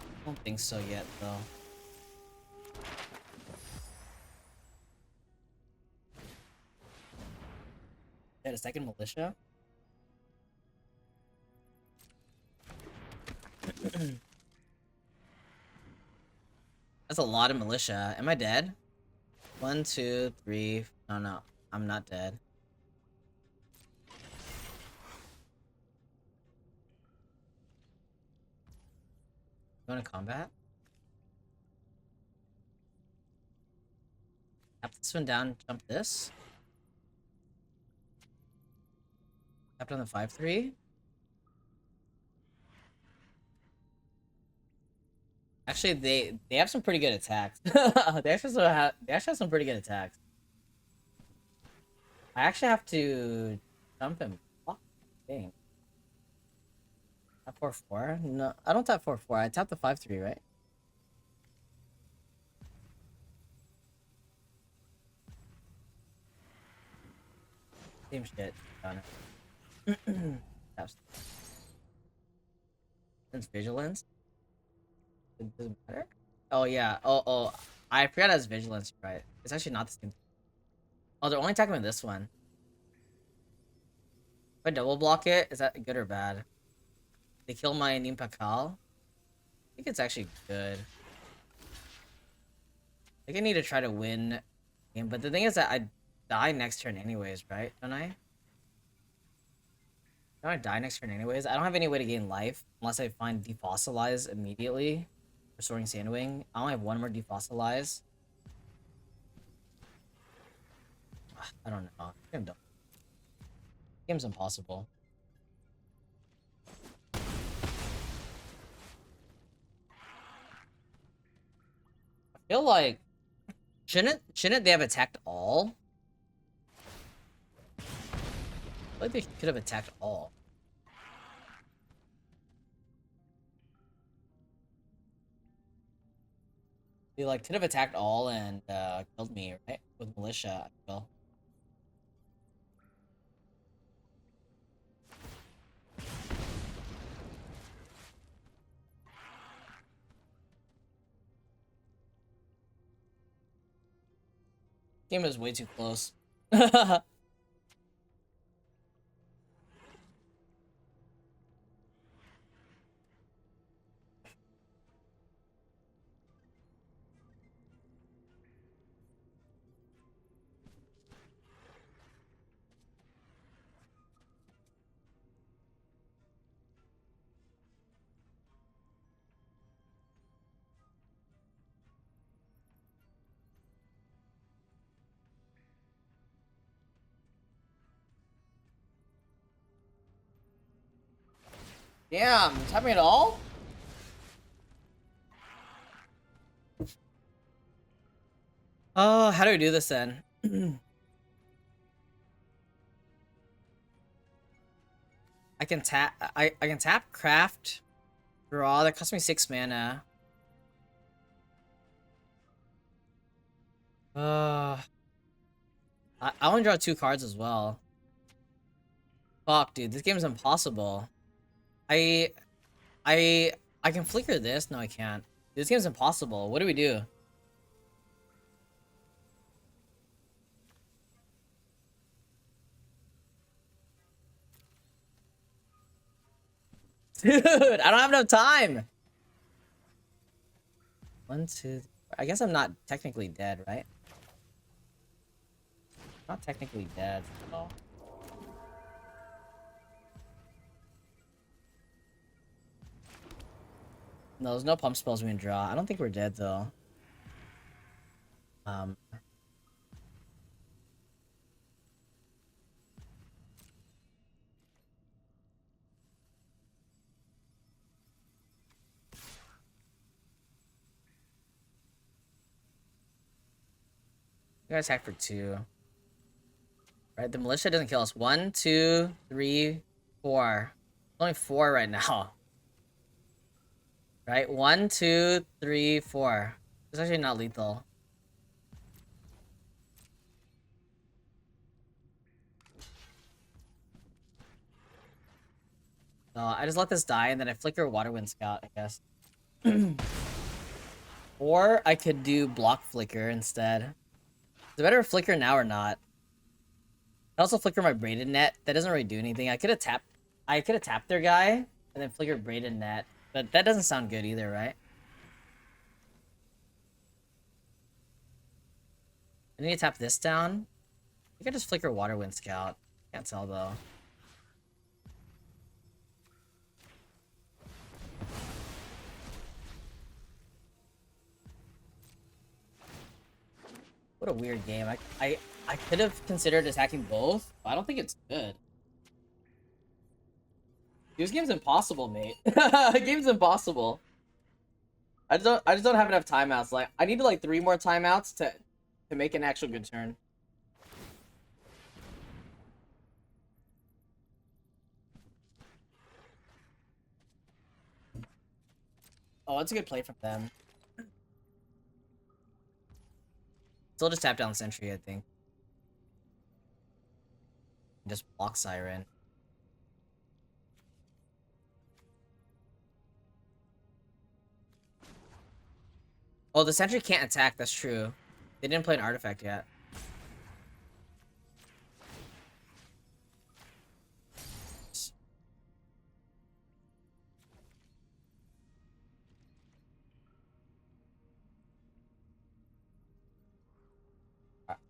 I don't think so yet, though. Get a second militia? That's a lot of militia. Am I dead? 1, 2, 3. No, I'm not dead. Going to combat? Tap this one down, jump this. Tap down the 5-3. Actually, they have some pretty good attacks. They actually have some pretty good attacks. I actually have to jump and block. Dang. Tap 4-4? No, I don't tap 4-4. I tap the 5-3, right? Same shit. Done it. Taps. Since vigilance. It doesn't matter. Oh yeah. Oh. I forgot it has vigilance, right? It's actually not the same. Oh, they're only attacking with this one. If I double block it, is that good or bad? They kill my Nimpakal. I think it's actually good. I think I need to try to win game, but the thing is that I die next turn anyways, right? Don't I? Don't I die next turn anyways? I don't have any way to gain life unless I find defossilize immediately. Restoring Sandwing. I only have one more defossilize. I don't know. I think I'm done. Game's impossible. I feel like shouldn't they have attacked all? I feel like they could have attacked all. They like could have attacked all and killed me, right? With militia, I feel. Game is way too close. Damn, it's happening at all? Oh, how do we do this then? I can tap craft, draw, that costs me 6 mana. I want to draw 2 cards as well. Fuck, dude, this game's impossible. I I I can flicker this. No, I can't. This game's impossible. What do we do? Dude, I don't have enough time. 1, 2, 3. I guess I'm not technically dead, right? Not technically dead. No. No, there's no pump spells we can draw. I don't think we're dead though. We gotta attack for 2. Right, the militia doesn't kill us. 1, 2, 3, 4. Only 4 right now. Right, 1, 2, 3, 4. It's actually not lethal. So I just let this die and then I flicker Water Wind Scout, I guess. Or I could do block flicker instead. Is it better to flicker now or not? I also flicker my braided net. That doesn't really do anything. I could have tapped their guy and then flicker braided net, but that doesn't sound good either, right? I need to tap this down. I think I just flicker Water Wind Scout. Can't tell though. What a weird game. I could have considered attacking both, but I don't think it's good. This game's impossible, mate. Game's impossible. I just don't have enough timeouts. Like I need like 3 more timeouts to make an actual good turn. Oh, that's a good play from them. Still just tap down Sentry, I think. Just block Siren. Oh, the Sentry can't attack, that's true. They didn't play an artifact yet.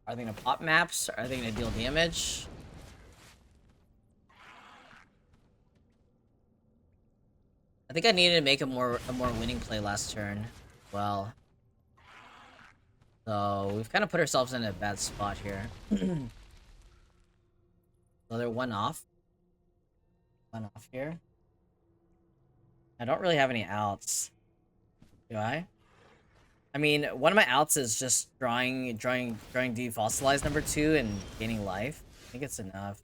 Are they gonna pop maps? Are they gonna deal damage? I think I needed to make a more winning play last turn. Well, so we've kind of put ourselves in a bad spot here. So they're 1 off. 1 off here. I don't really have any outs. Do I? I mean, one of my outs is just drawing defossilize number 2 and gaining life. I think it's enough.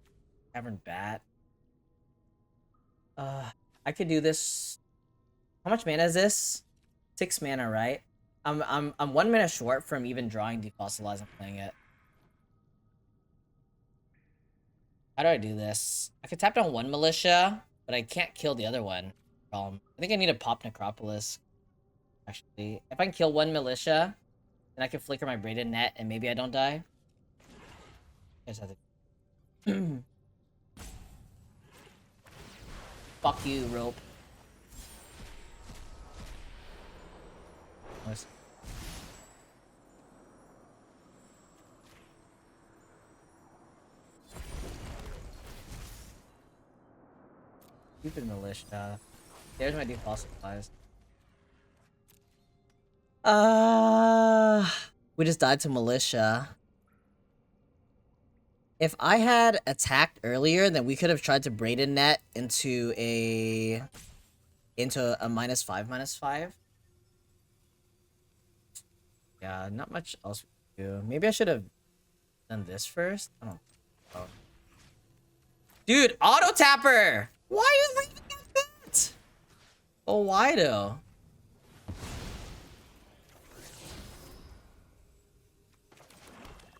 Cavern Bat. I could do this. How much mana is this? 6 mana, right? I'm 1 mana short from even drawing defossilize and playing it. How do I do this? I could tap down 1 militia, but I can't kill the other one. I think I need to pop Necropolis. Actually, if I can kill 1 militia, then I can flicker my braided net and maybe I don't die. I just have to... Fuck you, rope. Nice. Stupid militia. There's my defossilize. We just died to militia. If I had attacked earlier, then we could have tried to braided net into a -5/-5. Yeah, not much else we can do. Maybe I should have done this first. I don't know. Dude, auto tapper! Why are you leaving that? Oh, why though?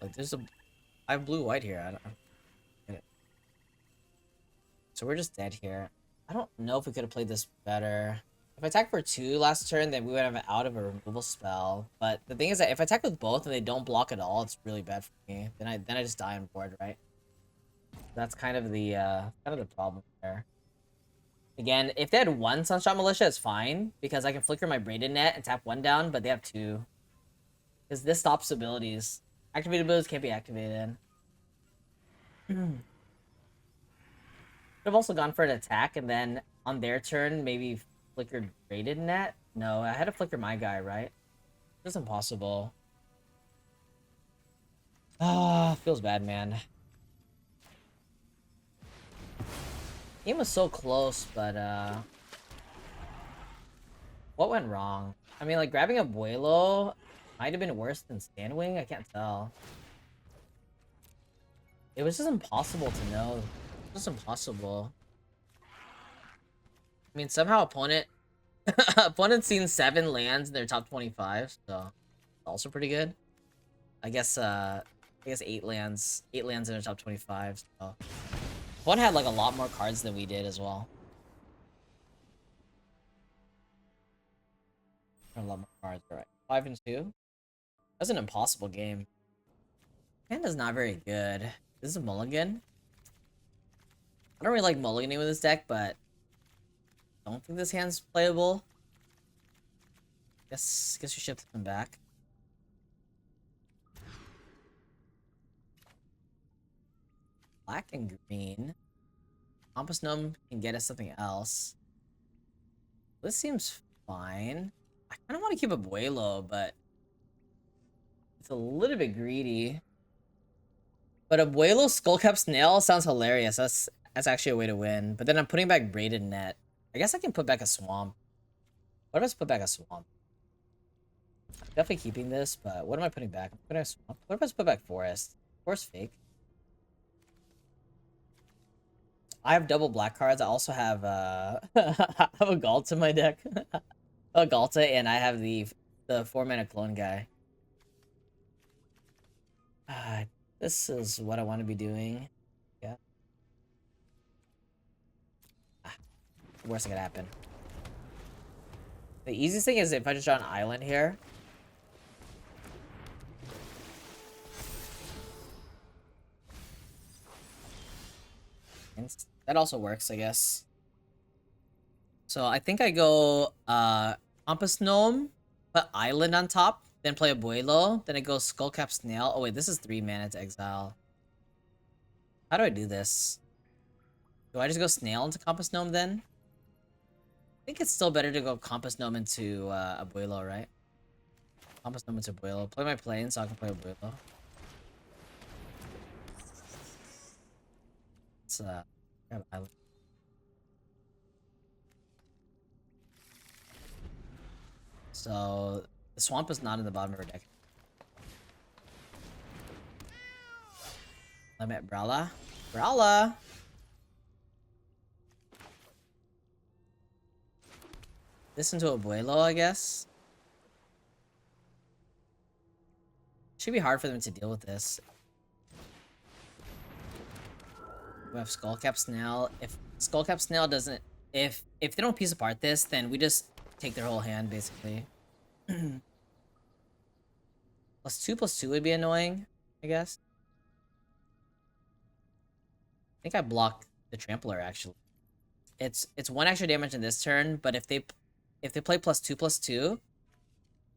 Like, I have blue-white here. I don't get it. So we're just dead here. I don't know if we could have played this better. If I attack for 2 last turn, then we would have an out of a removal spell. But the thing is that if I attack with both and they don't block at all, it's really bad for me. Then I just die on board, right? That's kind of the problem there. Again, if they had one Sunshot Militia, it's fine, because I can flicker my Braided Net and tap one down, but they have two. Because this stops abilities. Activated abilities can't be activated. Could have also gone for an attack, and then on their turn, maybe flickered Braided Net? No, I had to flicker my guy, right? That's impossible. Ah, feels bad, man. Game was so close, but what went wrong? I mean, like, grabbing a Abuelo might have been worse than Sandwing? I can't tell. It was just impossible to know. It was just impossible. I mean, somehow opponent's seen 7 lands in their top 25, so also pretty good. I guess 8 lands in their top 25, so one had like a lot more cards than we did as well. A lot more cards, right? 5 and 2. That's an impossible game. Hand is not very good. This is a mulligan. I don't really like mulliganing with this deck, but I don't think this hand's playable. Guess we shift them back. Black and green. Compass Gnome can get us something else. This seems fine. I kind of want to keep Abuelo, but it's a little bit greedy. But Abuelo Skullcap Snail sounds hilarious. That's actually a way to win. But then I'm putting back Braided Net. I guess I can put back a Swamp. What if I just put back a Swamp? I'm definitely keeping this, but what am I putting back? I'm putting a Swamp. What if I just put back Forest? Forest fake. I have double black cards. I also have I have a Galt in my deck. A Galta, and I have the 4-mana clone guy. This is what I want to be doing. Yeah. Worst that could happen. The easiest thing is if I just draw an island here. And that also works, I guess. So I think I go Compass Gnome, put Island on top, then play Abuelo, then I go Skullcap Snail. Oh wait, this is 3 mana to exile. How do I do this? Do I just go Snail into Compass Gnome then? I think it's still better to go Compass Gnome into Abuelo, right? Compass Gnome into Abuelo. Play my plane so I can play Abuelo. Let's grab Island. So the Swamp is not in the bottom of our deck. Limit Brawla. Brawla! This into Abuelo, I guess. Should be hard for them to deal with this. We have Skullcap Snail. If Skullcap Snail doesn't... If they don't piece apart this, then we just take their whole hand, basically. +2/+2 would be annoying, I guess. I think I block the Trampler, actually. It's 1 extra damage in this turn, but if they play +2/+2,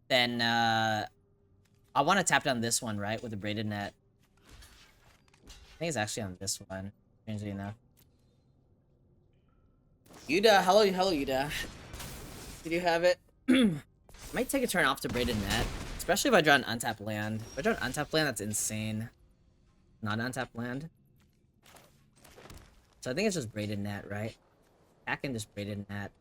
then I want to tap down this one, right, with the Braided Net. I think it's actually on this one, strangely enough. Yuda, hello, Yuda. Did you have it? Might take a turn off to Braided Net, especially if I draw an untapped land. If I draw an untapped land, that's insane. Not an untapped land. So I think it's just Braided Net, right? Back in just Braided Net.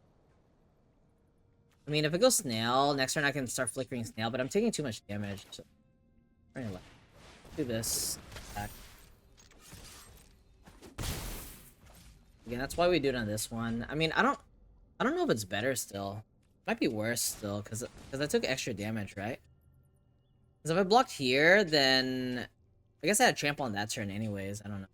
I mean, if it goes Snail, next turn I can start flickering Snail, but I'm taking too much damage. So anyway, do this. Back. Again, that's why we do it on this one. I mean, I don't know if it's better still. It might be worse still, because I took extra damage, right? Because if I blocked here, then I guess I had trample on that turn anyways. I don't know.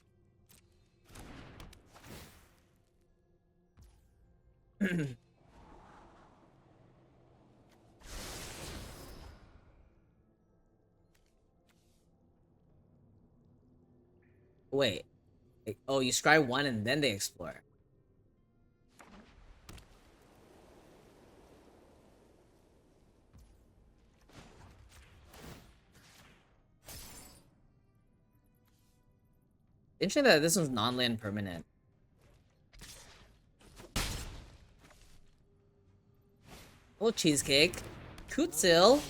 Wait. Oh, you scry 1 and then they explore. Interesting that this one's non-land permanent. Oh, cheesecake. Kutzil.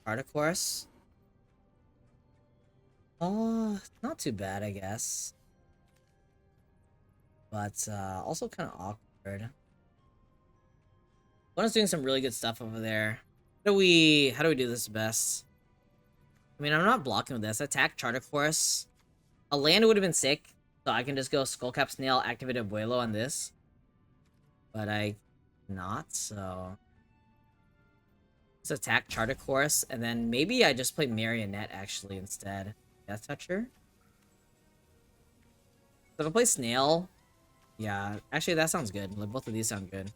Articourse. Oh, not too bad, I guess. But also kind of awkward. One's doing some really good stuff over there. How do we do this best? I mean, I'm not blocking with this. Attack Charter Course. A land would have been sick, so I can just go Skullcap Snail, activate Abuelo on this. But I not, so let's attack Charter Course, and then maybe I just play Marionette actually instead. Death Toucher. So if I play Snail, yeah, actually that sounds good. Like both of these sound good.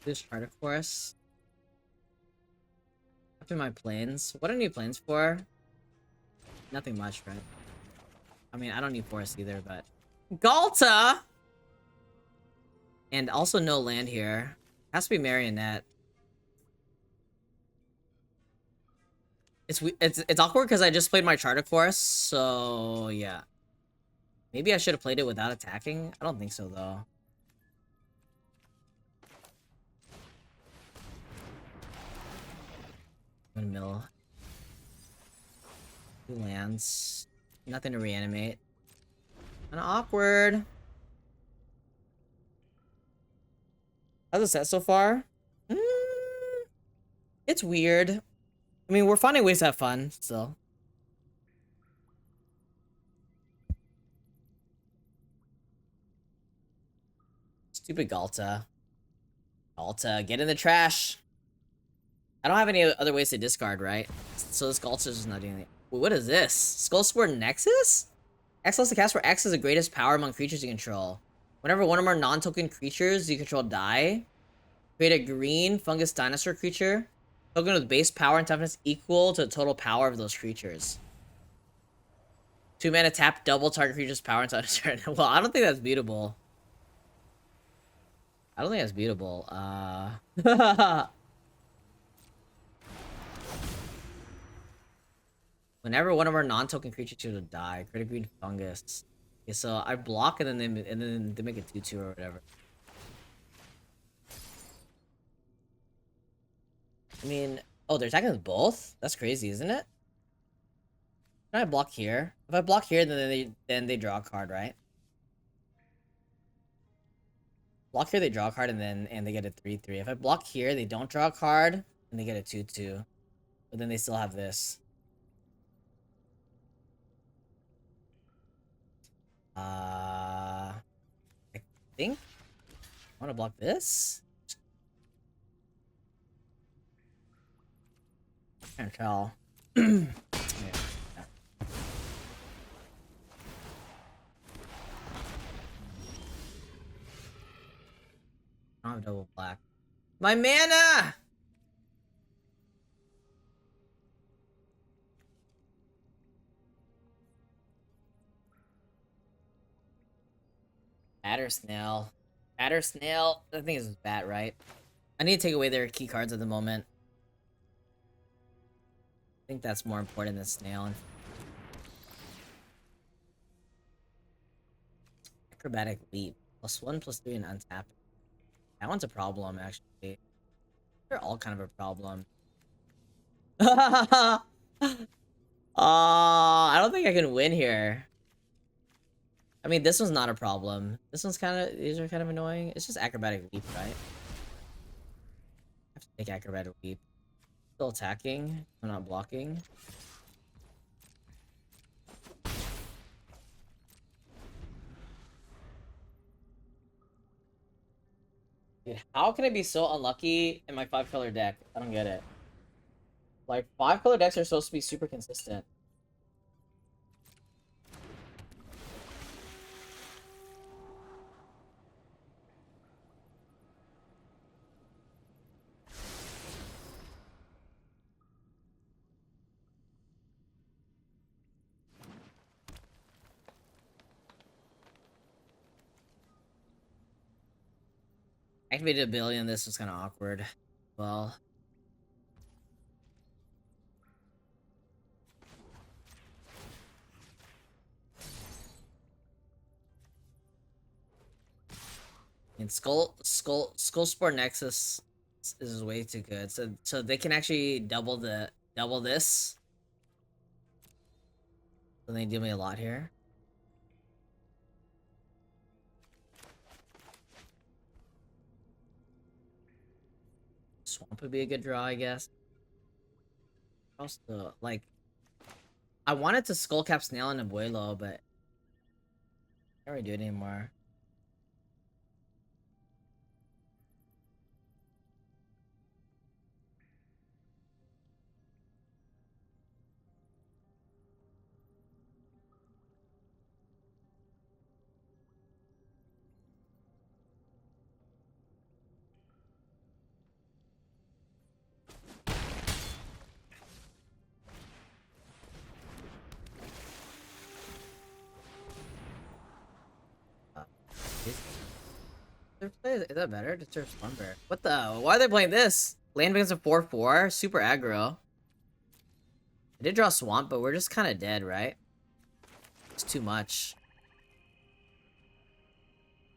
This Charter Course. After my planes. What do I need planes for? Nothing much, right? I mean, I don't need forest either, but... Galta! And also no land here. Has to be Marionette. It's awkward because I just played my Charter Course, so yeah. Maybe I should have played it without attacking? I don't think so, though. Windmill. 2 lands. Nothing to reanimate. Kinda awkward. How's it set so far? It's weird. I mean, we're finding ways to have fun, still. Stupid Galta. Galta, get in the trash! I don't have any other ways to discard, right? So this Galta's just not doing anything. Wait, what is this? Skull Sport Nexus? X lets the cast where X is the greatest power among creatures you control. Whenever one or more non-token creatures you control die, create a green fungus dinosaur creature. Token with base power and toughness equal to the total power of those creatures. 2 mana tap double target creature's power until end turn. Well, I don't think that's beatable. I don't think that's beatable. Whenever one of our non-token creatures would die, create a green fungus. Okay, so I block and then they make it 2/2 or whatever. I mean, oh, they're attacking with both? That's crazy, isn't it? Can I block here? If I block here, then they draw a card, right? Block here, they draw a card, and they get a 3/3. If I block here, they don't draw a card, and they get a 2/2. But then they still have this. I think I want to block this. Can't tell. Yeah. I don't have double black. My mana! Batter Snail. Batter Snail. I think it's bat, right? I need to take away their key cards at the moment. I think that's more important than Snail. Acrobatic Leap. +1/+3 and untap. That one's a problem, actually. They're all kind of a problem. I don't think I can win here. I mean, this one's not a problem. This one's kind of... These are kind of annoying. It's just Acrobatic Leap, right? I have to take Acrobatic Leap. Still attacking. I'm not blocking. Dude, how can I be so unlucky in my 5-color deck? I don't get it. Like, 5-color decks are supposed to be super consistent. Activated ability on this was kind of awkward. Well, And Skull Sport Nexus is way too good. So they can actually double this. So they do me a lot here. Swamp would be a good draw, I guess. Also, like, I wanted to Skullcap Snail and Abuelo, but I can't really do it anymore. Is that better? Disturb Slumber. What the? Why are they playing this? Land begins a 4/4. Super aggro. I did draw Swamp, but we're just kind of dead, right? It's too much.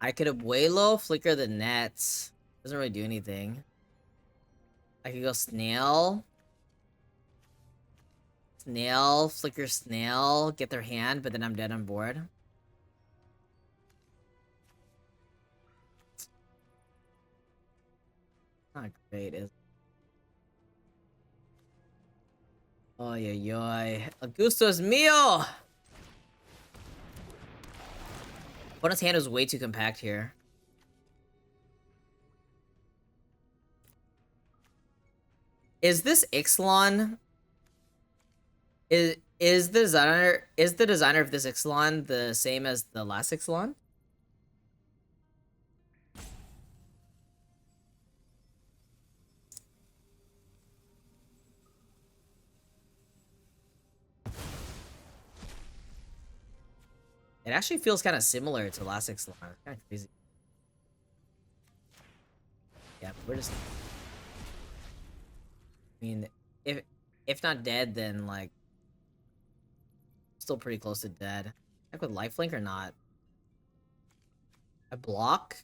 I could Abuelo, Flicker the Nets. Doesn't really do anything. I could go Snail. Snail, Flicker Snail, get their hand, but then I'm dead on board. Not great, is it? Oy, oy, oy. Augusto es mío! Opponent's hand is way too compact here. Is this Ixalan? Is the designer of this Ixalan the same as the last Ixalan? It actually feels kind of similar to last Ixalan. It's kind of crazy. Yeah, but we're just. I mean, if not dead, then like still pretty close to dead. Like with lifelink or not? I block.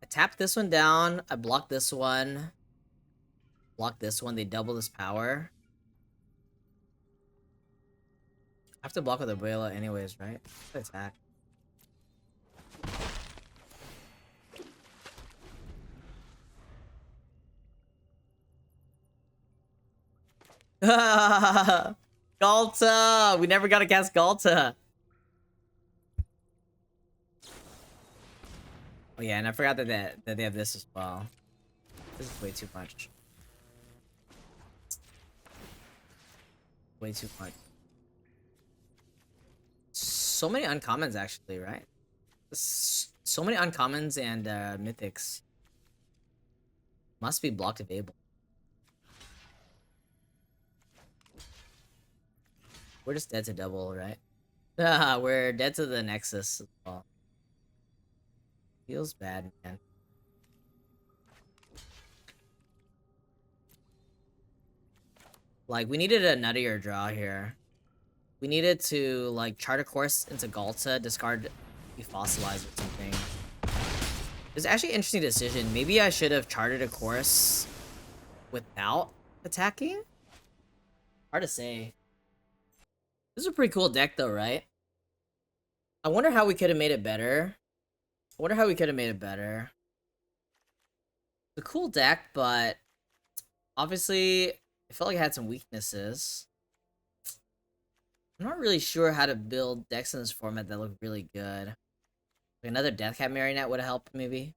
I tap this one down. I block this one. Block this one. They double this power. I have to block with Abuela anyways, right? Attack. Galta! We never got to cast Galta. Oh yeah, and I forgot that they have this as well. This is way too much. Way too much. So many uncommons actually, right? So many uncommons and mythics. Must be blocked available. We're just dead to double, right? We're dead to the Nexus as well. Feels bad, man. Like, we needed a nuttier draw here. We needed to, like, chart a course into Galta, discard, be fossilized or something. It's actually an interesting decision. Maybe I should have charted a course without attacking? Hard to say. This is a pretty cool deck, though, right? I wonder how we could have made it better. It's a cool deck, but obviously, I felt like it had some weaknesses. I'm not really sure how to build decks in this format that look really good. Like another Deathcat Marionette would have helped, maybe.